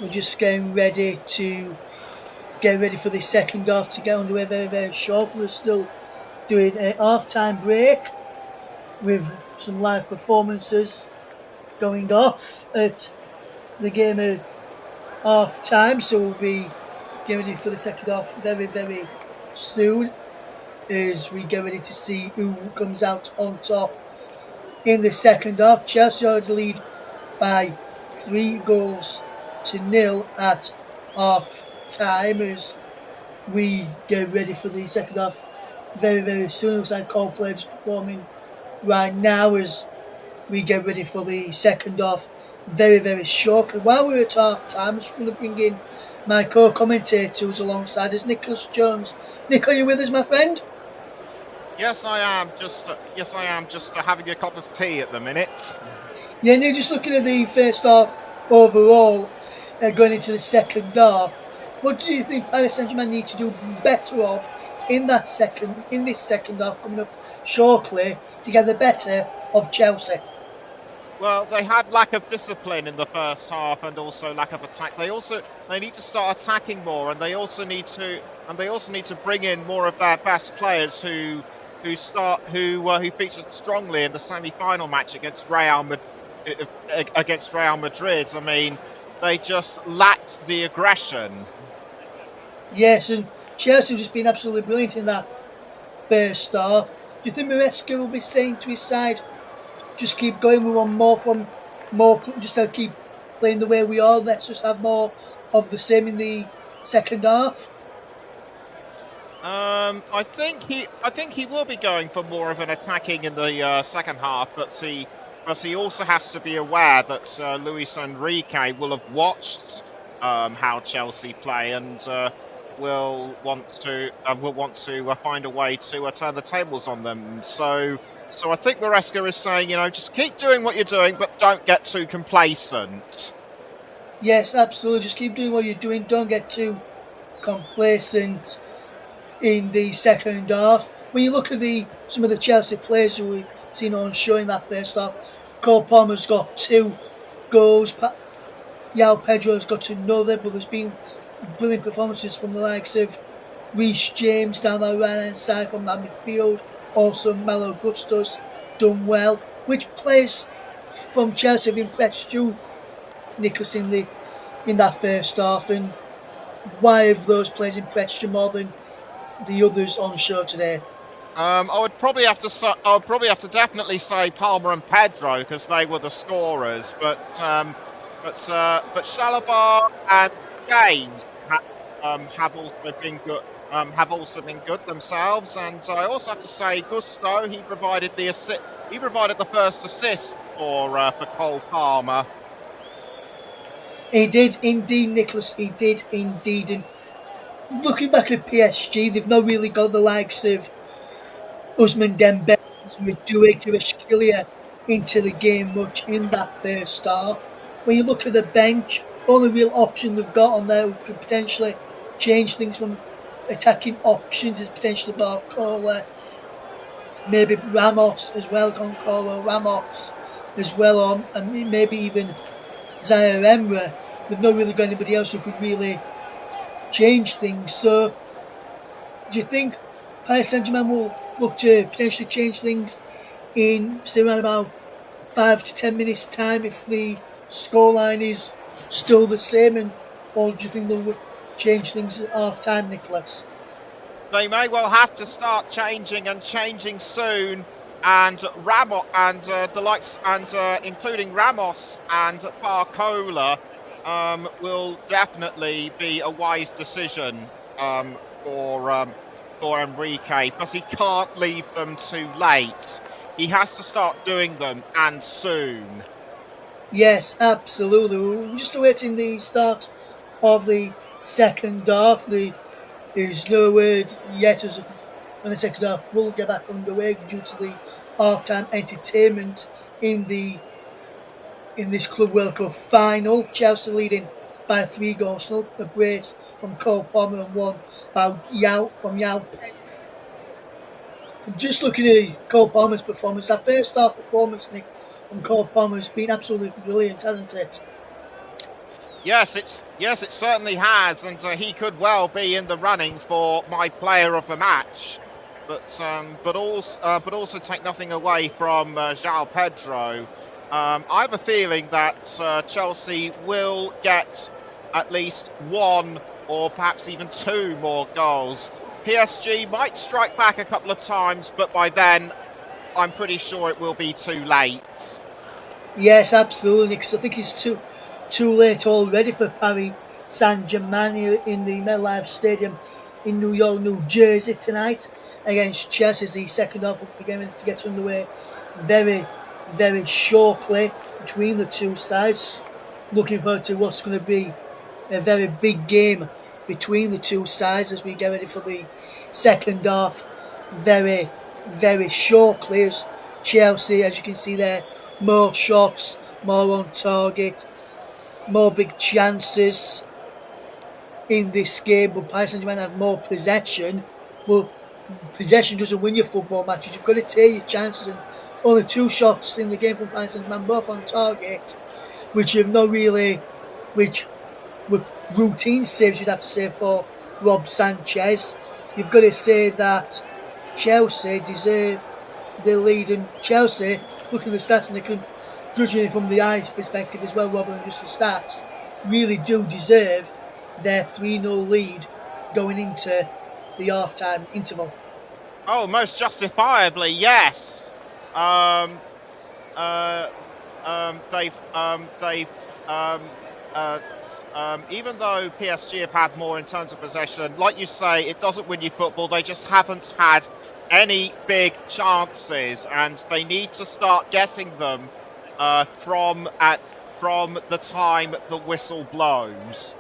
[SPEAKER 5] We're just getting ready for the second half to get underway very, very short. We're still doing a half-time break with some live performances going off at the game at half-time, so we'll be getting ready for the second half very, very soon as we get ready to see who comes out on top in the second half. Chelsea are the lead by 3-0 at half-time as we get ready for the second half very, very soon. It looks like Coldplay is performing right now as we get ready for the second half very, very shortly. While we're at half-time, I'm just going to bring in my co-commentators alongside us, Nicholas Jones. Nick, are you with us, my friend?
[SPEAKER 2] Yes, I am. Just having a cup of tea at the minute.
[SPEAKER 5] Yeah, and just looking at the first half overall, going into the second half, what do you think Paris Saint-Germain need to do better of in this second half coming up shortly to get the better of Chelsea?
[SPEAKER 2] Well, they had lack of discipline in the first half and also lack of attack. They need to start attacking more, and they also need to bring in more of their best players who featured strongly in the semi-final match against Real Madrid. I mean, they just lacked the aggression.
[SPEAKER 5] Yes, and Chelsea have just been absolutely brilliant in that first half. Do you think Maresca will be saying to his side, just keep going, we want more, just keep playing the way we are, let's just have more of the same in the second half?
[SPEAKER 2] I think he will be going for more of an attacking in the second half, but he also has to be aware that Luis Enrique will have watched how Chelsea play, and will want to find a way to turn the tables on them. So I think Maresca is saying, just keep doing what you're doing, but don't get too complacent.
[SPEAKER 5] Yes, absolutely. Just keep doing what you're doing. Don't get too complacent in the second half. When you look at some of the Chelsea players who we've seen on show in that first half, Cole Palmer's got 2 goals. Yao Pedro's got another, but there's been brilliant performances from the likes of Reece James down the right hand side from that midfield. Also, Malo Gusto's done well. Which players from Chelsea have impressed you, Nicholas, in that first half, and why have those players impressed you more than the others on show today?
[SPEAKER 2] I would probably have to definitely say Palmer and Pedro, because they were the scorers. But Shalabar and James have also been good. Have also been good themselves, and I also have to say Gusto. He provided the first assist for Cole Palmer.
[SPEAKER 5] He did indeed, Nicholas. He did indeed. And looking back at PSG, they've not really got the likes of Ousmane Dembele, Madueke, Kvaratskhelia into the game much in that first half. When you look at the bench, the only real option they've got on there who could potentially change things from attacking options is potentially Barcola, maybe Ramos as well, Goncalo Ramos as well, or maybe even Zaire Emery. They've not really got anybody else who could really change things. So, do you think Paris Saint-Germain will look to potentially change things in, say, around about 5 to 10 minutes' time if the scoreline is still the same, or do you think they'll change things at half time, Nicholas?
[SPEAKER 2] They may well have to start changing soon, and Ramos and the likes, and including Ramos and Barcola, will definitely be a wise decision for Enrique, because he can't leave them too late. He has to start doing them, and soon.
[SPEAKER 5] Yes, absolutely. We're just awaiting the start of the second half. There's no word yet as when the second half will get back underway due to the half-time entertainment in this Club World Cup final. Chelsea leading by 3 goals, a brace from Cole Palmer and 1 by Yao. Just looking at Cole Palmer's performance, that first half performance, Nick, from Cole Palmer has been absolutely brilliant, hasn't it?
[SPEAKER 2] Yes, it certainly has, and he could well be in the running for my player of the match. But also take nothing away from João Pedro. I have a feeling that Chelsea will get at least 1 or perhaps even 2 more goals. PSG might strike back a couple of times, but by then I'm pretty sure it will be too late.
[SPEAKER 5] Yes, absolutely, because I think it's too late already for Paris Saint-Germain here in the MetLife Stadium in New York, New Jersey tonight against Chelsea. The second half will be beginning to get underway very, very shortly between the two sides. Looking forward to what's going to be a very big game between the two sides as we get ready for the second half very, very shortly. As Chelsea, as you can see there, more shots, more on target, more big chances in this game, but Paris Saint-Germain have more possession. Well, possession doesn't win your football matches. You've got to take your chances, and only 2 shots in the game from Paris Saint-Germain, both on target, which have not really, which were routine saves, you'd have to say, for Rob Sanchez. You've got to say that Chelsea deserve the lead, and Chelsea, looking at the stats, and they can judging it from the eyes perspective as well, rather than just the stats, really do deserve their 3-0 lead going into the half-time interval.
[SPEAKER 2] Oh, most justifiably, yes. Even though PSG have had more in terms of possession, like you say, it doesn't win you football. They just haven't had any big chances, and they need to start getting them from the time the whistle blows.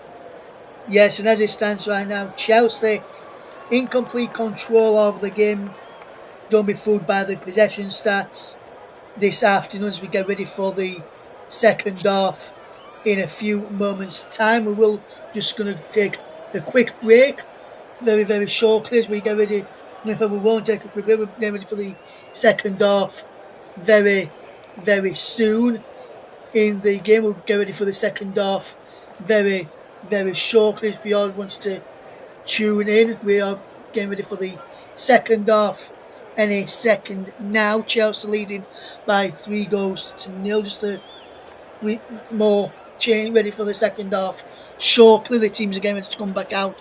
[SPEAKER 5] Yes, and as it stands right now, Chelsea in complete control of the game. Don't be fooled by the possession stats this afternoon as we get ready for the second half in a few moments' time. We will just going to take a quick break, very, very shortly as we get ready. In fact, we won't take a quick break. We're getting ready for the second half very, very soon in the game. We'll get ready for the second half very, very shortly. If you all wants to tune in, we are getting ready for the second half any second now. Chelsea leading by 3-0. Just a more change ready for the second half shortly. The teams are getting ready to come back out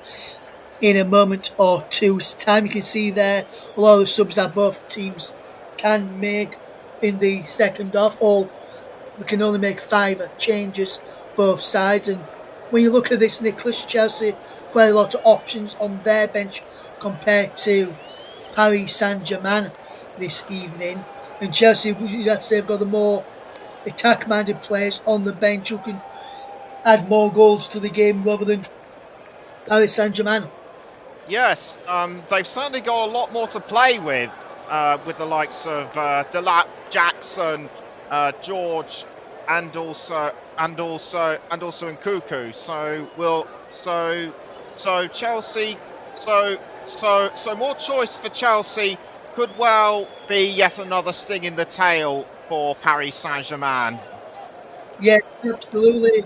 [SPEAKER 5] in a moment or two's time. You can see there a lot of the subs that both teams can make in the second half. All we can only make 5 changes both sides. And when you look at this, Nicholas, Chelsea quite a lot of options on their bench compared to Paris Saint-Germain this evening. And Chelsea, you'd have to say, have got the more attack-minded players on the bench who can add more goals to the game rather than Paris Saint-Germain.
[SPEAKER 2] Yes, they've certainly got a lot more to play with the likes of Delap, Jackson, George, and also Nkuku. So Chelsea, so more choice for Chelsea could well be yet another sting in the tail for Paris Saint-Germain.
[SPEAKER 5] Yeah, absolutely.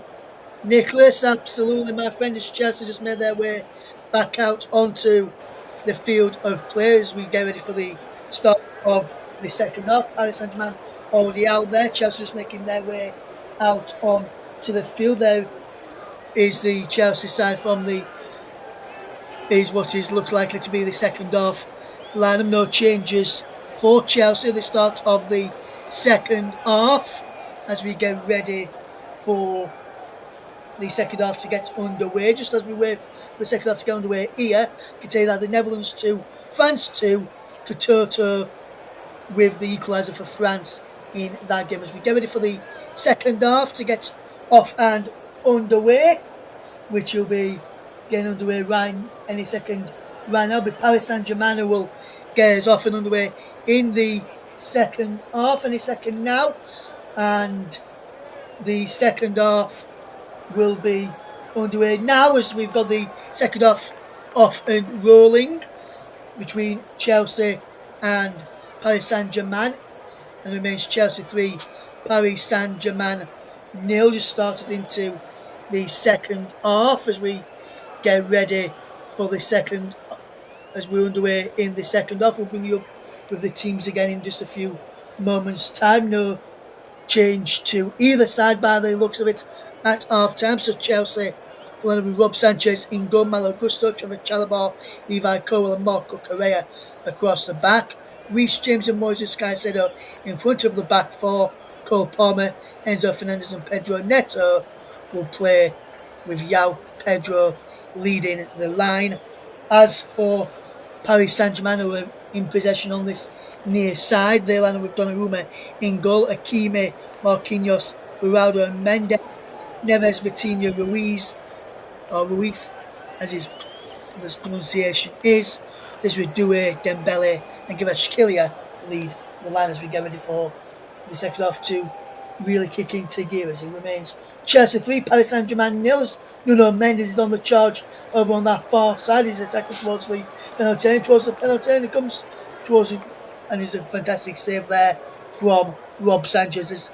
[SPEAKER 5] Nicholas, absolutely, my friend. As Chelsea just made their way back out onto the field of players. We get ready for the start of the second half. Paris Saint-Germain already out there. Chelsea just making their way out on to the field. There is the Chelsea side from the what is looks likely to be the second half lineup. No changes for Chelsea at the start of the second half as we get ready for the second half to get underway. Just as we wait for the second half to get underway here, I can tell you that the Netherlands 2, France 2, Toto with the equaliser for France in that game. As we get ready for the second half to get off and underway, which will be getting underway right any second right now. But Paris Saint-Germain who will get us off and underway in the second half any second now. And the second half will be underway now as we've got the second half off and rolling between Chelsea and Paris Saint-Germain, and remains Chelsea 3, Paris Saint-Germain 0. Just started into the second half as we get ready for the second, as we're underway in the second half. We'll bring you up with the teams again in just a few moments' time. No change to either side by the looks of it at half time. So Chelsea will end up with Rob Sanchez in goal, Malo Gusto, Trevor Chalobah, Levi Cole and Marco Correa across the back. Reece James and Moises Caicedo in front of the back four. Cole Palmer, Enzo Fernandez and Pedro Neto will play with João Pedro leading the line. As for Paris Saint-Germain, who are in possession on this near side, they line up with Donnarumma in goal, Hakimi, Marquinhos, Beraldo and Mendes, Neves, Vitinha, Ruiz, or Ruiz as his pronunciation is. This with Doué, Dembele and Kvaratskhelia lead the line as we get ready for the second half to really kick into gear as it remains Chelsea 3, Paris Saint-Germain 0. Nuno Mendes is on the charge over on that far side. He's attacking towards the penalty, and he comes towards him, and it's a fantastic save there from Rob Sanchez as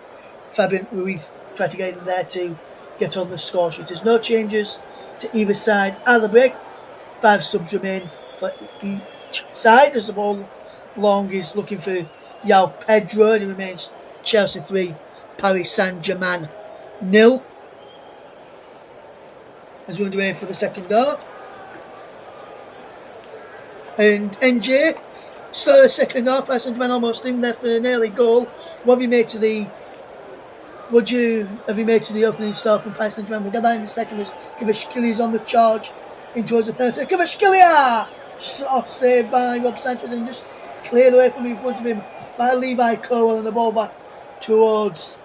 [SPEAKER 5] Fabian Ruiz tried to get in there to get on the score sheet. There's no changes to either side at the break. 5 subs remain for each side as the ball long is looking for João Pedro, and it remains Chelsea 3, Paris Saint-Germain 0. As we're underway for the second half. And NJ, so the second half, Paris Saint-Germain almost in there for an early goal. What have you made to the opening start from Paris Saint-Germain? We'll get that in the second as Kvaratskhelia is on the charge in towards the penalty. Kvaratskhelia! Shot saved by Rob Sanchez and just cleared away from in front of him by Levi Cole, and the ball back towards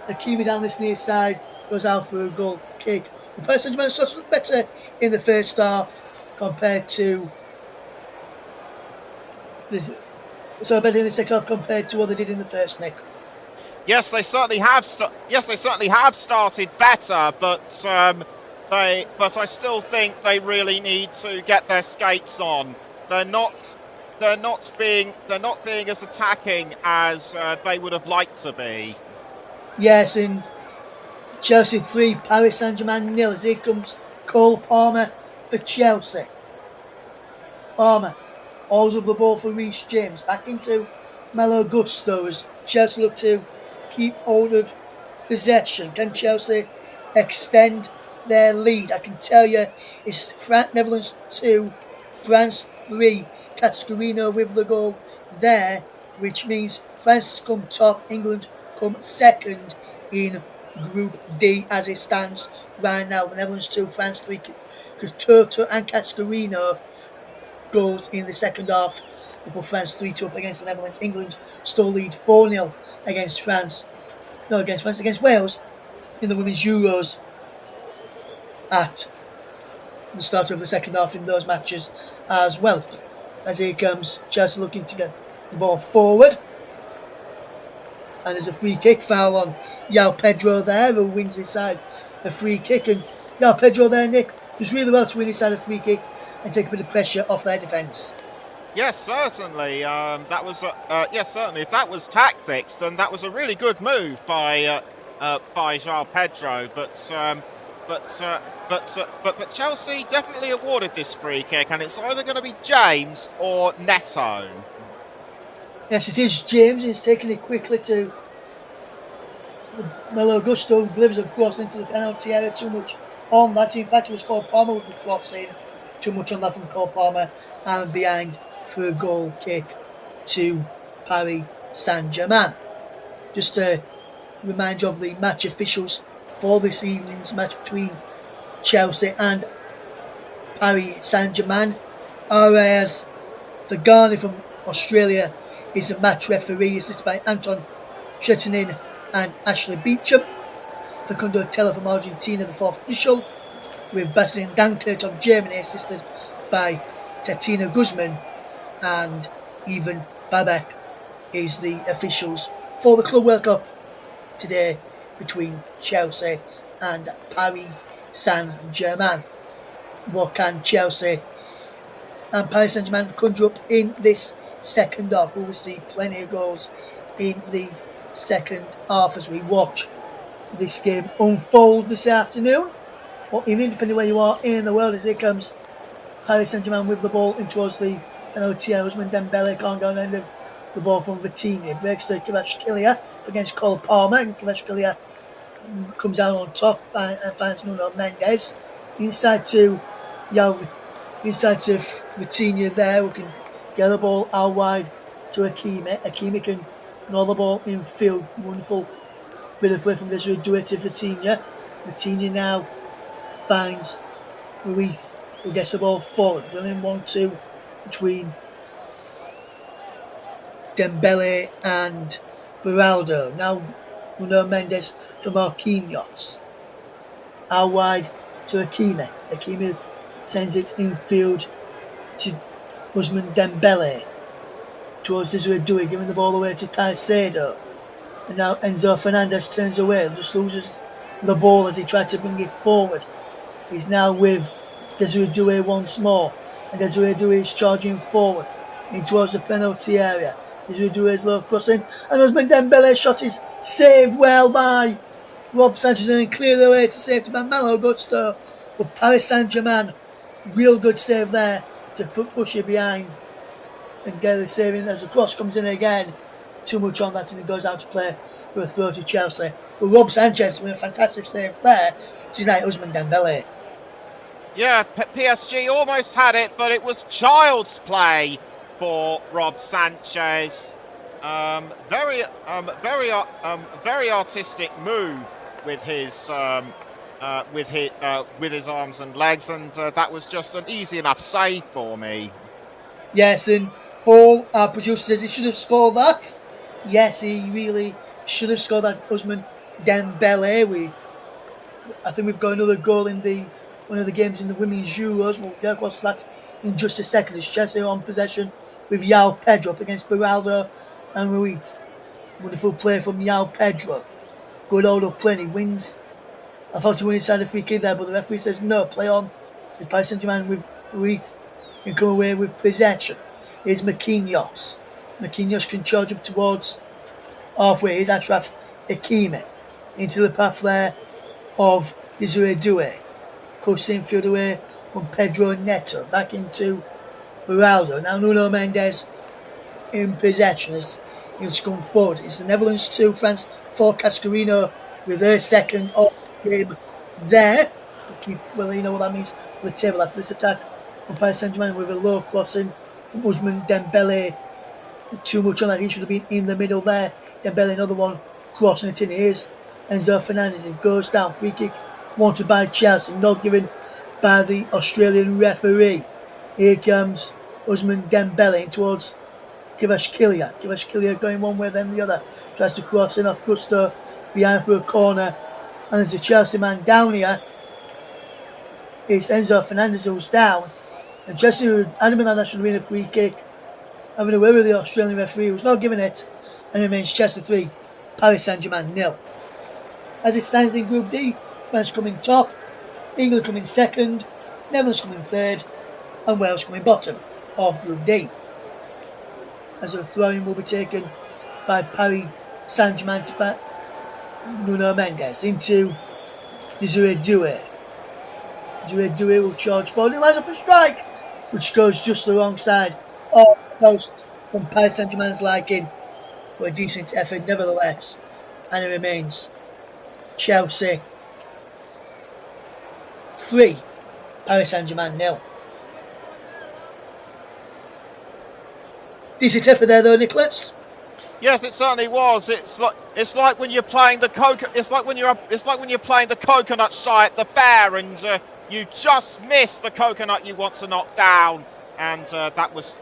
[SPEAKER 5] Hakimi down this near side. Goes out for a goal kick. Paris Saint-Germain started better in the first half compared to better in the second half compared to what they did in the first, Nick.
[SPEAKER 2] Yes, they certainly have. Started better, but I still think they really need to get their skates on. They're not being as attacking as they would have liked to be.
[SPEAKER 5] Yes, and Chelsea 3, Paris Saint-Germain 0. As here comes Cole Palmer for Chelsea. Palmer holds up the ball for Reece James. Back into Malo Gusto as Chelsea look to keep hold of possession. Can Chelsea extend their lead? I can tell you it's Netherlands 2, France 3. Cascarino with the goal there, which means France come top, England come second in Group D as it stands right now. The Netherlands 2, France 3. Couture and Cascarino goals in the second half. They put France 3-2 up against the Netherlands. England still lead 4-0 against Wales in the Women's Euros at the start of the second half in those matches as well. As here comes Chelsea looking to get the ball forward. And there's a free kick foul on João Pedro there, who wins inside a free kick. And João Pedro there, Nick, does really well to win inside a free kick and take a bit of pressure off their defence.
[SPEAKER 2] Yes, certainly. Certainly. If that was tactics, then that was a really good move by João Pedro. But Chelsea definitely awarded this free kick, and it's either going to be James or Neto.
[SPEAKER 5] Yes, it is James. He's taking it quickly to Malo Gusto, who delivers a cross into the penalty area. Too much on that. In fact, it was Cole Palmer with the cross in. Too much on that from Cole Palmer, and behind for a goal kick to Paris Saint-Germain. Just to remind you of the match officials for this evening's match between Chelsea and Paris Saint-Germain. Whereas Vernon from Australia is the match referee, assisted by Anton Shetinin and Ashley Beecham. Facundo Tella from Argentina, the fourth official, with Bastian Dankert of Germany, assisted by Tatina Guzman, and Ivan Babek is the officials for the Club World Cup today between Chelsea and Paris Saint-Germain. What can Chelsea and Paris Saint-Germain conjure up in this second half? We will see plenty of goals in the second half as we watch this game unfold this afternoon. Or even depending where you are in the world, as here comes Paris Saint-Germain with the ball in towards the penalty area. Usman Dembele can't go on the end of the ball from Vitinha. Breaks to Kvaratskhelia against Cole Palmer, and Kvaratskhelia comes out on top and finds Nuno Mendes. Inside to Vitinha there, who can get the ball out wide to Hakimi. Hakimi can gnaw the ball in field. Wonderful bit of play from Desiree Doué to Vitinha. Vitinha now finds Ruiz, who gets the ball forward. Brilliant 1-2 between Dembele and Beraldo. Now Nuno Mendes for Marquinhos. Out wide to Hakimi. Hakimi sends it infield to Usman Dembele. Towards Desiree Doué, giving the ball away to Caicedo. And now Enzo Fernandez turns away, just loses the ball as he tried to bring it forward. He's now with Desiree Doué once more, and Desiree Doué is charging forward in towards the penalty area. Desiree Doué's low crossing, and Usman Dembele's shot is saved well by Rob Sanchez and cleared away to safety by Malo Gusto. But Paris Saint-Germain, real good save there to push it behind and get the saving as the cross comes in again. Too much on that, and it goes out to play for a throw to Chelsea. But Rob Sanchez with a fantastic save there to unite Usman Dembele.
[SPEAKER 2] Yeah, PSG almost had it, but it was child's play for Rob Sanchez. Very artistic move with his arms and legs, and that was just an easy enough save for me.
[SPEAKER 5] Yes, and Paul, our producer, says he should have scored that. Yes, he really should have scored that. Usman Dembele, we I think we've got another goal in one of the games in the Women's Euros. We'll get across that in just a second. It's Chelsea on possession with Yao Pedro up against Beraldo and Ruiz. Wonderful play from Yao Pedro. Good hold-up play, and he wins. I thought he won inside the free kick there, but the referee says no, play on. With Paris Saint-Germain with Ruiz can come away with possession. Here's Marquinhos. Marquinhos can charge up towards halfway. Here's Achraf Hakimi into the path there of Desiree Doué. Coach same field away from Pedro Neto. Back into Beraldo. Now Nuno Mendes in possession as he's come forward. It's the Netherlands 2, France 4. Cascarino with their second of the game there. Well, you know what that means for the table after this attack from Paris Saint-Germain with a low crossing from Ousmane Dembele. Too much on that, he should have been in the middle there. Dembele, another one crossing it in. Here's Enzo Fernandez. It goes down, free kick wanted by Chelsea, not given by the Australian referee. Here comes Ousmane Dembele in towards Kvaratskhelia. Kvaratskhelia going one way then the other. Tries to cross in off Gusto behind for a corner. And there's a Chelsea man down here. It's Enzo Fernandez who's down. And Chelsea were adamant that should have been a free kick. Having away with the Australian referee who's not giving it. And it remains Chelsea 3, Paris Saint-Germain 0. As it stands in Group D, France coming top, England coming second, Netherlands coming third, and Wales coming bottom of Group D. As a throw-in will be taken by Paris Saint-Germain to fight Nuno Mendes into Desiree Doué. Desiree Doué will charge forward and lines up a strike, which goes just the wrong side of the post from Paris Saint-Germain's liking. But a decent effort nevertheless, and it remains Chelsea 3, Paris Saint-Germain 0. Decent effort there though, Nicholas.
[SPEAKER 2] Yes, it certainly was. It's like when you're playing the playing the coconut shy at the fair, and you just miss the coconut you want to knock down. And that was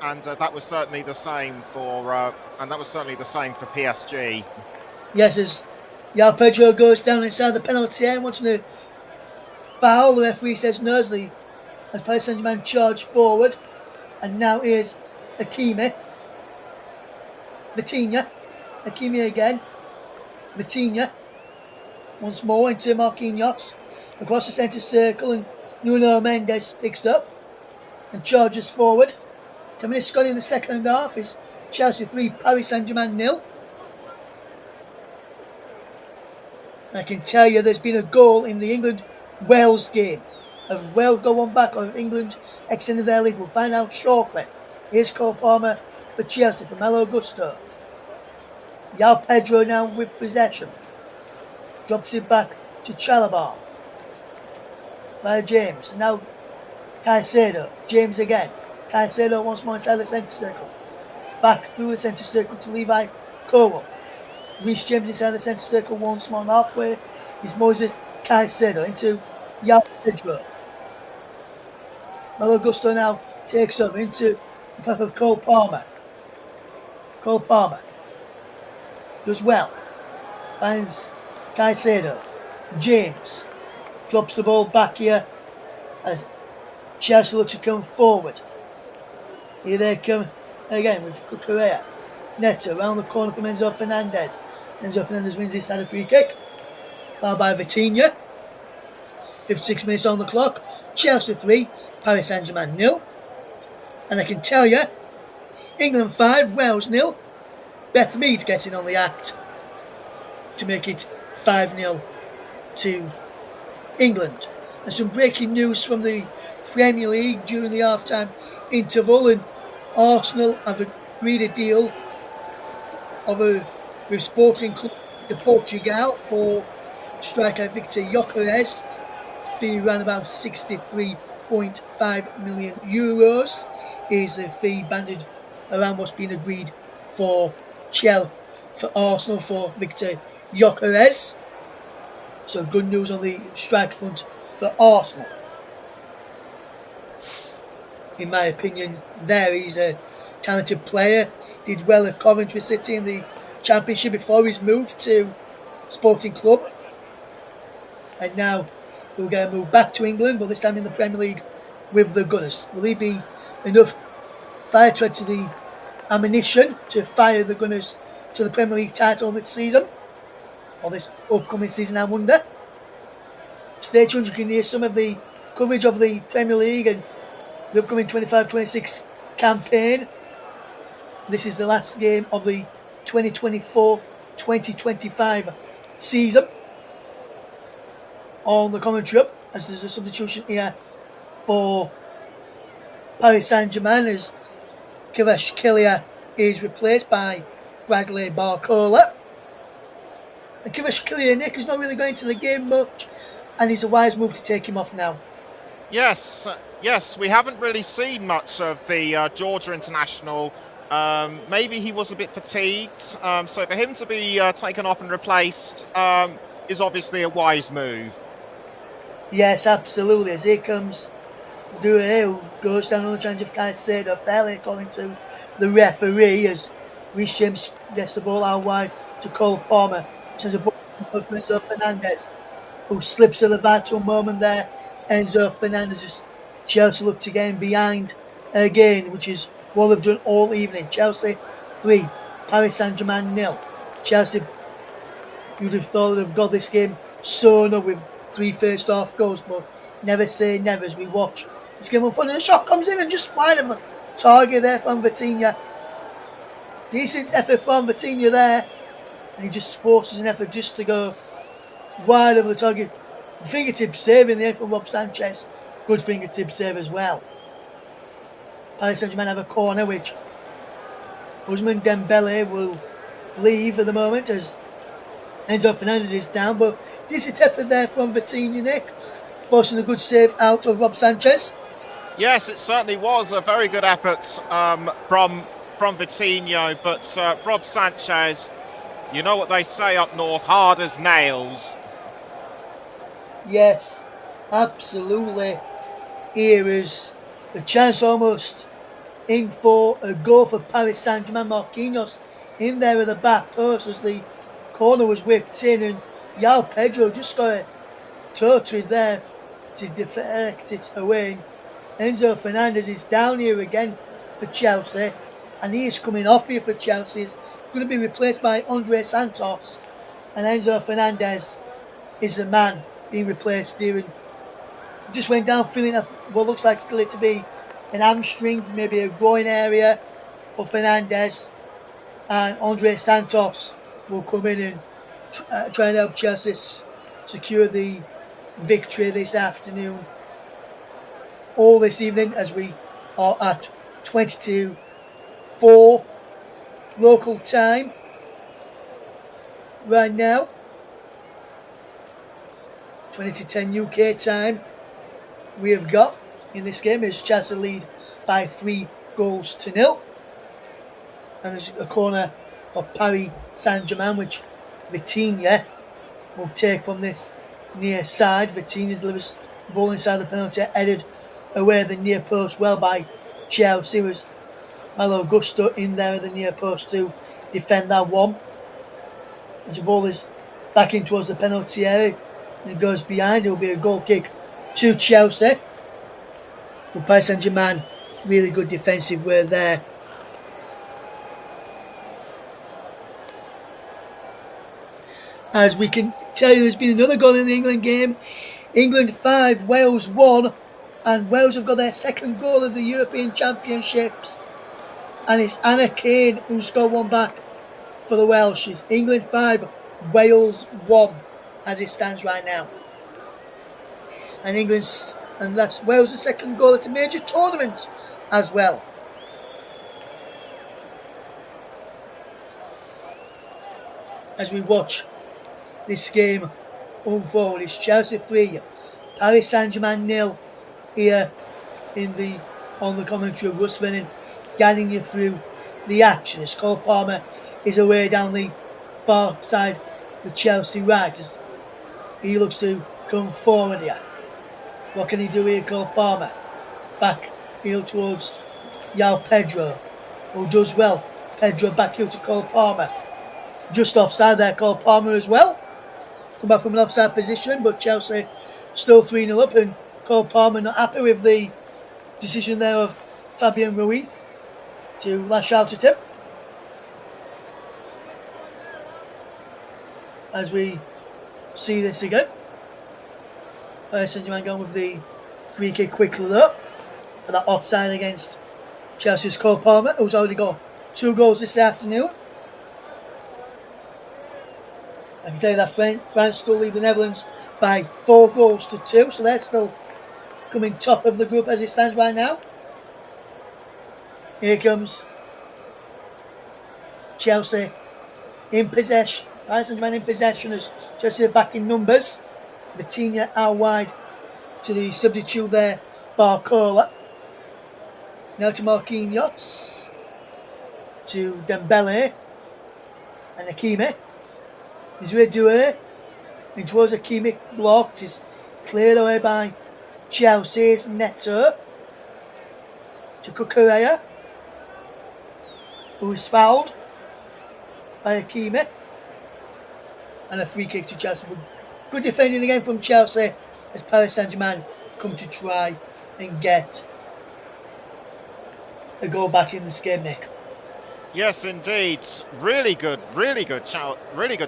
[SPEAKER 2] certainly the same for PSG.
[SPEAKER 5] Yes, as Yao Pedro goes down inside the penalty area, wanting to foul. The referee says no as Paris Saint-Germain charge forward. And now here's Hakimi. Hakimi again. Vitinha. Once more into Marquinhos. Across the centre circle, and Nuno Mendes picks up and charges forward. 10 minutes gone in the second half. Is Chelsea 3, Paris Saint-Germain 0. I can tell you there's been a goal in the England-Wales game. Have Wales got one back, or have England extended their lead? We'll find out shortly. Here's Cole Palmer for Chelsea from Malo Gusto. Yao Pedro now with possession. Drops it back to Chalobah. By James. Now Caicedo. James again. Caicedo once more inside the centre circle. Back through the centre circle to Levi Colwill. Reece James inside the centre circle once more. Halfway is Moses Caicedo into Yao Pedro. Malo Gusto now takes over into the path of Cole Palmer. Cole Palmer does well. Finds Caicedo. James drops the ball back here as Chelsea look to come forward. Here they come again with Correa. Neto around the corner from Enzo Fernandez. Enzo Fernandez wins this side of free kick. Fouled by Vitinha. 56 minutes on the clock. Chelsea 3, Paris Saint-Germain 0. And I can tell you, England 5, Wales 0. Beth Mead getting on the act to make it 5-0 to England. And some breaking news from the Premier League during the half-time interval, and Arsenal have agreed a deal with Sporting Club de Portugal for striker Victor Gyökeres, fee around about €63.5 million is a fee banded around what's been agreed for Arsenal for Victor Gyökeres. So good news on the strike front for Arsenal. In my opinion, he's a talented player. Did well at Coventry City in the Championship before his move to Sporting Club. And now he'll get a move back to England, but this time in the Premier League with the Gunners. Will he be enough fire tread to the ammunition to fire the Gunners to the Premier League title this season? Or this upcoming season, I wonder. Stay tuned, you can hear some of the coverage of the Premier League and the upcoming 25-26 campaign. This is the last game of the 2024-2025 season on the Commenttary Hub, as there's a substitution here for Paris Saint-Germain as Kvaratskhelia is replaced by Bradley Barcola. And Kvaratskhelia, Nick, is not really going to the game much, and it's a wise move to take him off now.
[SPEAKER 2] Yes, we haven't really seen much of the Georgia international. Maybe he was a bit fatigued, so for him to be taken off and replaced is obviously a wise move.
[SPEAKER 5] Yes, absolutely. As here comes Dure, who goes down on the challenge of Caicedo, fairly according to the referee, as Reece James gets the ball out wide to Cole Palmer. Sends a ball to Enzo Fernandez, who slips at the vital moment there. Enzo Fernandez, just Chelsea look to get him behind again, which is what they've done all evening. Chelsea 3, Paris Saint-Germain 0. Chelsea, you'd have thought they've got this game sewn up with 3 first half goals, but never say never as we watch this game unfold. And the shot comes in and just wide of the target there from Vitinha. Decent effort from Vitinha there, and he just forces an effort just to go wide of the target. Fingertip save in the end from Rob Sanchez. Good fingertip save as well. Paris Saint-Germain have a corner which Ousmane Dembele will leave at the moment as Enzo Fernandez is down, but decent effort there from Vitinha, Nick, forcing a good save out of Rob Sanchez.
[SPEAKER 2] Yes, it certainly was a very good effort from Vitinha, but Rob Sanchez, you know what they say up north, hard as nails.
[SPEAKER 5] Yes, absolutely. Here is the chance almost in for a goal for Paris Saint-Germain. Marquinhos in there at the back post as the corner was whipped in, and João Pedro just got a toe to it there to deflect it away. Enzo Fernandez is down here again for Chelsea, and he is coming off here for Chelsea. He's going to be replaced by Andre Santos, and Enzo Fernandez is the man being replaced here, and just went down feeling what looks like it to be an hamstring, maybe a groin area for Fernandez, and Andre Santos will come in and try and help Chelsea secure the victory this afternoon, all this evening, as we are at 22:04 local time right now. 20:10 UK time. We have got in this game is Chelsea lead by 3-0. And there's a corner for Paris Saint-Germain, which Vitinha will take from this near side. Vitinha delivers the ball inside the penalty, headed away at the near post well by Chelsea. Was Malo Gusto in there at the near post to defend that one. And the ball is back in towards the penalty area. And it goes behind. It will be a goal kick to Chelsea. But Paris Saint-Germain, really good defensive work there. As we can tell you, there's been another goal in the England game. England 5, Wales 1. And Wales have got their second goal of the European Championships. And it's Anna Kane who scored one back for the Welsh. It's England 5, Wales 1 as it stands right now. And that's Wales' second goal at a major tournament as well. As we watch this game unfold, it's Chelsea 3, Paris Saint-Germain 0 here on the commentary of Russ Vernon, guiding you through the action as Cole Palmer is away down the far side with Chelsea right as he looks to come forward here. What can he do here, Cole Palmer? Back heel towards João Pedro, who does well. Pedro back heel to Cole Palmer. Just offside there, Cole Palmer as well. come back from an offside position, but Chelsea still 3-0 up, and Cole Palmer not happy with the decision there of Fabian Ruiz to lash out at him. As we see this again, Paris Saint-Germain going with the free kick quickly though, for that offside against Chelsea's Cole Palmer, who's already got 2 goals this afternoon. I can tell you that France still lead the Netherlands by 4 goals to 2, so they're still coming top of the group as it stands right now. Here comes Chelsea in possession. Paris Saint-Germain in possession as Chelsea are back in numbers. Vitinha out wide to the substitute there, Barcola. Now to Marquinhos, to Dembele and Hakimi. He's ready to in towards Hakimi, blocked. Is cleared away by Chelsea's Neto to Cucurella, who is fouled by Hakimi, and a free kick to Chelsea. Good defending again from Chelsea as Paris Saint-Germain come to try and get a goal back in this game, Nick.
[SPEAKER 2] Yes, indeed. Really good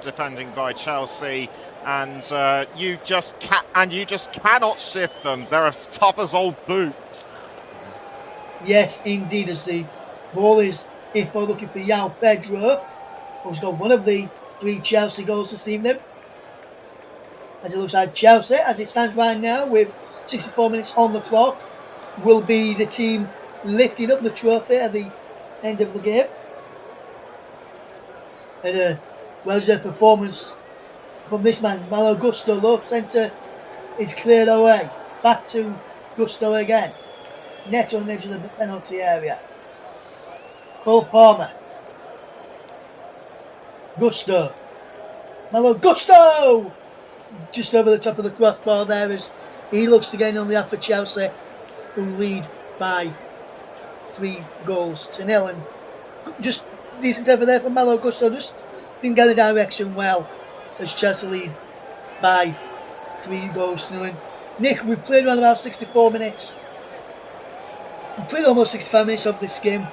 [SPEAKER 2] defending by Chelsea, and you just cannot shift them. They're as tough as old boots.
[SPEAKER 5] Yes, indeed. As the ball is in for looking for João Pedro, who's got one of the 3 Chelsea goals this evening. As it looks like Chelsea, as it stands right now, with 64 minutes on the clock, will be the team lifting up the trophy at the end of the game. And a well-deserved performance from this man, Malo Gusto. Low centre is cleared away. Back to Gusto again. Neto on the edge of the penalty area. Cole Palmer. Gusto. Malo Gusto! Just over the top of the crossbar there as he looks to get in on the half for Chelsea, who lead by 3 goals to 0. And just decent effort there from Malo Gusto, just didn't get the direction well as Chelsea lead by 3 goals to 0. And Nick, we've played around about 64 minutes. We've played almost 65 minutes of this game.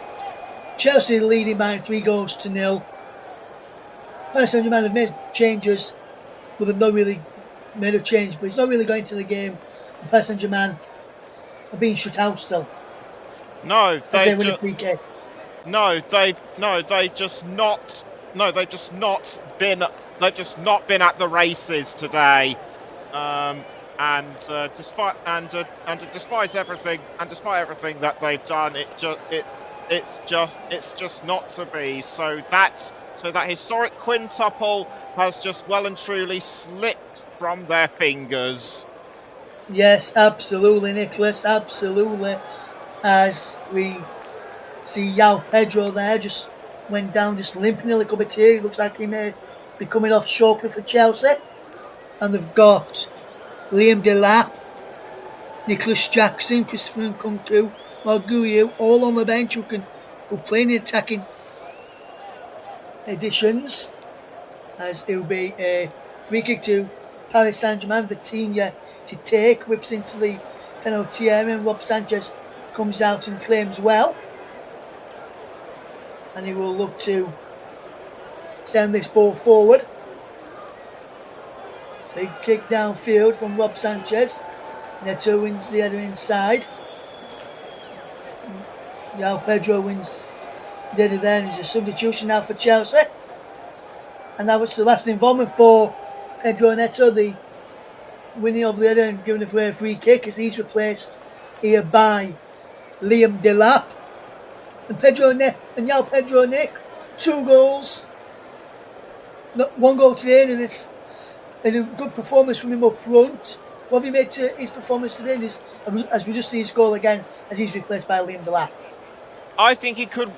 [SPEAKER 5] Chelsea leading by 3 goals to 0. Paris Saint-Germain have made changes, but they've not really made a change. But he's not really going to the game. And Paris Saint-Germain are being shut out still.
[SPEAKER 2] No, they've just not been at the races today. Despite everything that they've done, it's just not to be. So that historic quintuple has just well and truly slipped from their fingers.
[SPEAKER 5] Yes, absolutely, Nicholas, absolutely. As we see João Pedro there, just went down, just limping a little bit here. It looks like he may be coming off shortly for Chelsea. And they've got Liam Delap, Nicholas Jackson, Christopher Nkunku, Marguerite, all on the bench who play in the attacking additions. As it will be a free kick to Paris Saint-Germain. Vitinha to take, whips into the penalty area, and Rob Sanchez comes out and claims well. And he will look to send this ball forward. Big kick downfield from Rob Sanchez. Neto wins the header inside. João Pedro wins the header there, and it's a substitution now for Chelsea. And that was the last involvement for Pedro Neto, the winning of the header and giving away a free kick, as he's replaced here by Liam Delap. And João Pedro, Nick, 2 goals. 1 goal today, and it's a good performance from him up front. What have you made to his performance today? As we just see his goal again, as he's replaced by Liam Delap.
[SPEAKER 2] I think he could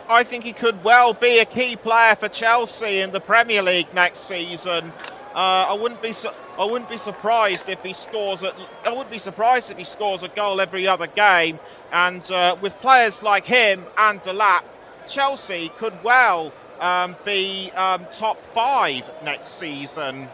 [SPEAKER 2] well be a key player for Chelsea in the Premier League next season. I wouldn't be surprised if he scores a goal every other game. And with players like him and Delap, Chelsea could well be top 5 next season.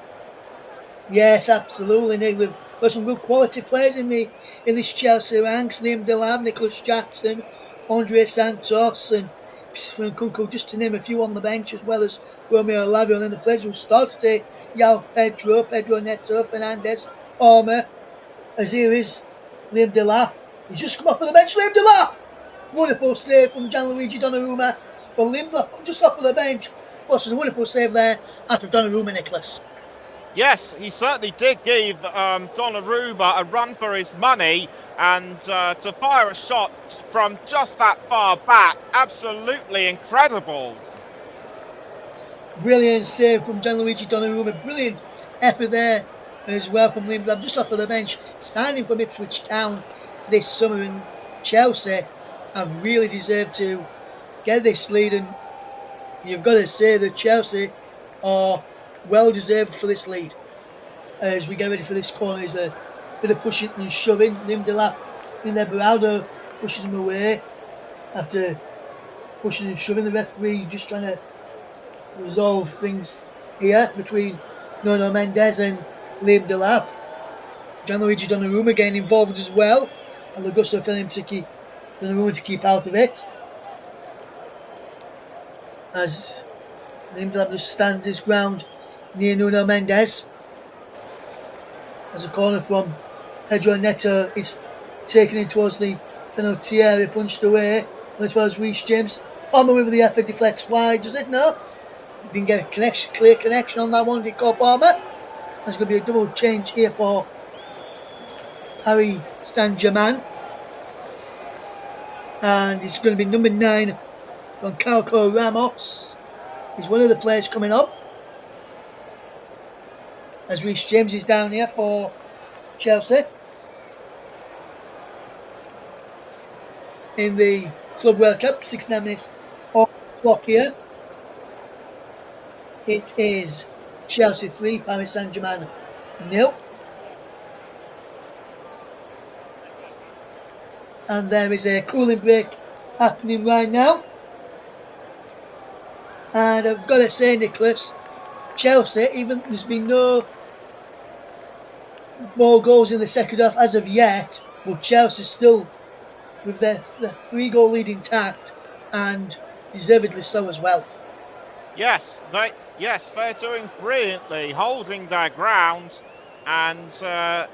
[SPEAKER 5] Yes, absolutely, Nick. We've got some good quality players in this Chelsea ranks. Liam Delap, Nicholas Jackson, Andre Santos, and Kunku, just to name a few on the bench, as well as Romeo Lavio. And then the players who start today: Yao Pedro Neto, Fernandez, Palmer. As here is Liam Delap. He's just come off of the bench. Liam Delap! Wonderful save from Gianluigi Donnarumma. Well, Liam Delap just off of the bench. Plus, there's a wonderful save there out of Donnarumma, Nicholas.
[SPEAKER 2] Yes, he certainly did give Donnarumma a run for his money, and to fire a shot from just that far back, absolutely incredible.
[SPEAKER 5] Brilliant save from Gianluigi Donnarumma. Brilliant effort there as well from Liam Delap, just off of the bench, signing from Ipswich Town this summer. And Chelsea have really deserved to get this lead, and you've got to say that Chelsea are well deserved for this lead. As we get ready for this corner, is a bit of pushing and shoving. Liam Delap in there, Beraldo pushes him away after pushing and shoving. The referee just trying to resolve things here between Nuno Mendes and Liam Delap. Gianluigi Donnarumma getting involved as well, and Augusto telling him to keep Donnarumma to keep out of it. As Liam Delap just stands his ground near Nuno Mendes. As a corner from Pedro Neto is taken in towards the penalty area, punched away. And as well as Reece James. Palmer with the effort deflects wide. Does it? No. Didn't get a clear connection on that one, did Cole Palmer. There's going to be a double change here for Paris Saint-Germain. And it's going to be number 9, Goncalco Ramos. He's one of the players coming up. As Reece James is down here for Chelsea. In the Club World Cup, 69 minutes off the clock here. It is Chelsea 3, Paris Saint-Germain 0. And there is a cooling break happening right now. And I've got to say, Nicholas, Chelsea, even there's been no more goals in the second half as of yet, but Chelsea still with their 3-goal lead intact, and deservedly so as well.
[SPEAKER 2] Yes, they're doing brilliantly, holding their ground, and they're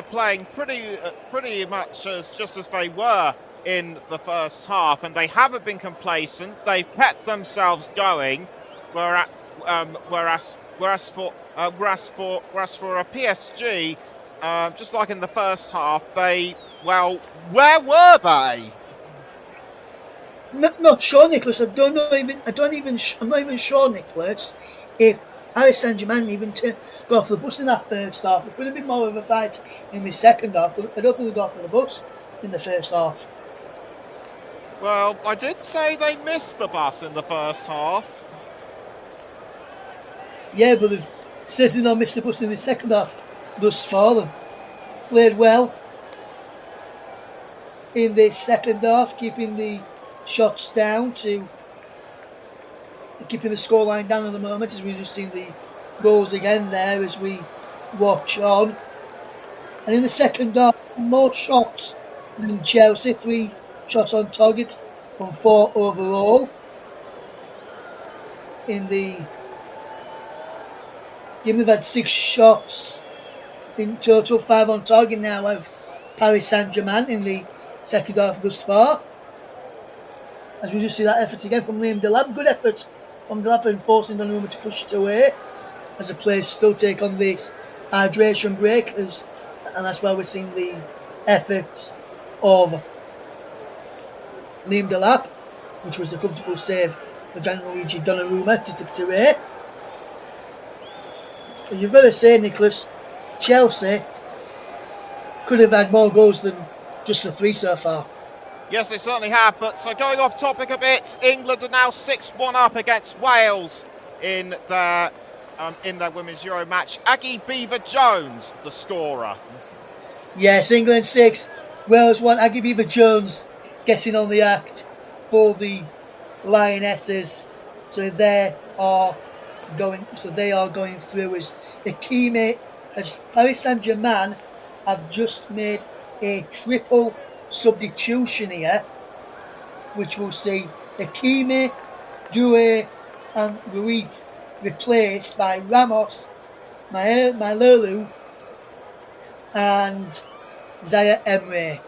[SPEAKER 2] playing pretty much just as they were in the first half, and they haven't been complacent. They've kept themselves going, whereas for a PSG, just like in the first half, where were they?
[SPEAKER 5] Not sure, Nicholas. I'm not even sure, Nicholas, if Paris Saint-Germain even got off the bus in that first half. It could have been more of a fight in the second half, but I don't think they got off the bus in the first half.
[SPEAKER 2] Well, I did say they missed the bus in the first half.
[SPEAKER 5] Yeah, but they've certainly not missed the bus in the second half thus far. They've played well in the second half, keeping the shots down to keeping the scoreline down at the moment, as we've just seen the goals again there as we watch on. And in the second half, more shots than Chelsea, 3 shots on target from 4 overall. In the game, they've had 6 shots in total, 5 on target now of Paris Saint-Germain in the second half thus far. As we just see that effort again from Liam Delap. Good effort from Delap in forcing Donnarumma to push it away, as the players still take on this hydration break, and that's why we're seeing the efforts of Liam Delap, which was a comfortable save for Gianluigi Donnarumma to tip it away. And you've got to say, Nicholas, Chelsea could have had more goals than just the 3 so far.
[SPEAKER 2] Yes, they certainly have. But so going off topic a bit, England are now 6-1 up against Wales in their Women's Euro match. Aggie Beever-Jones, the scorer.
[SPEAKER 5] Yes, England 6, Wales 1. Aggie Beever-Jones getting on the act for the Lionesses. So there are they are going through as as Paris Saint-Germain have just made a triple substitution here, which will see Hakimi, Doué, and Ruiz replaced by Ramos, Mailulu, and Zaire Emery.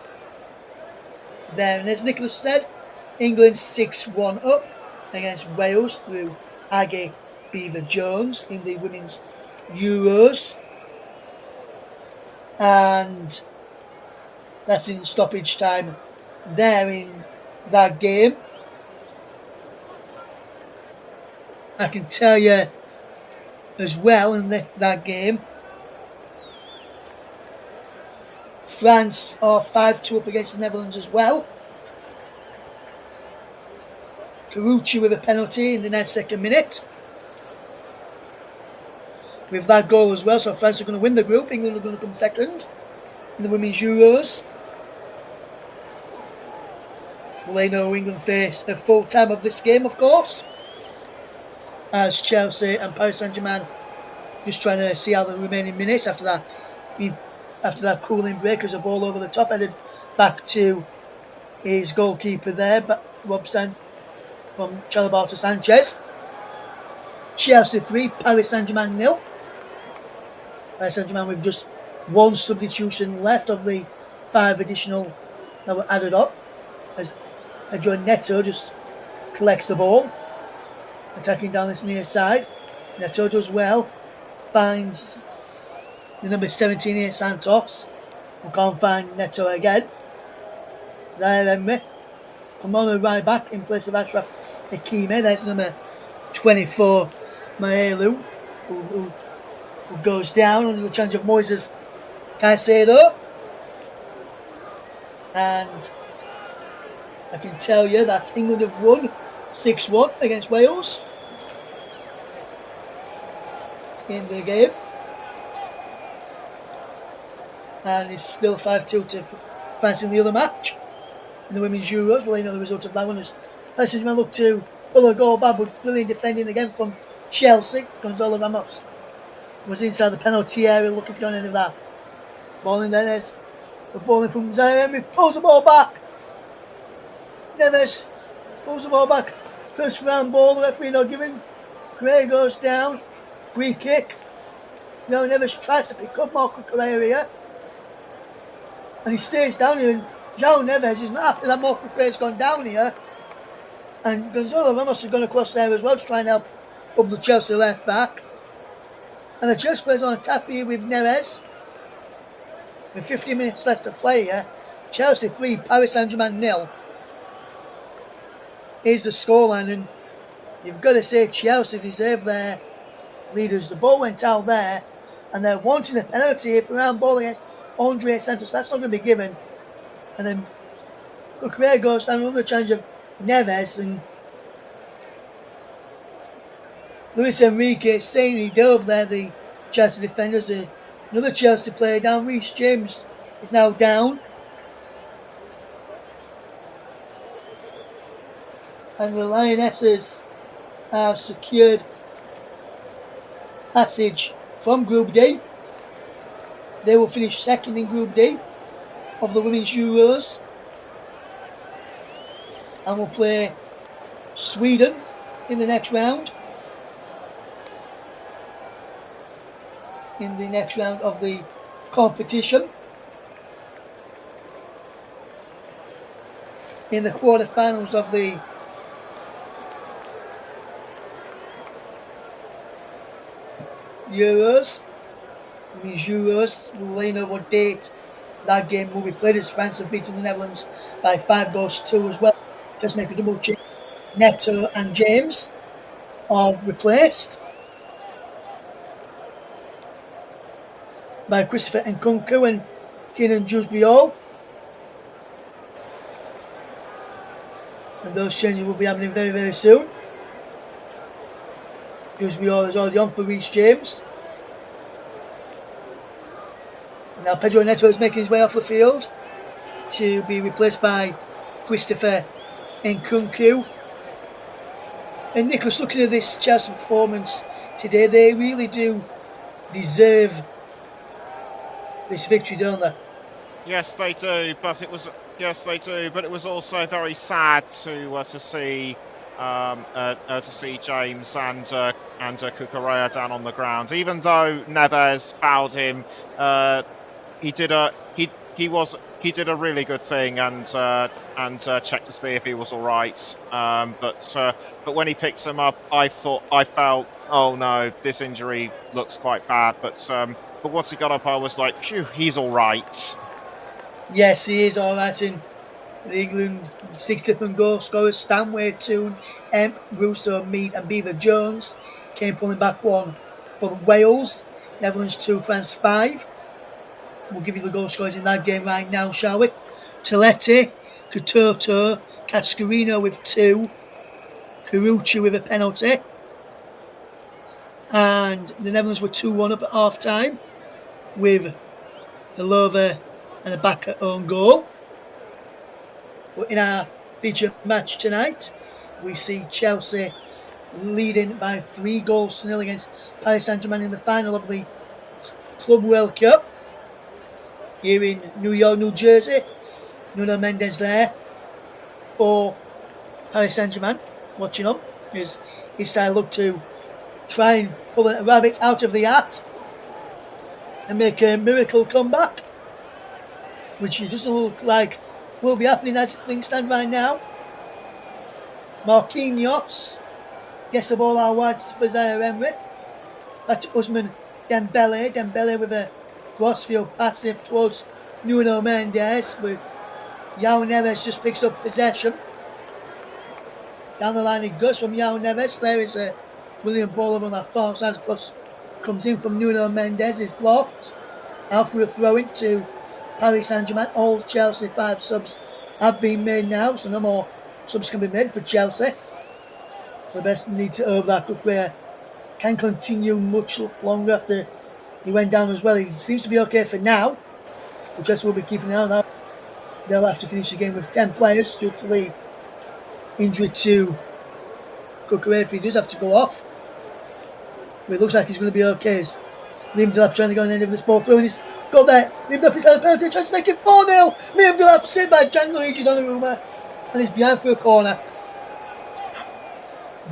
[SPEAKER 5] There, and as Nicholas said, England 6-1 up against Wales through Aggie Beaver-Jones in the Women's Euros. And that's in stoppage time there in that game. I can tell you as well in that game, France are 5-2 up against the Netherlands as well. Carucci with a penalty in the 92nd minute. With that goal as well, so France are going to win the group. England are going to come second in the Women's Euros. Well, they know England face a full time of this game, of course, as Chelsea and Paris Saint-Germain just trying to see out the remaining minutes after that cooling break as a ball over the top headed back to his goalkeeper there, but Robson from Chalabarta Sanchez. Chelsea 3, Paris Saint-Germain 0. Paris Saint-Germain with just one substitution left of the 5 additional that were added up, as Pedro Neto just collects the ball, attacking down this near side. Neto does well, finds the number 17 here, Santos, who can't find Neto again. There, Emery. Pomona right back in place of Achraf Hakimi. There's number 24, Mailulu, who goes down under the challenge of Moises Caicedo. And I can tell you that England have won 6-1 against Wales in the game. And it's still 5-2 to France in the other match. In the Women's Euros, well, you know the result of that one is Paris Saint-Germain look to pull a goal back, but brilliant defending again from Chelsea. Gonzalo Ramos was inside the penalty area looking to go on any of that. Ball in there, there's the ball in from Zaire Emery, pulls the ball back. Neves pulls the ball back. First round ball, the referee not giving. Correa goes down. Free kick. Now Neves tries to pick up Marco Correa here. And he stays down here, and João Neves is not happy that Marco Correa's gone down here. And Gonzalo Ramos has gone across there as well to try and help up the Chelsea left back. And the Chelsea players on tap here with Neves. With 15 minutes left to play here. Chelsea 3, Paris Saint-Germain 0. Here's the scoreline, and you've got to say Chelsea deserve their leaders. The ball went out there, and they're wanting a penalty for round ball against Andre Santos. That's not going to be given. And then Correa goes down under the challenge of Neves, and Luis Enrique saying he dove there, the Chelsea defenders. Another Chelsea player down, Reece James, is now down. And the Lionesses have secured passage from Group D. They will finish second in Group D of the Women's Euros. And will play Sweden in the next round. In the next round of the competition. In the quarterfinals of the Euros. Women's Euros. We'll let you know what date that game will be played, as France have beaten the Netherlands by 5-2 as well. Just make a double check. Neto and James are replaced by Christopher Nkunku and Keenan Jusbiol. And those changes will be happening very, very soon. Jusbiol is already on for Reece James. And now Pedro Neto is making his way off the field to be replaced by Christopher Nkunku. And Nicholas, looking at this Chelsea performance today. They really do deserve this victory, don't they?
[SPEAKER 2] Yes, they do. But it was But it was also very sad to see James and Cucurella down on the ground. Even though Neves fouled him, he did a really good thing and checked to see if he was all right. But when he picks him up, I felt, oh no, this injury looks quite bad. But once he got up, I was like, phew, he's all right.
[SPEAKER 5] Yes, he is all right. And the England 6 different goal scorers: Stanway, Toon, Emp, Russo, Mead and Beaver Jones came pulling back one for Wales. Netherlands 2, France 5. We'll give you the goal scorers in that game right now, shall we? Toletti, Katoto, Cascarino with 2, Carucci with a penalty. And the Netherlands were 2-1 up at half time with Alova and a back at own goal. But in our feature match tonight, we see Chelsea leading by 3-0 against Paris Saint-Germain in the final of the Club World Cup here in New York, New Jersey. Nuno Mendes there for Paris Saint-Germain, watching on. His side look to try and pull a rabbit out of the hat and make a miracle comeback, which it doesn't look like will be happening as things stand right now. Marquinhos gets the ball out wide for Zaire Emery. Back to Usman Dembele. Dembele with a crossfield passive towards Nuno Mendes, with João Neves just picks up possession. Down the line it goes from João Neves. There is a William Bowler on that far side. Cross comes in from Nuno Mendes, is blocked. Out for a throw in to Paris Saint-Germain. All Chelsea 5 subs have been made now, so no more subs can be made for Chelsea. So best need to hope that Cucurella can continue much longer after he went down as well. He seems to be okay for now. The Chelsea will be keeping an eye on that. They'll have to finish the game with 10 players due to the injury to Cucurella if he does have to go off. But it looks like he's going to be okay. Liam Delap trying to go on the end of this ball through, and he's got there. Liam Delap is out of penalty, tries to make it 4-0. Liam Delap saved by Gianluigi Donnarumma, and he's behind for a corner.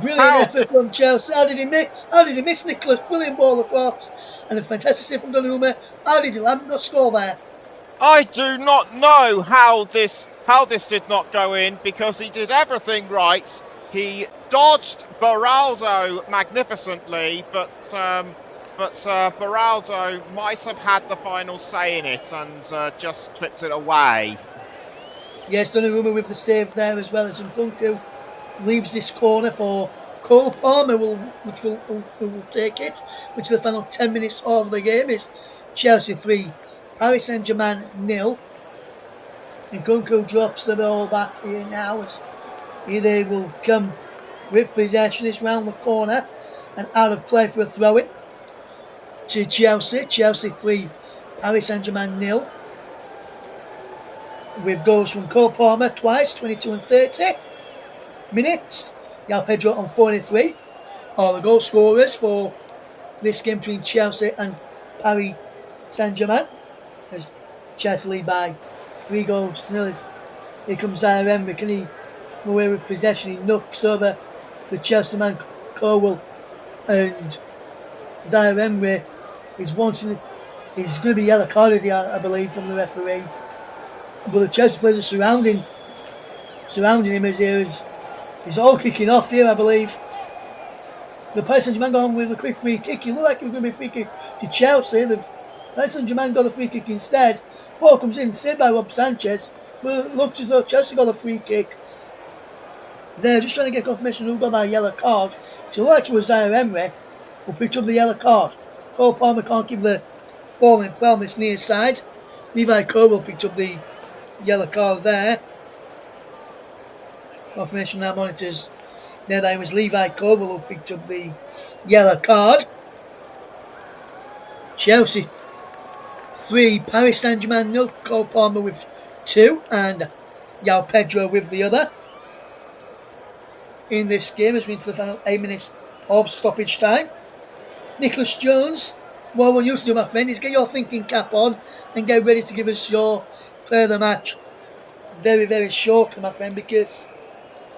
[SPEAKER 5] Brilliant effort from Chelsea. How did he miss Nicholas? Brilliant ball across, and a fantastic save from Donnarumma. How did Delap not score there?
[SPEAKER 2] I do not know how this did not go in, because he did everything right. He dodged Beraldo magnificently, but Beraldo might have had the final say in it and just clipped it away.
[SPEAKER 5] Yes, Donnarumma with the save there as well as Nkunku leaves this corner for Cole Palmer, which will take it, which is the final 10 minutes of the game. Is Chelsea 3, Paris Saint-Germain 0. Nkunku drops the ball back here now as here they will come with possession. It's round the corner and out of play for a throw-in to Chelsea. Chelsea 3, Paris Saint-Germain 0. With goals from Cole Palmer twice, 22 and 30 minutes. João Pedro on 43 are the goal scorers for this game between Chelsea and Paris Saint-Germain. As Chelsea lead by 3-0. Here comes Zaire Emery. Can he go away with possession? He knocks over the Chelsea man Cowell, and Zaire Emery is wanting. He's going to be yellow carded, I believe, from the referee. But the Chelsea players are surrounding him as he's all kicking off here, I believe. The Paris Saint-Germain got on with a quick free kick. It looked like it was going to be a free kick to Chelsea. The Paris Saint-Germain got a free kick instead. Ball comes in, saved by Rob Sanchez. But it looked as though Chelsea got a free kick. They're just trying to get confirmation who got that yellow card. It looked like it was Zaire Emery who picked up the yellow card. Cole Palmer can't give the ball in play on this near side. Levi Cowell picked up the yellow card there. Confirmation on our monitors. There that it was Levi Cowell who picked up the yellow card. Chelsea 3, Paris Saint-Germain 0. Cole Palmer with 2 and João Pedro with the other. In this game as we into the final 8 minutes of stoppage time. Nicholas Jones, what I want you to do, my friend, is get your thinking cap on and get ready to give us your player of the match very, very shortly, my friend, because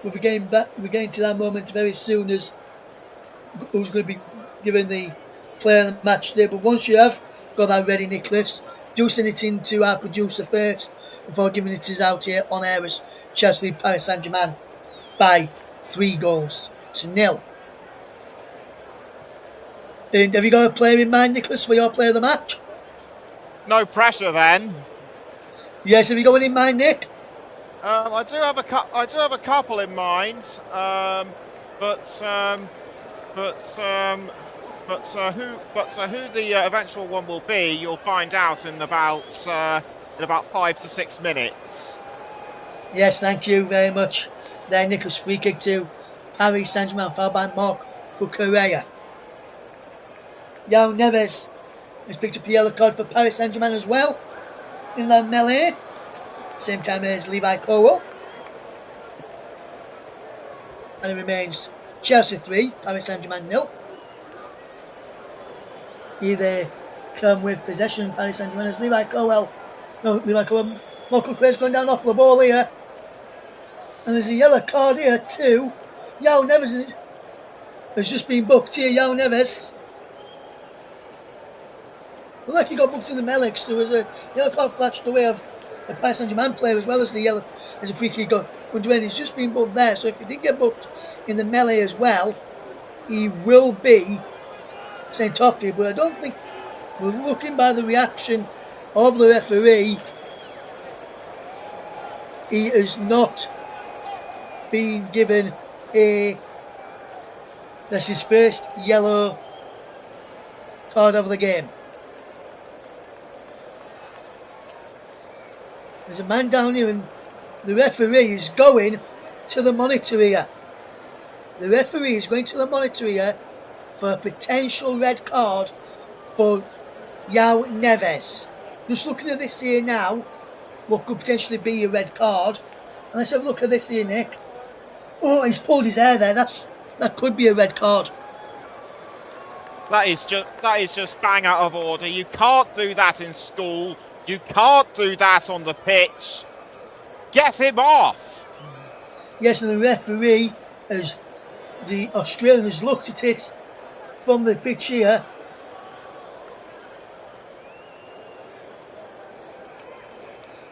[SPEAKER 5] we'll be getting to that moment very soon as who's going to be given the player of the match today. But once you have got that ready, Nicholas, do send it in to our producer first before giving it us out here on air as Chelsea Paris Saint-Germain by 3-0. And have you got a player in mind, Nicholas, for your player of the match?
[SPEAKER 2] No pressure then.
[SPEAKER 5] Yes, have you got one in mind, Nick?
[SPEAKER 2] I do have a couple in mind, but who the eventual one will be, you'll find out in about 5 to 6 minutes.
[SPEAKER 5] Yes, thank you very much. There, Nicholas, free kick to Paris Saint-Germain, fouled by Marc Cucurella. João Neves has picked up a yellow card for Paris Saint-Germain as well in that melee. Same time as Levi Colwill. And it remains Chelsea 3, Paris Saint-Germain 0. Here they come with possession, Paris Saint-Germain as Levi Colwill. Michael Craig's going down off the ball here. And there's a yellow card here too. João Neves has just been booked here, João Neves. Looked like he got booked in the melee, so there was a yellow card flashed away of the Paris Saint-Germain player as well as the free kick got underway. He's just been booked there, so if he did get booked in the melee as well, he will be sent off here. But I don't think, we're looking by the reaction of the referee, he has not been given that's his first yellow card of the game. There's a man down here and the referee is going to the monitor here. The referee is going to the monitor here for a potential red card for João Neves. Just looking at this here now, what could potentially be a red card. And let's have a look at this here, Nick. Oh, he's pulled his hair there. That could be a red card.
[SPEAKER 2] That is just bang out of order. You can't do that in school. You can't do that on the pitch. Get him off.
[SPEAKER 5] Yes, and the referee, as the Australian has looked at it from the pitch here.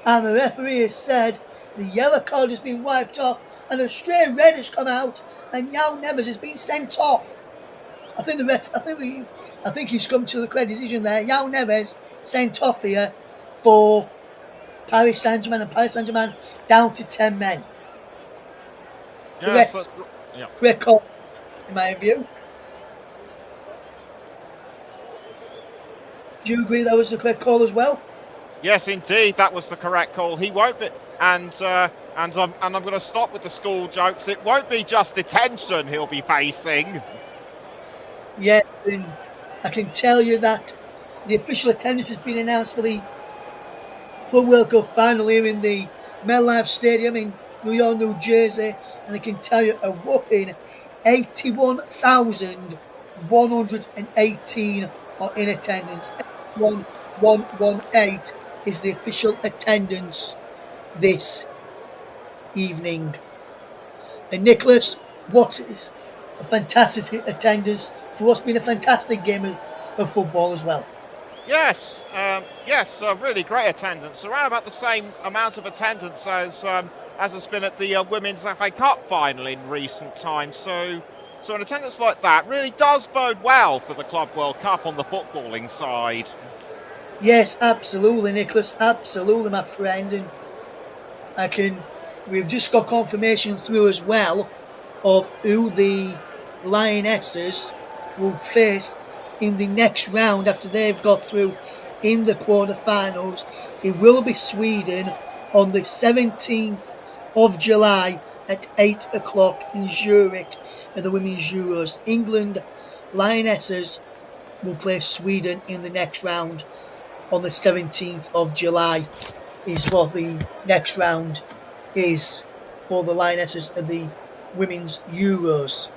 [SPEAKER 5] And the referee has said the yellow card has been wiped off and a straight red has come out and João Neves has been sent off. I think he's come to the correct decision there. João Neves sent off here for Paris Saint-Germain, and Paris Saint-Germain down to 10 men.
[SPEAKER 2] Yes,
[SPEAKER 5] correct call, in my view. Do you agree that was the correct call as well?
[SPEAKER 2] Yes, indeed, that was the correct call. He won't be, and I'm going to stop with the school jokes. It won't be just detention he'll be facing.
[SPEAKER 5] Yeah, I can tell you that the official attendance has been announced for the Club World Cup final here in the MetLife Stadium in New York, New Jersey, and I can tell you a whopping 81,118 are in attendance. 81,118 is the official attendance this evening. And Nicholas, what is a fantastic attendance for what's been a fantastic game of football as well.
[SPEAKER 2] Yes, really great attendance. Around about the same amount of attendance as has been at the Women's FA Cup final in recent times. So an attendance like that really does bode well for the Club World Cup on the footballing side.
[SPEAKER 5] Yes, absolutely, Nicholas. Absolutely, my friend. And we've just got confirmation through as well of who the Lionesses will face in the next round after they've got through in the quarterfinals. It will be Sweden on the 17th of July at 8 o'clock in Zurich at the Women's Euros. England Lionesses will play Sweden in the next round on the 17th of July is what the next round is for the Lionesses of the Women's Euros.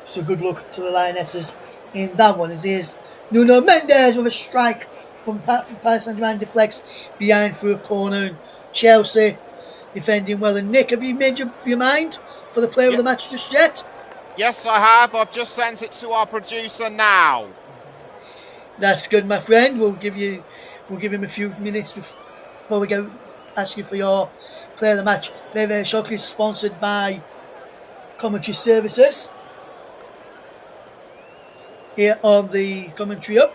[SPEAKER 5] So good luck to the Lionesses in that one. Is Nuno Mendes with a strike from Paris Saint-Germain, deflects behind for a corner. And Chelsea defending well. And Nick, have you made your mind for the player of the match just yet?
[SPEAKER 2] Yes, I have. I've just sent it to our producer now.
[SPEAKER 5] That's good, my friend. We'll give him a few minutes before we go ask you for your player of the match. Very, very shortly, sponsored by Commentary Services here on the Commentary Hub.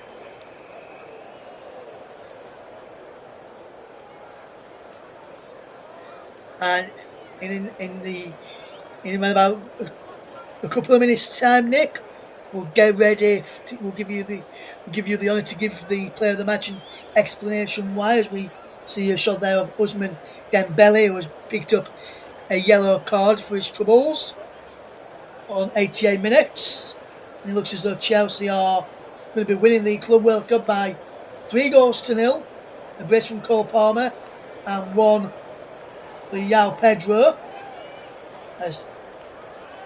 [SPEAKER 5] And in about a couple of minutes' time, Nick, we'll get ready. We'll give you the honour to give the player of the match an explanation why, as we see a shot there of Ousmane Dembele, who has picked up a yellow card for his troubles on 88 minutes. And it looks as though Chelsea are going to be winning the Club World Cup by 3-0. A brace from Cole Palmer and one for João Pedro. As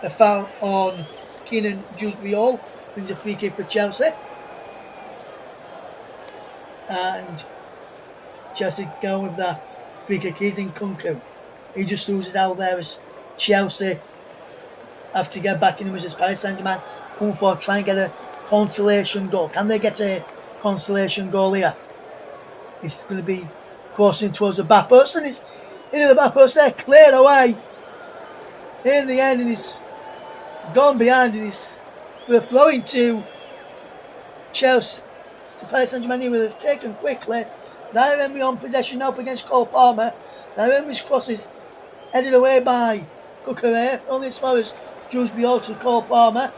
[SPEAKER 5] a foul on Keenan Jules-Viol brings a free kick for Chelsea. And Chelsea going with that free kick. He's in Kunku. He just loses out there as Chelsea have to get back in him as Paris Saint-Germain come forward, try and get a consolation goal. Can they get a consolation goal here? It's going to be crossing towards the back post, and it's into the back post there, cleared away in the end, and he's gone behind, and he's for a throw into Chelsea to Paris Saint-Germain. He will have taken quickly. Zaire Emery on possession now up against Cole Palmer. Zaire Emery's cross is headed away by Cucurella, only as far as Jules-Viol to Cole Palmer.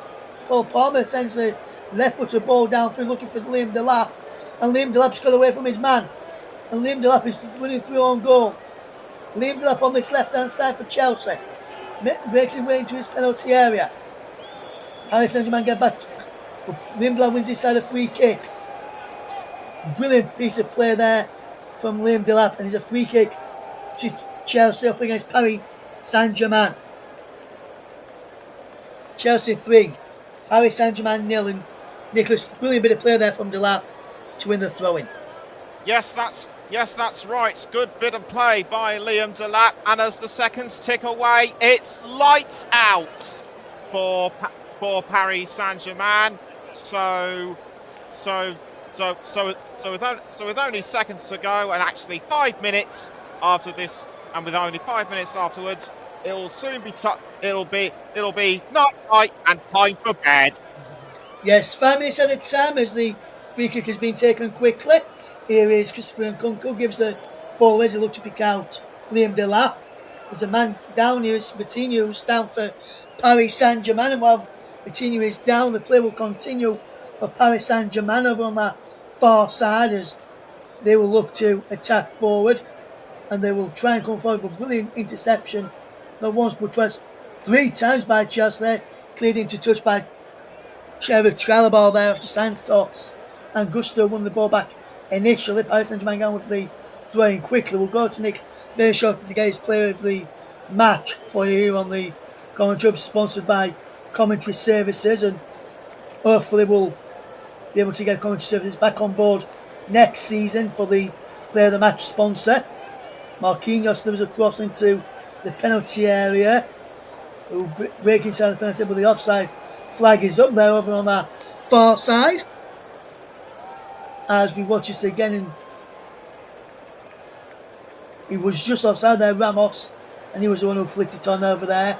[SPEAKER 5] Cole Palmer sends the left-footed ball down through looking for Liam Delap, and Liam Delap's got away from his man, and Liam Delap is running through on goal. Liam Delap on this left-hand side for Chelsea breaks his way into his penalty area. Paris Saint-Germain get back. Liam Delap wins his side a free kick. Brilliant piece of play there from Liam Delap, and it's a free kick to Chelsea up against Paris Saint-Germain. Chelsea 3, Paris Saint-Germain 0, and Nicholas, brilliant bit of play there from Delap to win the throw-in.
[SPEAKER 2] Yes, that's right. Good bit of play by Liam Delap, and as the seconds tick away, it's lights out for Paris Saint-Germain. So with only seconds to go, and actually 5 minutes after this, and with only 5 minutes afterwards, it'll soon be it'll be night and time for bed.
[SPEAKER 5] Yes, 5 minutes at a time as the free kick has been taken quickly. Here is Christopher Nkunku, gives the ball away as he looks to pick out Liam Delap. There's a man down here, it's Vitinha, who's down for Paris Saint-Germain, and while Vitinha is down, the play will continue for Paris Saint-Germain over on that far side as they will look to attack forward, and they will try and come forward with a brilliant interception, not once but twice, 3 times by Chelsea there, cleared into touch by Cherry Trelleborg there after Santos, and Gusto won the ball back initially. Paris Saint-Germain going with the throw-in quickly. We'll go to Nick very shortly to get his player of the match for you here on the Commentary Hub, sponsored by Commentary Services, and hopefully we'll be able to get Commentary Services back on board next season for the player of the match sponsor. Marquinhos, there was a cross into the penalty area, who break inside the penalty, but the offside flag is up there over on that far side. As we watch this again, and he was just offside there, Ramos, and he was the one who flicked it on over there.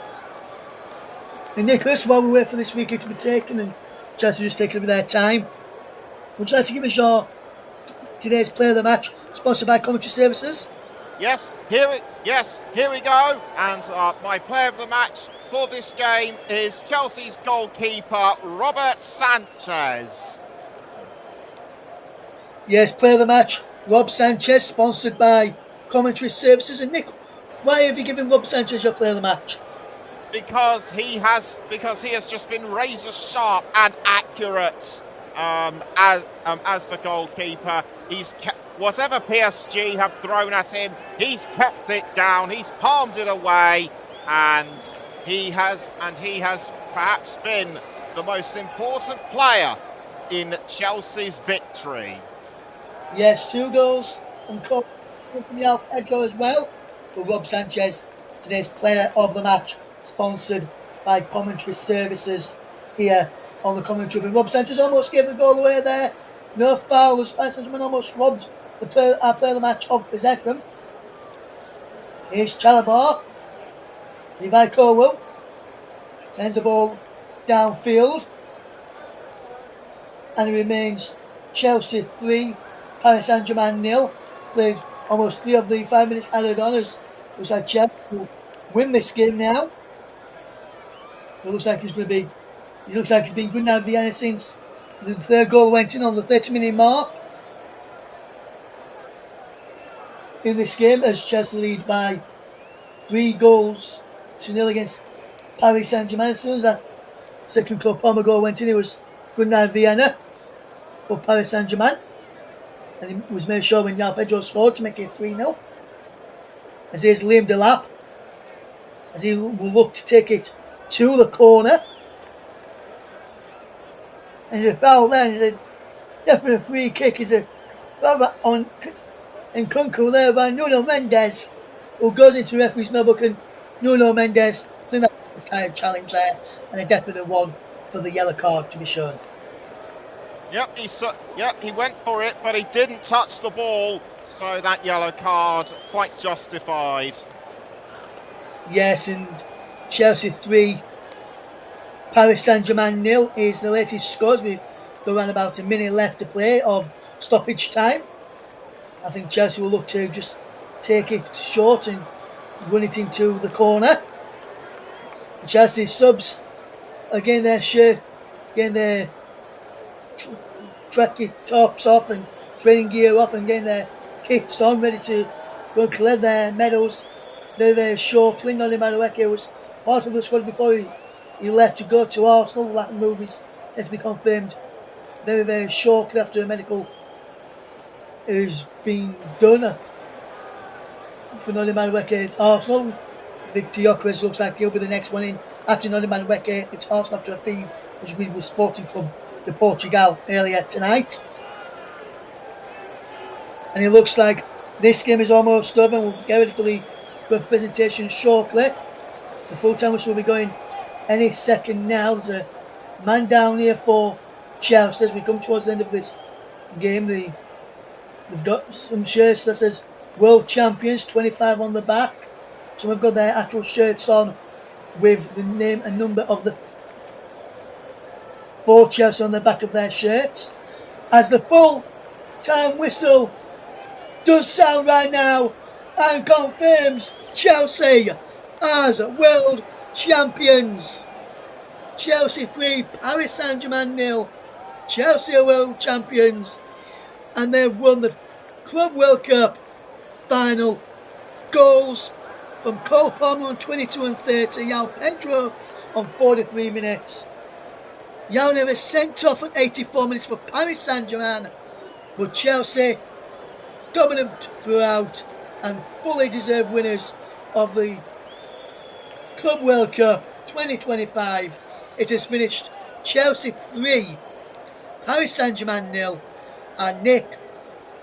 [SPEAKER 5] And Nicholas, while we wait for this free kick to be taken, and Chelsea just taking a bit of their time, would you like to give us your today's player of the match, sponsored by Commentary Services?
[SPEAKER 2] Yes, here we go. And my player of the match for this game is Chelsea's goalkeeper, Robert Sanchez.
[SPEAKER 5] Yes, player of the match, Rob Sanchez, sponsored by Commentary Services. And Nick, why have you given Rob Sanchez your player of the match?
[SPEAKER 2] Because he has just been razor sharp and accurate as the goalkeeper. He's kept whatever PSG have thrown at him, he's kept it down, he's palmed it away, and he has perhaps been the most important player in Chelsea's victory.
[SPEAKER 5] Yes, 2 goals from João Pedro as well. But Rob Sanchez, today's player of the match, sponsored by Commentary Services here on the Commentary Hub. Rob Sanchez almost gave the goal away there. No foul as Paris Saint-Germain almost robbed our player of the match of possession. Here's Chalobah. Levi Colwell sends the ball downfield. And it remains Chelsea 3, Paris Saint-Germain 0. Played almost 3 of the 5 minutes added on as looks like Chelsea will win this game now. It looks like he's been good now Vienna since the 3rd goal went in on the 30-minute mark. In this game, as Chelsea lead by 3 goals to 0 against Paris Saint-Germain. As soon as that second Palmer goal went in, it was good night Vienna for Paris Saint-Germain. And it was made sure when João Pedro scored to make it 3-0. As here's Liam Delap, as he will look to take it to the corner. And there's a foul there, and there's a definite free kick. Is a rather on in Kunku there by Nuno Mendes, who goes into referee's notebook, and Nuno Mendes, I think that's a tired challenge there, and a definite one for the yellow card to be shown.
[SPEAKER 2] Yep, he went for it, but he didn't touch the ball, so that yellow card quite justified.
[SPEAKER 5] Yes, and Chelsea 3, Paris Saint-Germain 0 is the latest scores. We've got around about a minute left to play of stoppage time. I think Chelsea will look to just take it short and run it into the corner. Chelsea subs again their shirt, again their tracky tops off and training gear off, and getting their kits on, ready to go and collect their medals very, very shortly. Noni Madueke was part of the squad before he left to go to Arsenal. That move is set to be confirmed very, very shortly after a medical has been done for Noni Madueke at Arsenal. Victor Gyökeres looks like he'll be the next one in after Noni Madueke at Arsenal after a fee was agreed with Sporting Club de Portugal earlier tonight. And it looks like this game is almost over. We'll get ready for the presentation shortly. The full time which will be going any second now. There's a man down here for Chelsea as we come towards the end of this game. They've got some shirts that says World Champions 25 on the back. So we've got their actual shirts on with the name and number of the 4 Chelsea on the back of their shirts. As the full time whistle does sound right now and confirms Chelsea as world champions. Chelsea 3, Paris Saint-Germain 0. Chelsea are world champions, and they've won the Club World Cup final. Goals from Cole Palmer on 22 and 30, João Pedro on 43 minutes. João was sent off at 84 minutes for Paris Saint-Germain, but Chelsea dominant throughout and fully deserved winners of the Club World Cup 2025. It has finished Chelsea 3, Paris Saint-Germain 0. And Nick,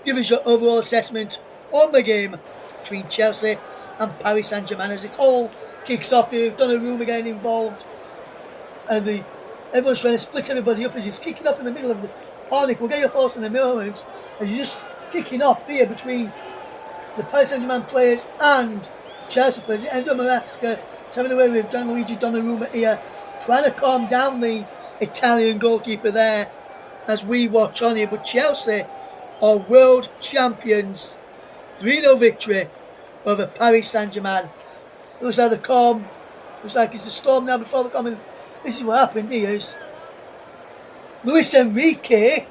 [SPEAKER 5] give us your overall assessment on the game between Chelsea and Paris Saint-Germain as it all kicks off here. Donnarumma getting involved, and everyone's trying to split everybody up as he's kicking off in the middle of the party. We'll get your thoughts in a moment as you're just kicking off here between the Paris Saint-Germain players and Chelsea players. Enzo Maresca having away with Gianluigi Donnarumma here, trying to calm down the Italian goalkeeper there as we watch on here. But Chelsea are world champions. 3-0 victory over Paris Saint-Germain. Looks like the calm. Looks like it's a storm now before the calm. And this is what happened here is Luis Enrique,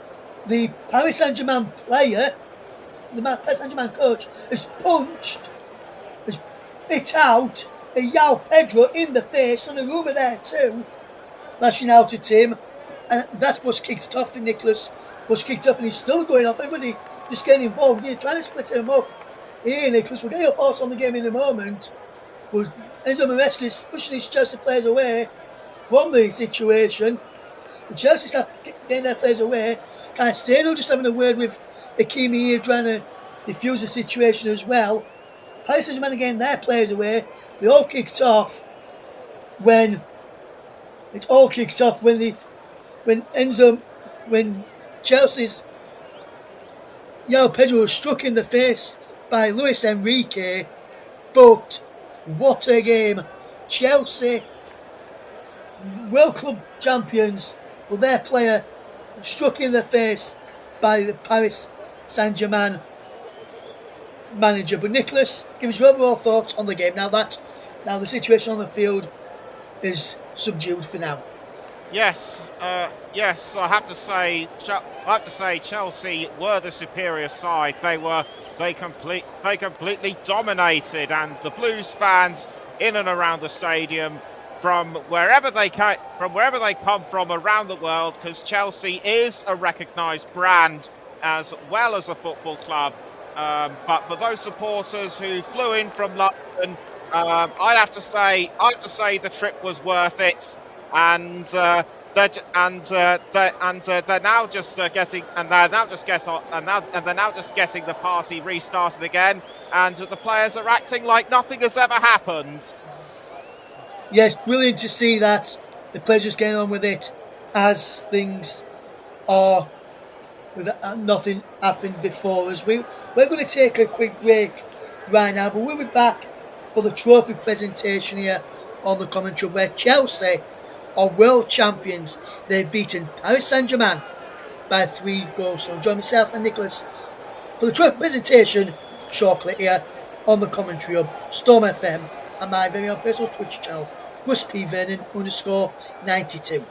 [SPEAKER 5] the Paris Saint-Germain player, the Paris Saint-Germain coach, has hit out a João Pedro in the face, on a rumour there too, lashing out at him. And that's what's kicked it off to Nicholas. What's kicked off, and he's still going off. Everybody just getting involved here, trying to split him up. Here, Nicholas, we'll get your thoughts on the game in a moment. But Enzo Maresca is pushing his Chelsea players away from the situation. Chelsea start getting their players away. Cancelo just having a word with Hakimi here, trying to defuse the situation as well. Paris Saint-Germain are getting their players away. It all kicked off when Chelsea's João Pedro was struck in the face by Luis Enrique. But what a game! Chelsea, World Club champions, with their player struck in the face by the Paris Saint-Germain manager. But Nicholas, give us your overall thoughts on the game. Now the situation on the field is subdued for now.
[SPEAKER 2] Yes, yes. I have to say Chelsea were the superior side. They completely dominated, and the Blues fans in and around the stadium, from wherever they come from around the world, because Chelsea is a recognised brand as well as a football club. But for those supporters who flew in from London, I'd have to say the trip was worth it. And they're now just getting the party restarted again, and the players are acting like nothing has ever happened.
[SPEAKER 5] Yes, brilliant to see that the players just getting on with it as things are with nothing happened before us. We're going to take a quick break right now, but we'll be back for the trophy presentation here on the commentary, where Chelsea are world champions. They've beaten Paris Saint-Germain by 3 goals. So join myself and Nicholas for the trophy presentation shortly here on the Commentary Hub, Storm FM, and my very own personal Twitch channel, Russ P Vernon _92.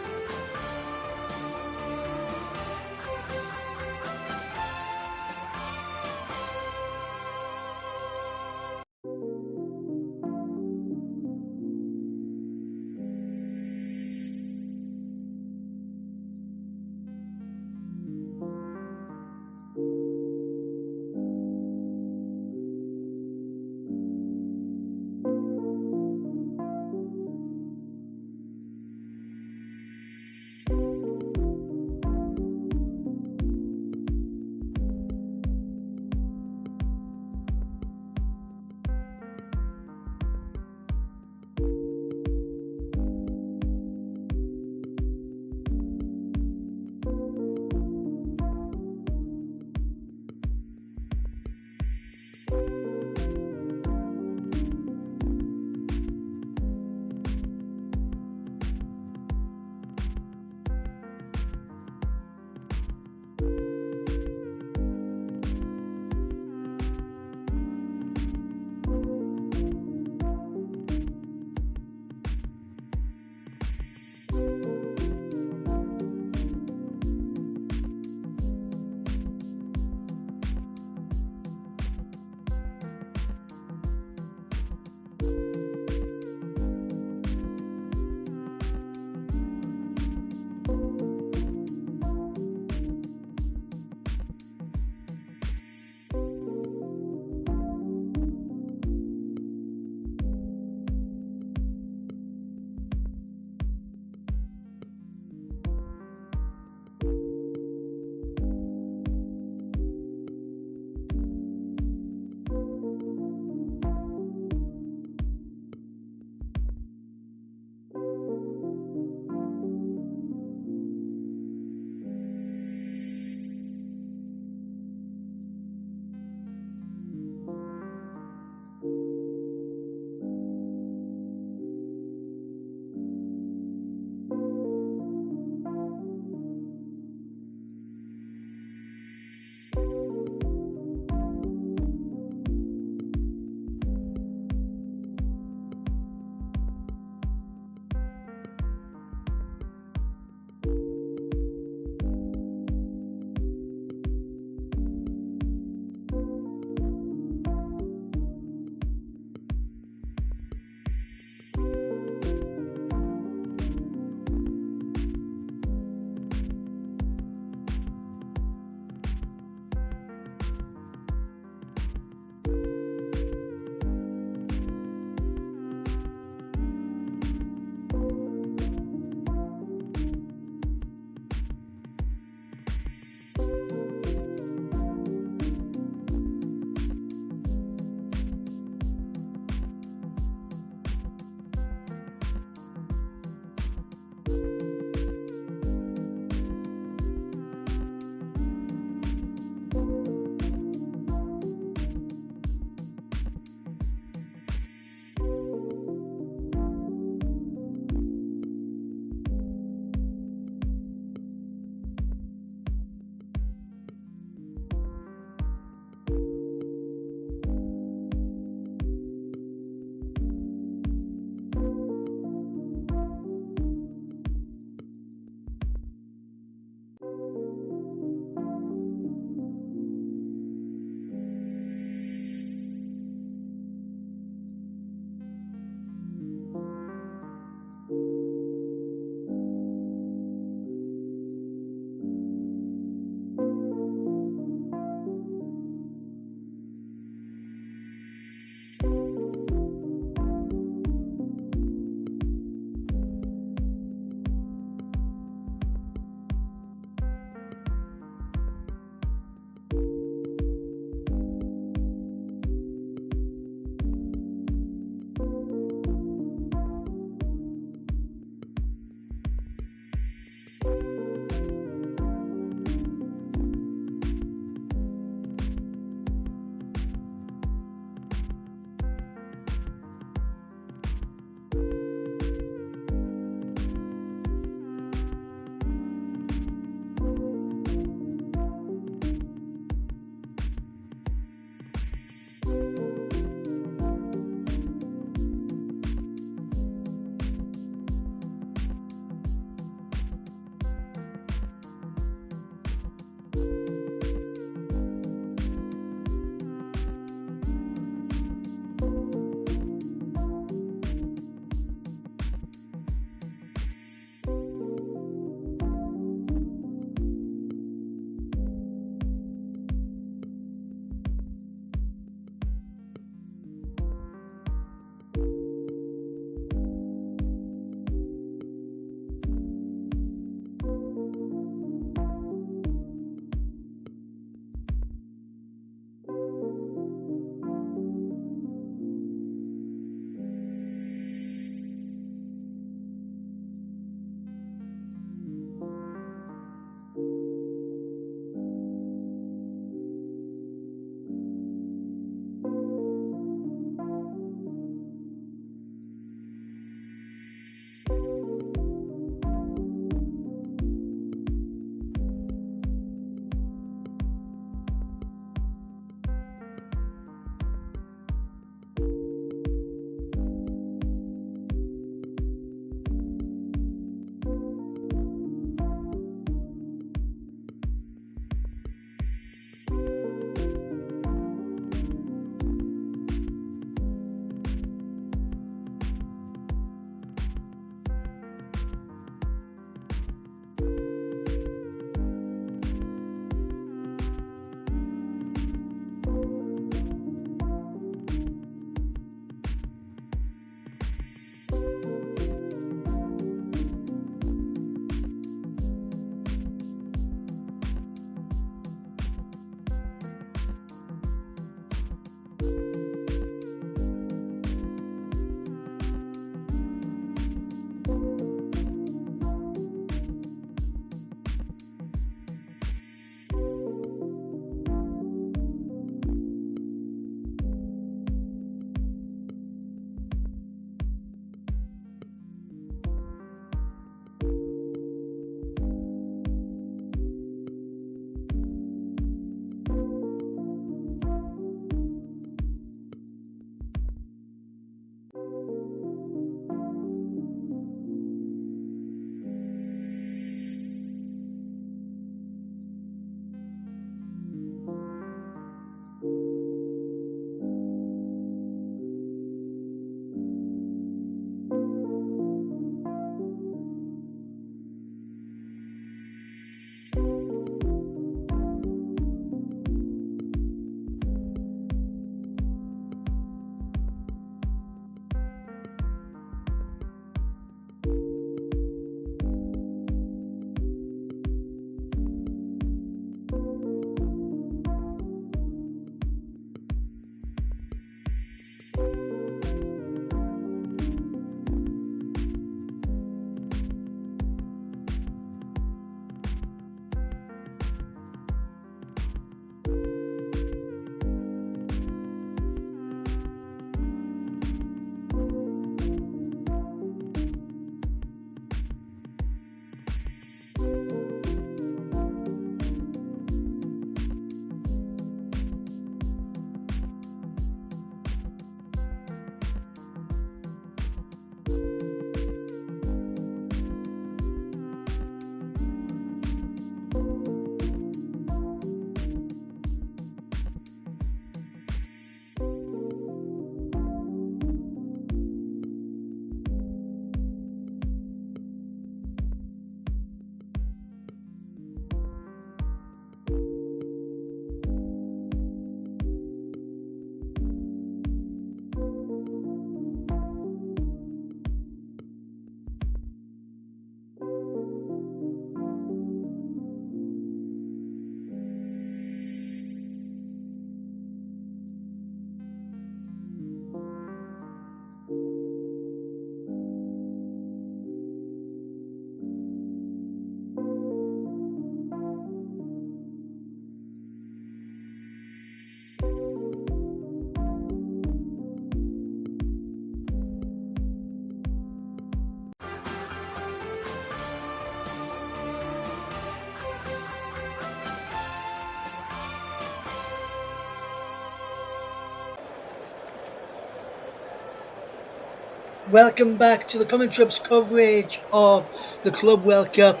[SPEAKER 5] Welcome back to the Commentary's coverage of the Club World Cup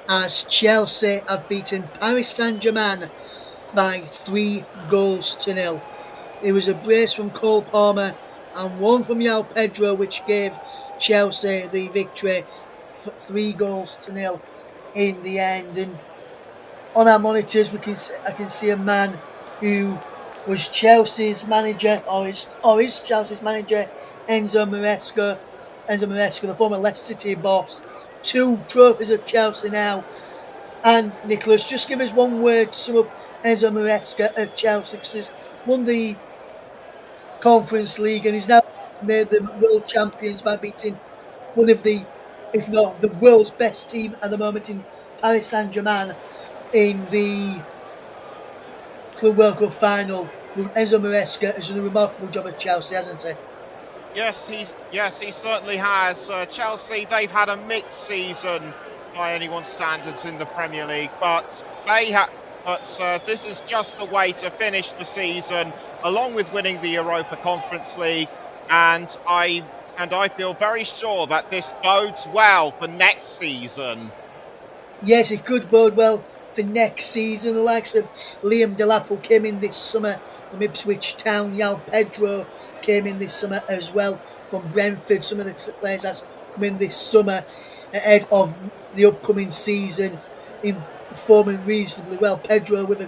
[SPEAKER 5] as Chelsea have beaten Paris Saint-Germain by 3-0. It was a brace from Cole Palmer and one from João Pedro which gave Chelsea the victory for 3-0 in the end. And on our monitors I can see a man who was Chelsea's manager or is Chelsea's manager, Enzo Maresca, the former Leicester City boss. 2 trophies at Chelsea now. And Nicholas, just give us one word to sum up Enzo Maresca at Chelsea, because he's won the Conference League and he's now made them world champions by beating one of the, if not the world's best team at the moment in Paris Saint-Germain in the Club World Cup final. Enzo Maresca has done a remarkable job at Chelsea, hasn't he?
[SPEAKER 2] Yes, he certainly has. Chelsea, they've had a mixed season by anyone's standards in the Premier League, but this is just the way to finish the season, along with winning the Europa Conference League, and I feel very sure that this bodes well for next season.
[SPEAKER 5] Yes, it could bode well for next season. The likes of Liam Delap, who came in this summer from Ipswich Town, João Pedro came in this summer as well from Brentford. Some of the players that's come in this summer ahead of the upcoming season in performing reasonably well. Pedro with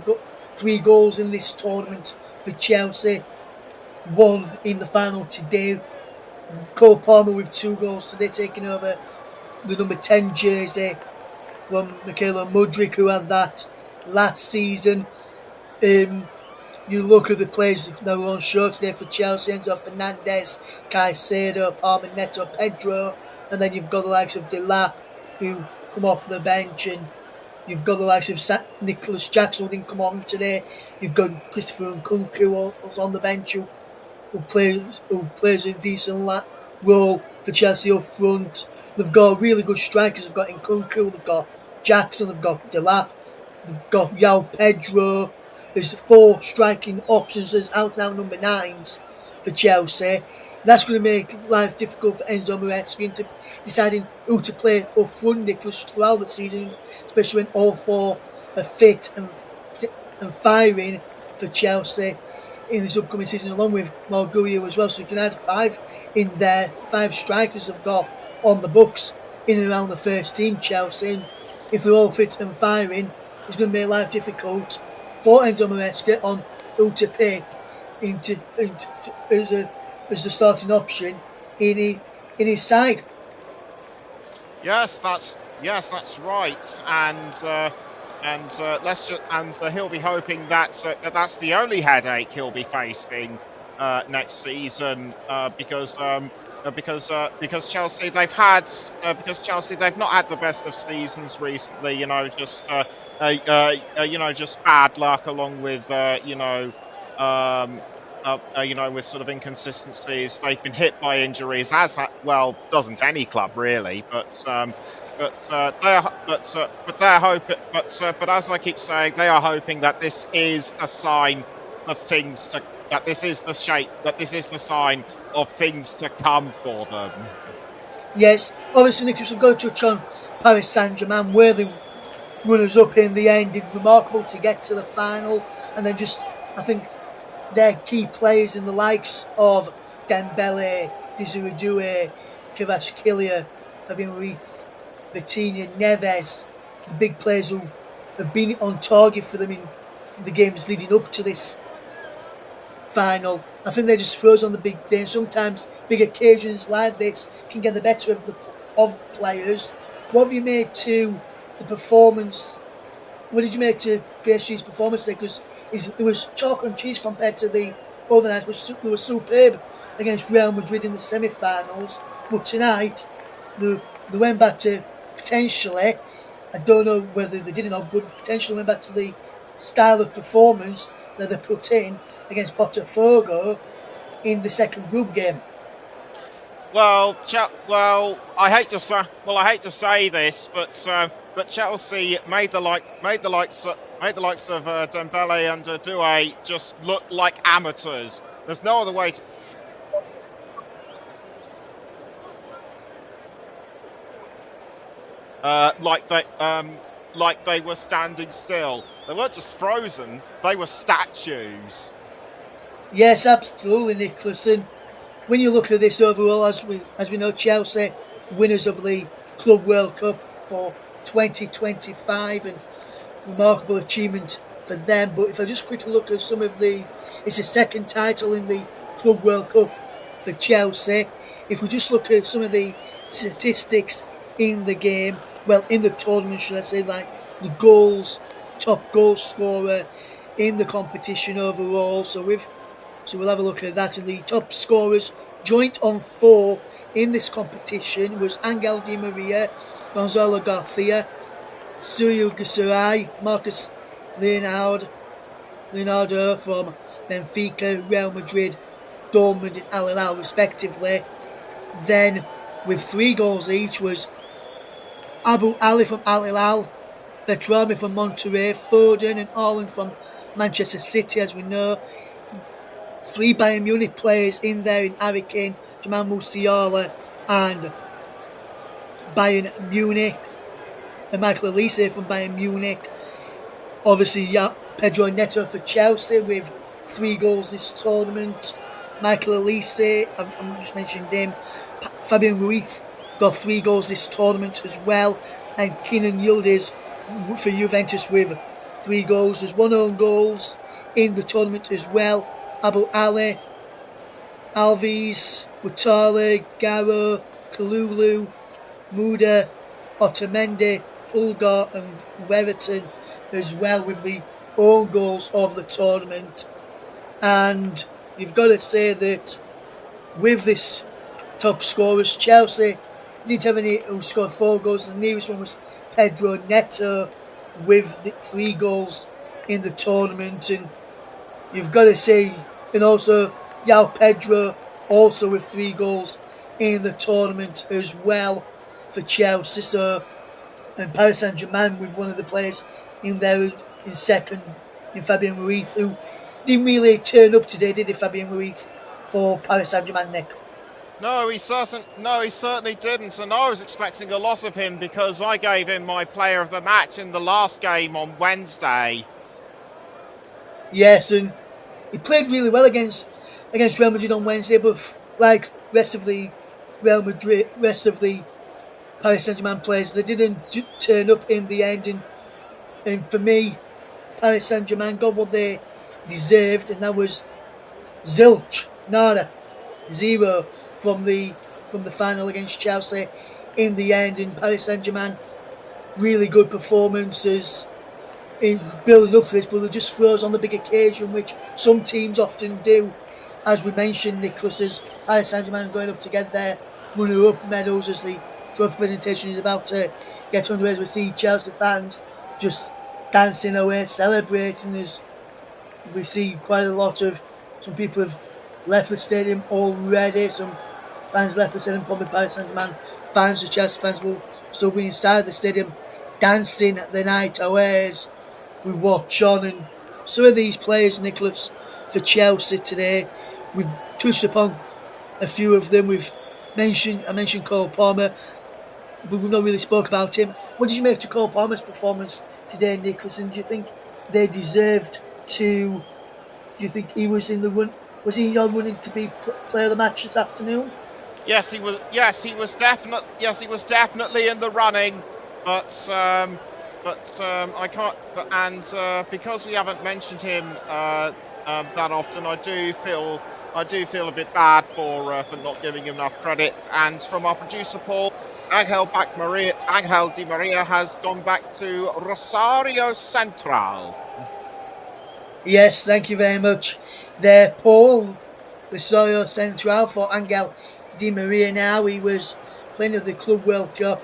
[SPEAKER 5] 3 goals in this tournament for Chelsea, 1 in the final today. Cole Palmer with 2 goals today, taking over the number 10 jersey from Michaela Mudryk, who had that last season. You look at the players that were on show today for Chelsea: Enzo Fernandez, Caicedo, Palmer, Neto, Pedro, and then you've got the likes of Delap, who come off the bench, and you've got the likes of Nicholas Jackson, who didn't come on today. You've got Christopher Nkunku, who was on the bench, who plays a decent role for Chelsea up front. They've got really good strikers. They've got Nkunku, they've got Jackson, they've got Delap, they've got João Pedro. There's 4 striking options as out-and-out number 9s for Chelsea. That's going to make life difficult for Enzo Maresca into deciding who to play up front, Nicholas, throughout the season, especially when all 4 are fit and firing for Chelsea in this upcoming season, along with Marguerite as well. So you can add 5 in there, 5 strikers have got on the books in and around the first team, Chelsea. And if they're all fit and firing, it's going to make life difficult for Enzo Maresca on who to pick as the starting option in his side.
[SPEAKER 2] Yes, that's right, and he'll be hoping that that's the only headache he'll be facing next season, because Chelsea they've not had the best of seasons recently. Just bad luck, along with with sort of inconsistencies. They've been hit by injuries, doesn't any club really, but as I keep saying, they are hoping that this is a sign of things that this is the sign of things to come for them.
[SPEAKER 5] Yes, obviously, Nicholas, we've got to touch on Paris Saint-Germain, where the runners-up in the end did remarkable to get to the final, and then I think their key players in the likes of Dembele, Desiree Doué, Kvaratskhelia, Fabian Ruiz, Vitinha, Neves, the big players who have been on target for them in the games leading up to this final. I think they just froze on the big day, and sometimes big occasions like this can get the better of players. What have you made to the performance? What did you make to PSG's performance there? Because it was chalk and cheese compared to the other night, which was superb against Real Madrid in the semi-finals. But tonight, they went back to potentially, I don't know whether they did or not, but potentially went back to the style of performance that they put in against Botafogo in the second group game.
[SPEAKER 2] Well, I hate to say this, but Chelsea made the likes of Dembele and Doué just look like amateurs. There's no other way to. like they were standing still. They weren't just frozen; they were statues.
[SPEAKER 5] Yes, absolutely, Nicholas. And when you look at this overall, as we know, Chelsea winners of the Club World Cup for 2025, and remarkable achievement for them. But if I just quickly look at it's the second title in the Club World Cup for Chelsea. If we just look at some of the statistics in the game, well, in the tournament, should I say, like the top goal scorer in the competition overall. So we'll have a look at that. And the top scorers, joint on 4 in this competition, was Angel Di Maria, Gonzalo Garcia, Sergio Gasaray, Marcus Leonardo from Benfica, Real Madrid, Dortmund and Al Hilal respectively. Then with 3 goals each was Abu Ali from Al Hilal, Betrami from Monterrey, Foden and Haaland from Manchester City, as we know. 3 Bayern Munich players in there in Harry Kane, Jamal Musiala and Bayern Munich, and Michael Olise from Bayern Munich. Obviously, Pedro Neto for Chelsea with 3 goals this tournament. Michael Olise, I'm just mentioning him. Fabian Ruiz got 3 goals this tournament as well. And Kenan Yildiz for Juventus with 3 goals. There's 1 own goals in the tournament as well. Abu Ali, Alves, Butale, Garo, Kalulu, Muda, Otamendi, Pulgar and Verton as well with the own goals of the tournament. And you've got to say that with this top scorers, Chelsea didn't have any who scored 4 goals. The nearest one was Pedro Neto with 3 goals in the tournament. And you've got to say, and also João Pedro also with 3 goals in the tournament as well for Chelsea. So, and Paris Saint-Germain with one of the players in there in second, in Fabian Ruiz, who didn't really turn up today, did he, Fabian Ruiz, for Paris Saint-Germain, Nick?
[SPEAKER 2] No, he certainly didn't, and I was expecting a lot of him because I gave him my player of the match in the last game on Wednesday.
[SPEAKER 5] Yes, and he played really well against Real Madrid on Wednesday, but like rest of the Paris Saint-Germain players, they didn't turn up in the end, and for me, Paris Saint-Germain got what they deserved, and that was zilch, nada, 0 from the final against Chelsea in the end. And Paris Saint-Germain, really good performances in building up to this, but they just froze on the big occasion, which some teams often do. As we mentioned, Nicholas, as Paris Saint-Germain going up to get their runner-up medals as the trophy presentation is about to get underway, as we see Chelsea fans just dancing away, celebrating, as we see quite a lot of, some people have left the stadium already, some fans left the stadium, probably Paris Saint-Germain fans, the Chelsea fans will still be inside the stadium dancing the night away as we watch on. And some of these players, Nicholas, for Chelsea today, we've touched upon a few of them. I mentioned Cole Palmer, but we've not really spoke about him. What did you make of Cole Palmer's performance today, Nicholas? And do you think they deserved to? Do you think he was in the run? Was he in your running to be player of the match this afternoon?
[SPEAKER 2] Yes, he was. Yes, he was definitely in the running, but I can't. And because we haven't mentioned him that often, I do feel a bit bad for not giving him enough credit. And from our producer Paul, Angel Di Maria has gone back to Rosario Central.
[SPEAKER 5] Yes, thank you very much there, Paul. Rosario Central for Angel Di Maria now. He was playing at the Club World Cup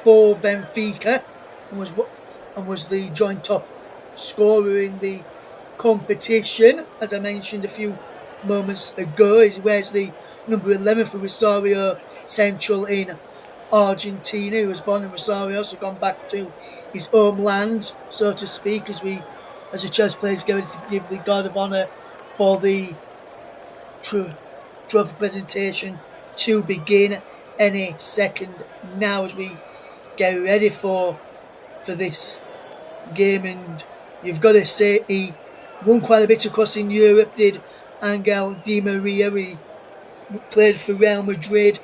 [SPEAKER 5] for Benfica and was the joint top scorer in the competition, as I mentioned a few moments ago. He wears the number 11 for Rosario Central in Argentina. He was born in Rosario, so gone back to his homeland, so to speak, as the Chelsea players going to give the guard of honour for the trophy presentation to begin any second now, as we get ready for this game, and you've got to say he won quite a bit across in Europe, did Angel Di Maria. He played for Real Madrid,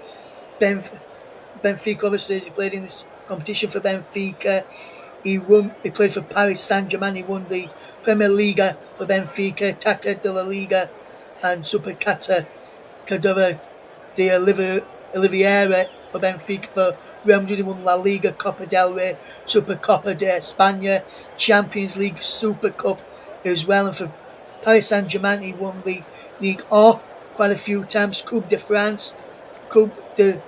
[SPEAKER 5] Benfica, obviously, he played in this competition for Benfica. He played for Paris Saint-Germain. He won the Premier Liga for Benfica, Taca de la Liga, and Supercata Cadova de Oliveira for Benfica. For Real Madrid, he won La Liga, Copa del Rey, Supercopa de España, Champions League, Super Cup as well. And for Paris Saint-Germain, he won the Ligue 1 quite a few times, Coupe de France, Coupe de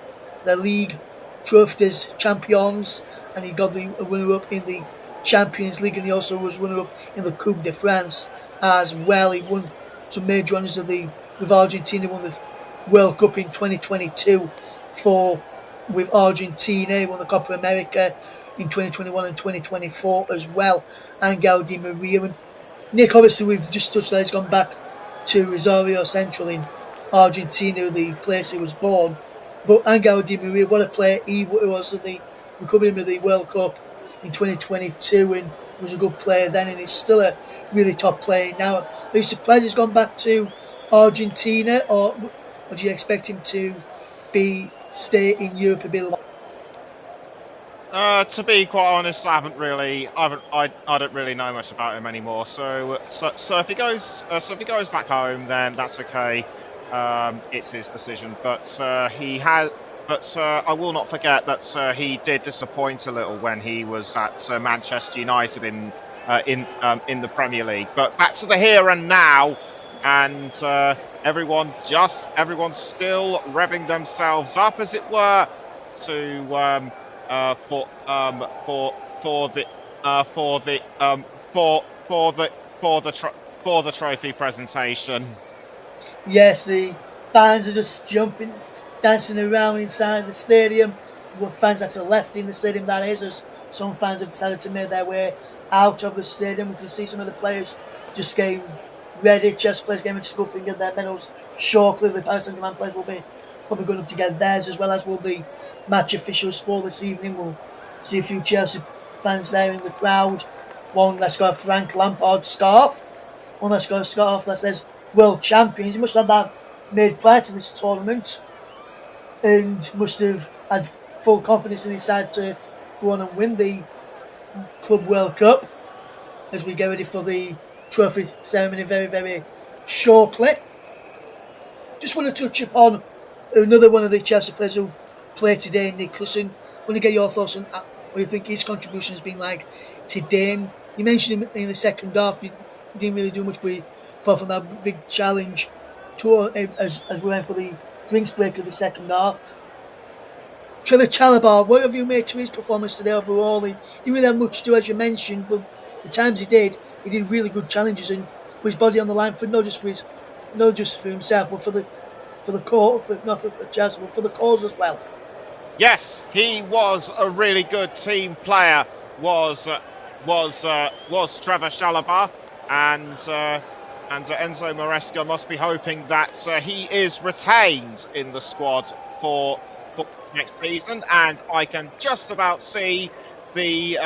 [SPEAKER 5] la Ligue, Trophée des Champions, and he got the runner-up in the Champions League, and he also was runner-up in the Coupe de France as well. He won some major honours with Argentina. He won the World Cup in 2022 with Argentina. He won the Copa America in 2021 and 2024 as well. Angel Di Maria. And Nick, obviously, we've just touched that. He's gone back to Rosario Central in Argentina, the place he was born. But Angel Di Maria, what a player he was we covered him at the World Cup in 2022 and was a good player then, and he's still a really top player now. Are you surprised he's gone back to Argentina, or do you expect him to stay in Europe a bit longer?
[SPEAKER 2] To be quite honest, I don't really know much about him anymore. So if he goes back home, then that's okay. It's his decision. But I will not forget that he did disappoint a little when he was at Manchester United in the Premier League. But back to the here and now, and everyone's still revving themselves up, as it were, to for the trophy presentation.
[SPEAKER 5] Yes, the fans are just jumping, dancing around inside the stadium. Fans that are left in the stadium, that is, as some fans have decided to make their way out of the stadium. We can see some of the players just getting ready. Chelsea players getting ready to go up and get their medals shortly. The Paris Saint-Germain players will be probably going up to get theirs, as well as will the match officials for this evening. We'll see a few Chelsea fans there in the crowd. One that's got a Frank Lampard scarf. One that's got a scarf that says World Champions. He must have had that made prior to this tournament, and must have had full confidence in his side to go on and win the Club World Cup, as we get ready for the trophy ceremony very, very shortly. Just want to touch upon another one of the Chelsea players who played today, Nicholas. I want to get your thoughts on what you think his contribution has been like today. And you mentioned him in the second half. He didn't really do much, but apart from that big challenge as we went for the drinks break of the second half. Trevor Chalobah, what have you made to his performance today overall? He didn't really have much to do, as you mentioned, but the times he did really good challenges and put his body on the line for not just for himself, but for the cause, not for Chelsea, but for the cause as well.
[SPEAKER 2] Yes, he was a really good team player. Was Trevor Chalobah, and Enzo Maresca must be hoping that he is retained in the squad for next season, and I can just about see the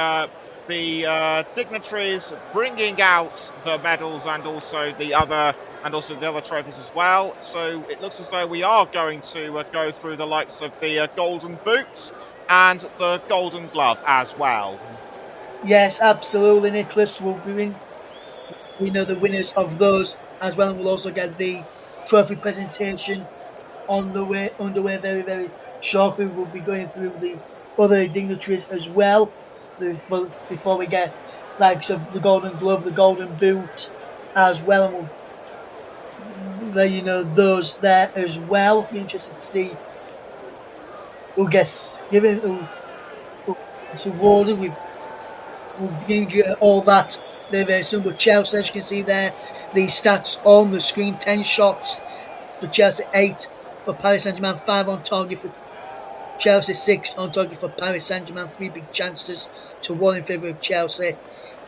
[SPEAKER 2] dignitaries bringing out the medals and also the other trophies as well. So it looks as though we are going to go through the likes of the Golden Boots and the Golden Glove as well.
[SPEAKER 5] Yes, absolutely, Nicholas. We know the winners of those as well, and we'll also get the trophy presentation underway very, very shortly. We'll be going through the other dignitaries as well before we get likes of the Golden Glove, the Golden Boot as well, and we'll let you know those there as well. Be interested to see who gets awarded. We'll get all that very, very soon. But Chelsea, as you can see there, the stats on the screen: 10 shots for Chelsea, 8 for Paris Saint-Germain, 5 on target for Chelsea, 6 on target for Paris Saint-Germain. 3 big chances to 1 in favour of Chelsea.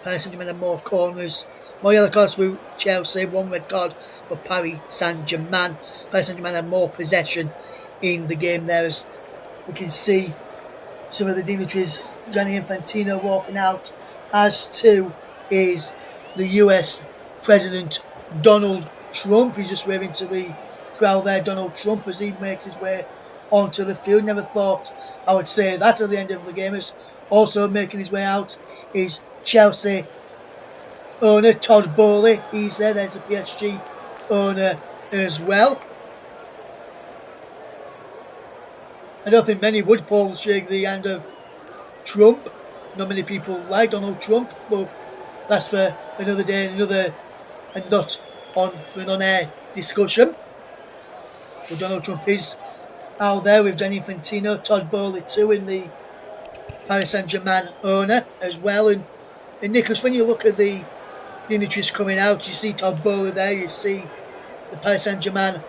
[SPEAKER 5] Paris Saint-Germain had more corners, more yellow cards for Chelsea, 1 red card for Paris Saint-Germain. Paris Saint-Germain had more possession in the game there, as we can see some of the dignitaries, Gianni Infantino walking out, as too is the US President Donald Trump. He's just waving to the crowd there, Donald Trump, as he makes his way onto the field. Never thought I would say that at the end of the game. Is also making his way out is Chelsea owner Todd Bowley. He's there. There's the PSG owner as well. I don't think many would, Paul, shake the hand of Trump. Not many people like Donald Trump, but that's for another day, and not on for an on-air discussion. But Donald Trump is out there with Gianni Infantino, Todd Bowley too, in the Paris Saint-Germain owner as well. And Nicholas, when you look at the dignitaries coming out, you see Todd Bowley there, you see the Paris Saint-Germain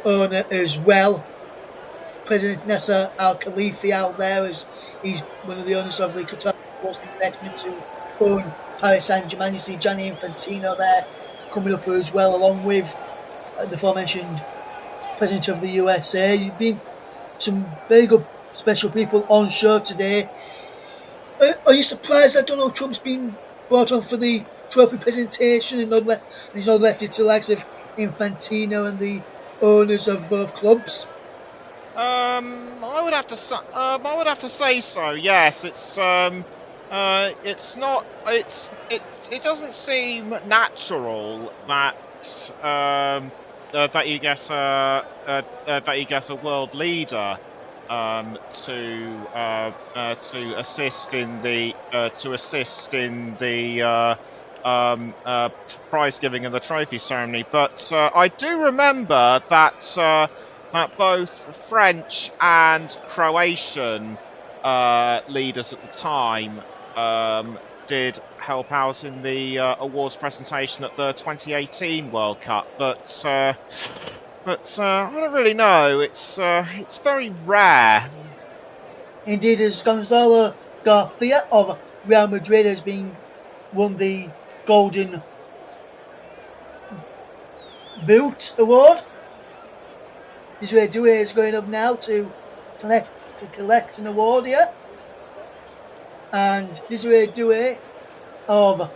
[SPEAKER 5] owner as well. President Nasser Al-Khalifi out there, as he's one of the owners of the Qatar Sports Investment to own Paris Saint-Germain. You see Gianni Infantino there coming up as well, along with the aforementioned President of the USA. You've been some very good special people on show today. Are you surprised that Donald Trump's been brought on for the trophy presentation and he's not left it to the likes of Infantino and the owners of both clubs?
[SPEAKER 2] I would have to say so. Yes, it's not. It doesn't seem natural that that you get a world leader to assist in the prize giving and the trophy ceremony. But I do remember that both French and Croatian leaders at the time did help out in the awards presentation at the 2018 World Cup. But I don't really know. It's very rare.
[SPEAKER 5] Indeed, as Gonzalo Garcia of Real Madrid has won the Golden Boot Award. Desiree Doué is going up now to collect an award here. And Desiree Doué of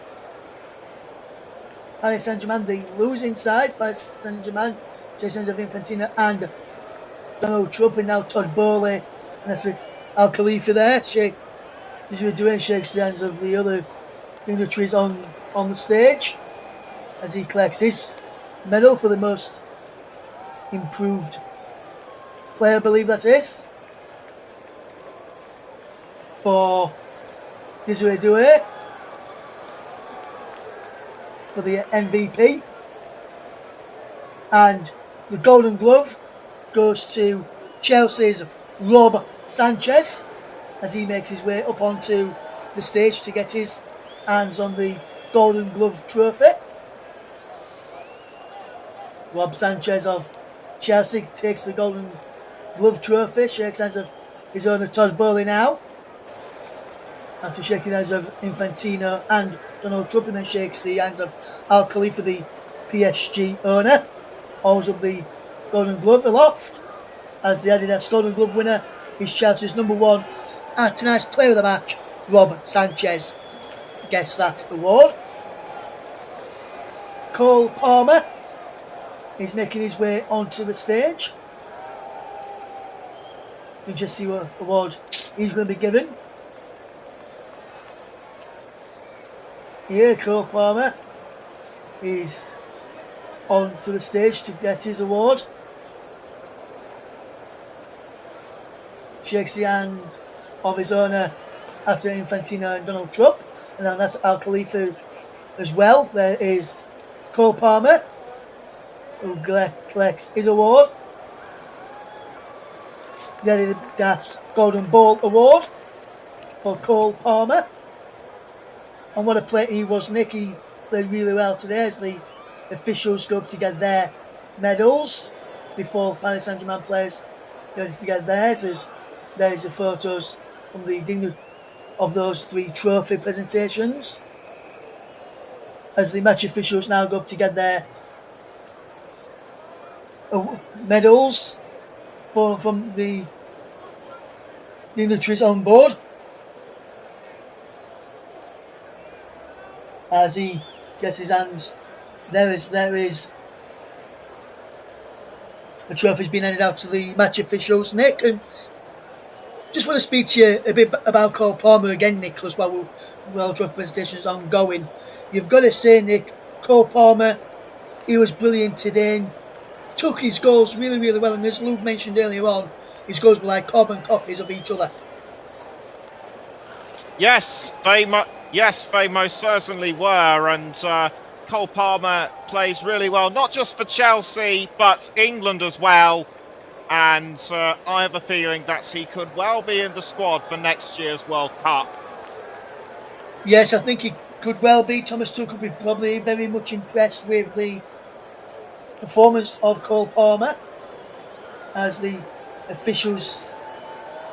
[SPEAKER 5] Paris Saint-Germain, the losing side, Paris Saint-Germain, Jason of Infantino and Donald Trump, and now Todd Bowley, and that's Al-Khalifa there. Desiree Doué shakes the hands of the other dignitaries on the stage as he collects his medal for the most improved player, I believe that is, for Desiree Doué for the MVP. And the Golden Glove goes to Chelsea's Rob Sanchez as he makes his way up onto the stage to get his hands on the Golden Glove trophy. Rob Sanchez of Chelsea takes the Golden Glove trophy, shakes hands of his owner Todd Bowley now. After shaking hands of Infantino and Donald Trump, and then shakes the hand of Al-Khalifa, the PSG owner. Holds up the Golden Glove aloft as the Adidas Golden Glove winner is Chelsea's number one and tonight's player of the match, Rob Sanchez, gets that award. Cole Palmer is making his way onto the stage. We'll just see what award he's going to be given. Here, Cole Palmer is onto the stage to get his award. Shakes the hand of his owner after Infantino and Donald Trump, and then that's Al-Khalifa as well. There is Cole Palmer, who collects his award. The Adidas Golden Ball Award for Cole Palmer. And what a player he was, Nick. He played really well today as the officials go up to get their medals before Paris Saint-Germain players go to get theirs. There's the photos from the of those three trophy presentations as the match officials now go up to get their medals from the dignitaries on board as he gets his hands. There is the trophy's been handed out to the match officials, Nick, and just want to speak to you a bit about Cole Palmer again, Nicholas, while trophy presentation is ongoing. You've got to say, Nick, Cole Palmer, he was brilliant today and took his goals really, really well, and as Luke mentioned earlier on, his goals were like carbon copies of each other.
[SPEAKER 2] Yes, they most certainly were, and Cole Palmer plays really well, not just for Chelsea, but England as well. And I have a feeling that he could well be in the squad for next year's World Cup.
[SPEAKER 5] Yes, I think he could well be. Thomas Tuchel will be probably very much impressed with the performance of Cole Palmer as the officials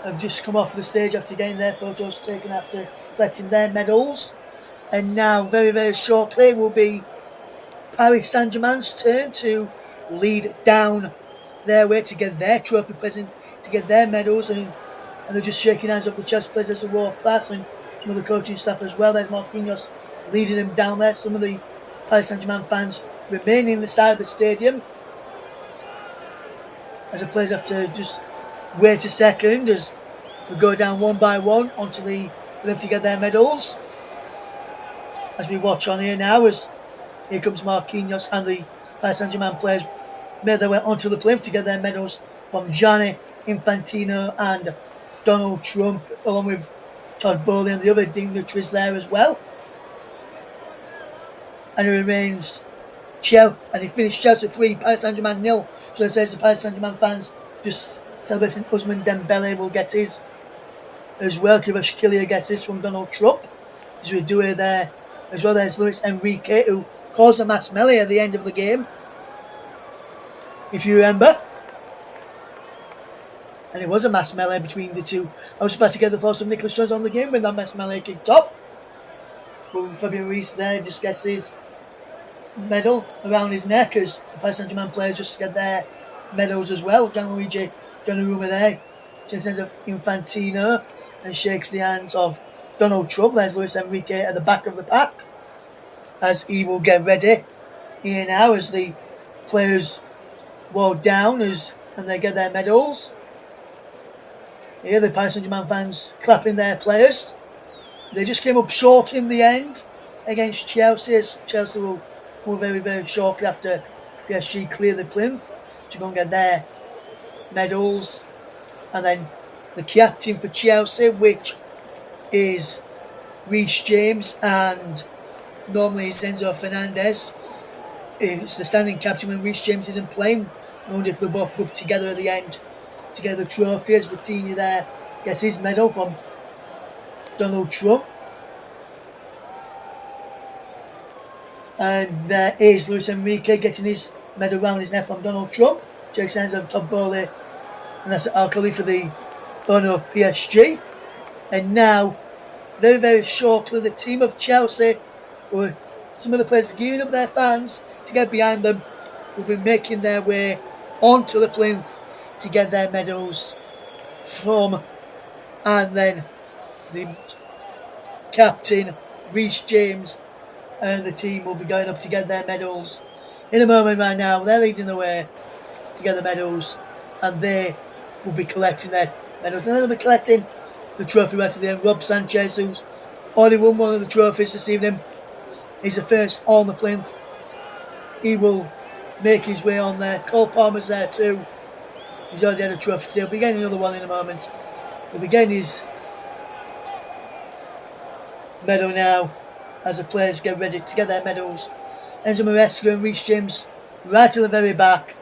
[SPEAKER 5] have just come off the stage after getting their photos taken after collecting their medals. And now, very, very shortly, will be Paris Saint-Germain's turn to lead down their way to get their trophy present, to get their medals, and they're just shaking hands of the Chelsea players as they walk past, and some of the coaching staff as well. There's Marquinhos leading them down there. Some of the Paris Saint-Germain fans remaining in the side of the stadium as the players have to just wait a second as we go down one by one onto the lift to get their medals. As we watch on here now, as here comes Marquinhos and the Paris Saint-Germain players made their way onto the plinth to get their medals from Gianni Infantino and Donald Trump, along with Todd Bowley and the other dignitaries there as well. And it remains Chelsea, and he finished Chelsea 3, Paris Saint-Germain 0. So it says the Paris Saint-Germain fans just celebrating. Ousmane Dembele will get his as well. Kvaratskhelia gets his from Donald Trump. As we do it there as well, there's Luis Enrique, who caused a mass melee at the end of the game, if you remember. And it was a mass melee between the two. I was about to get the thoughts of Nicholas Jones on the game when that mass melee kicked off. But Fabian Ruiz there just gets his medal around his neck as the Paris Saint-Germain players just get their medals as well. Gianluigi Donnarumma there shakes the hands of Infantino and shakes the hands of Donald Trump. There's Luis Enrique at the back of the pack as he will get ready here now as the players walk down and they get their medals. Here the Paris Saint-Germain fans clapping their players. They just came up short in the end against Chelsea, as Chelsea will come very, very shortly after PSG clear the plinth to go and get their medals. And then the captain for Chelsea, which is Reece James, and normally it's Enzo Fernandez. It's the standing captain when Reece James isn't playing. I wonder if they'll both go together at the end to get the trophy, as Coutinho there gets his medal from Donald Trump. And there is Luis Enrique getting his medal around his neck from Donald Trump. Shakes hands of Todd Bowley, and that's Al Khalifa, the owner of PSG. And now, very, very shortly, the team of Chelsea, or some of the players gearing up their fans to get behind them, will be making their way onto the plinth to get their medals from, and then the captain, Reece James, and the team will be going up to get their medals in a moment. Right now, they're leading the way to get the medals, and they will be collecting their medals, and then they'll be collecting the trophy right to the end. Rob Sanchez, who's already won one of the trophies this evening, he's the first on the plinth. He will make his way on there. Cole Palmer's there too. He's already had a trophy today. He'll be getting another one in a moment. He'll be getting his medal now as the players get ready to get their medals. Enzo Maresca and Reece James right to the very back.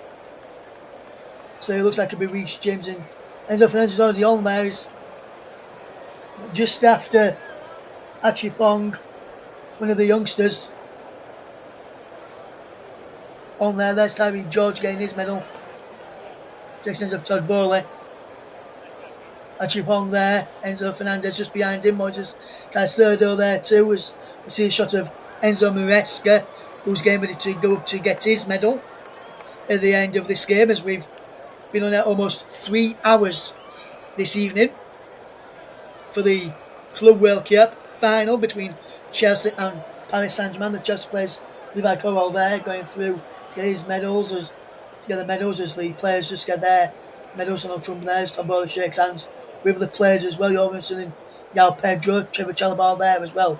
[SPEAKER 5] So it looks like it'll be Reece James, and Enzo Fernandez is already on there. He's just after Achipong, one of the youngsters, on there. There's Tyree George getting his medal. Sections of Todd Bowley. Achipong there. Enzo Fernandez just behind him. Moises Caicedo there too. As we see a shot of Enzo Maresca, who's getting ready to go up to get his medal at the end of this game, as we've been on there almost 3 hours this evening. for the Club World Cup final between Chelsea and Paris Saint-Germain. The Chelsea players, Levi Corral there, going through to get his medals, to get the medals as the players just get their medals. Donald Trump there, as Tom Bowler shakes hands with the players as well. Jorgensen and Yao Pedro, Trevor Chalobah there as well.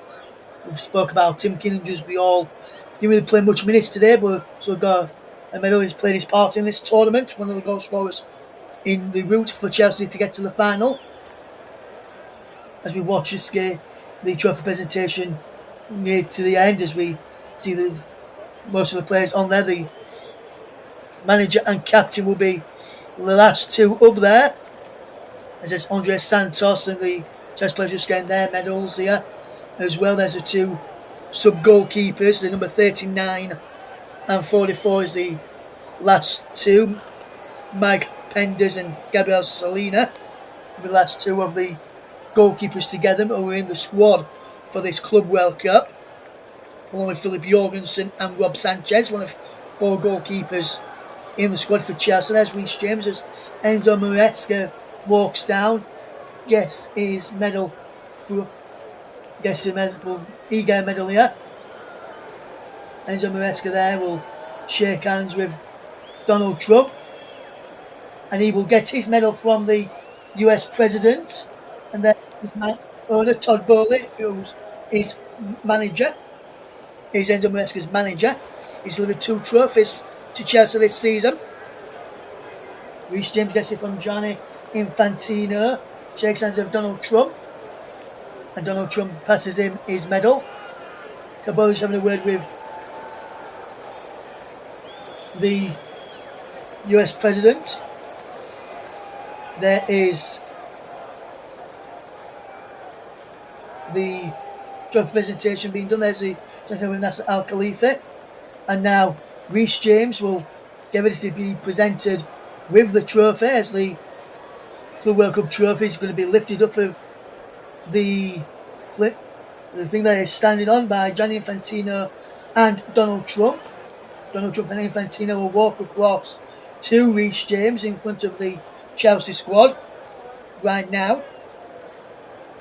[SPEAKER 5] We've spoke about Tim Kinningers. We all didn't really play much minutes today, but so got a medal. He's played his part in this tournament. One of the goal scorers in the route for Chelsea to get to the final. As we watch this game, the trophy presentation near to the end, as we see most of the players on there, the manager and captain will be the last two up there. As there's Andres Santos and the Chelsea players just getting their medals here as well. There's the two sub goalkeepers, the number 39 and 44 is the last two. Mike Penders and Gabriel Salina, the last two of the goalkeepers together who are in the squad for this Club World Cup, along with Philip Jorgensen and Rob Sanchez, one of four goalkeepers in the squad for Chelsea. There's Reece James as Enzo Maresca walks down, gets his medal. He get a medal here. Enzo Maresca there will shake hands with Donald Trump, and he will get his medal from the US President, and then his owner Todd Bowley, who's his manager, is Enzo Maresca's manager. He's delivered 2 trophies to Chelsea this season. Reece James gets it from Gianni Infantino, shakes hands with Donald Trump, and Donald Trump passes him his medal. Caboli's having a word with the US President. There is the trophy presentation being done. There's the gentleman Nasser Al Khalifa, and now Reece James will get ready to be presented with the trophy, as the Club World Cup trophy is going to be lifted up for the thing that is standing on by Gianni Infantino and Donald Trump. Donald Trump and Infantino will walk across to Reece James in front of the Chelsea squad right now.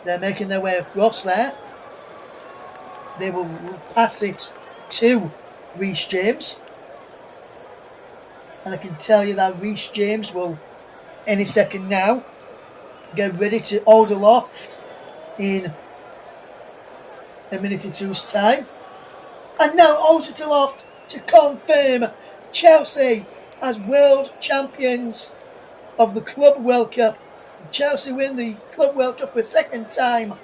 [SPEAKER 5] They're making their way across there. They will pass it to Reece James. And I can tell you that Reece James will, any second now, get ready to hold aloft in a minute or two's time. And now holds it aloft to confirm Chelsea as world champions of the Club World Cup. Chelsea win the Club World Cup for a second time,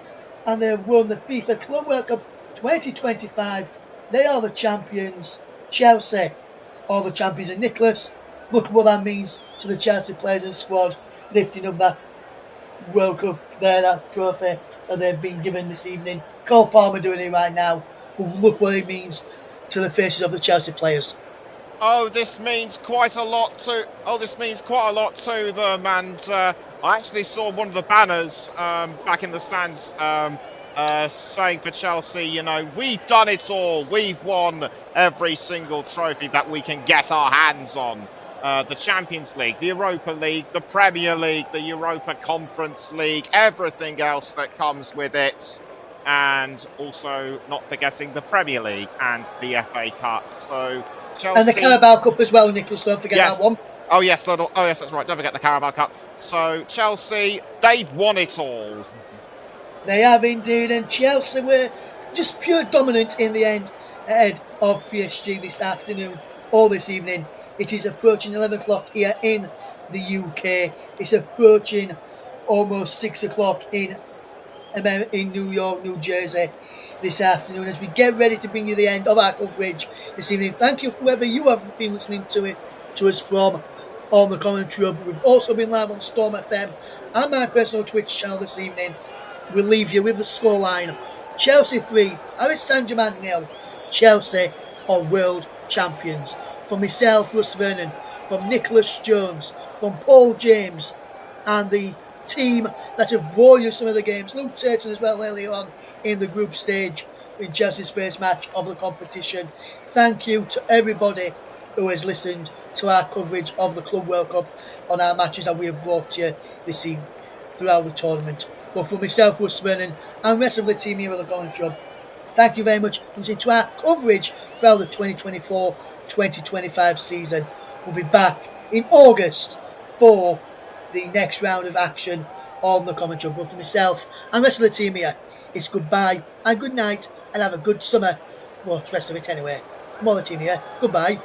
[SPEAKER 5] and they have won the FIFA Club World Cup 2025. They are the champions. Chelsea are the champions. And Nicholas, look what that means to the Chelsea players and squad, lifting up that World Cup there, that trophy that they've been given this evening. Cole Palmer doing it right now. But look what it means to the faces of the Chelsea players.
[SPEAKER 2] This means quite a lot to them, and I actually saw one of the banners back in the stands saying for Chelsea, you know, we've done it all. We've won every single trophy that we can get our hands on. The Champions League, the Europa League, the Premier League, the Europa Conference League, everything else that comes with it. And also not forgetting the Premier League and the FA Cup. So Chelsea,
[SPEAKER 5] and the Carabao Cup as well, Nicholas, don't forget that one.
[SPEAKER 2] Oh yes, that's right. Don't forget the Carabao Cup. So Chelsea, they've won it all.
[SPEAKER 5] They have indeed, and Chelsea were just pure dominant in the end ahead of PSG this afternoon or this evening. It is approaching 11 o'clock here in the UK. It's approaching almost 6 o'clock in New York, New Jersey this afternoon, as we get ready to bring you the end of our coverage this evening. Thank you for whoever you have been listening to us from on the Commenttary Hub. We've also been live on Storm FM and my personal Twitch channel this evening. We'll leave you with the scoreline: Chelsea 3, Paris Saint-Germain 0. Chelsea are world champions. From myself, Russ Vernon, from Nicholas Jones, from Paul James, and the team that have brought you some of the games, Luke Turton as well earlier on in the group stage in Chelsea's first match of the competition. Thank you to everybody who has listened to our coverage of the Club World Cup on our matches that we have brought to you this evening throughout the tournament. But for myself, Russ, Vernon, and the rest of the team here at the Commenttary Hub, thank you very much for listening to our coverage throughout the 2024-2025 season. We'll be back in August for the next round of action on the Commenttary Hub. But for myself and the rest of the team here, it's goodbye and good night, and have a good summer. Well, the rest of it anyway. From all the team here, goodbye.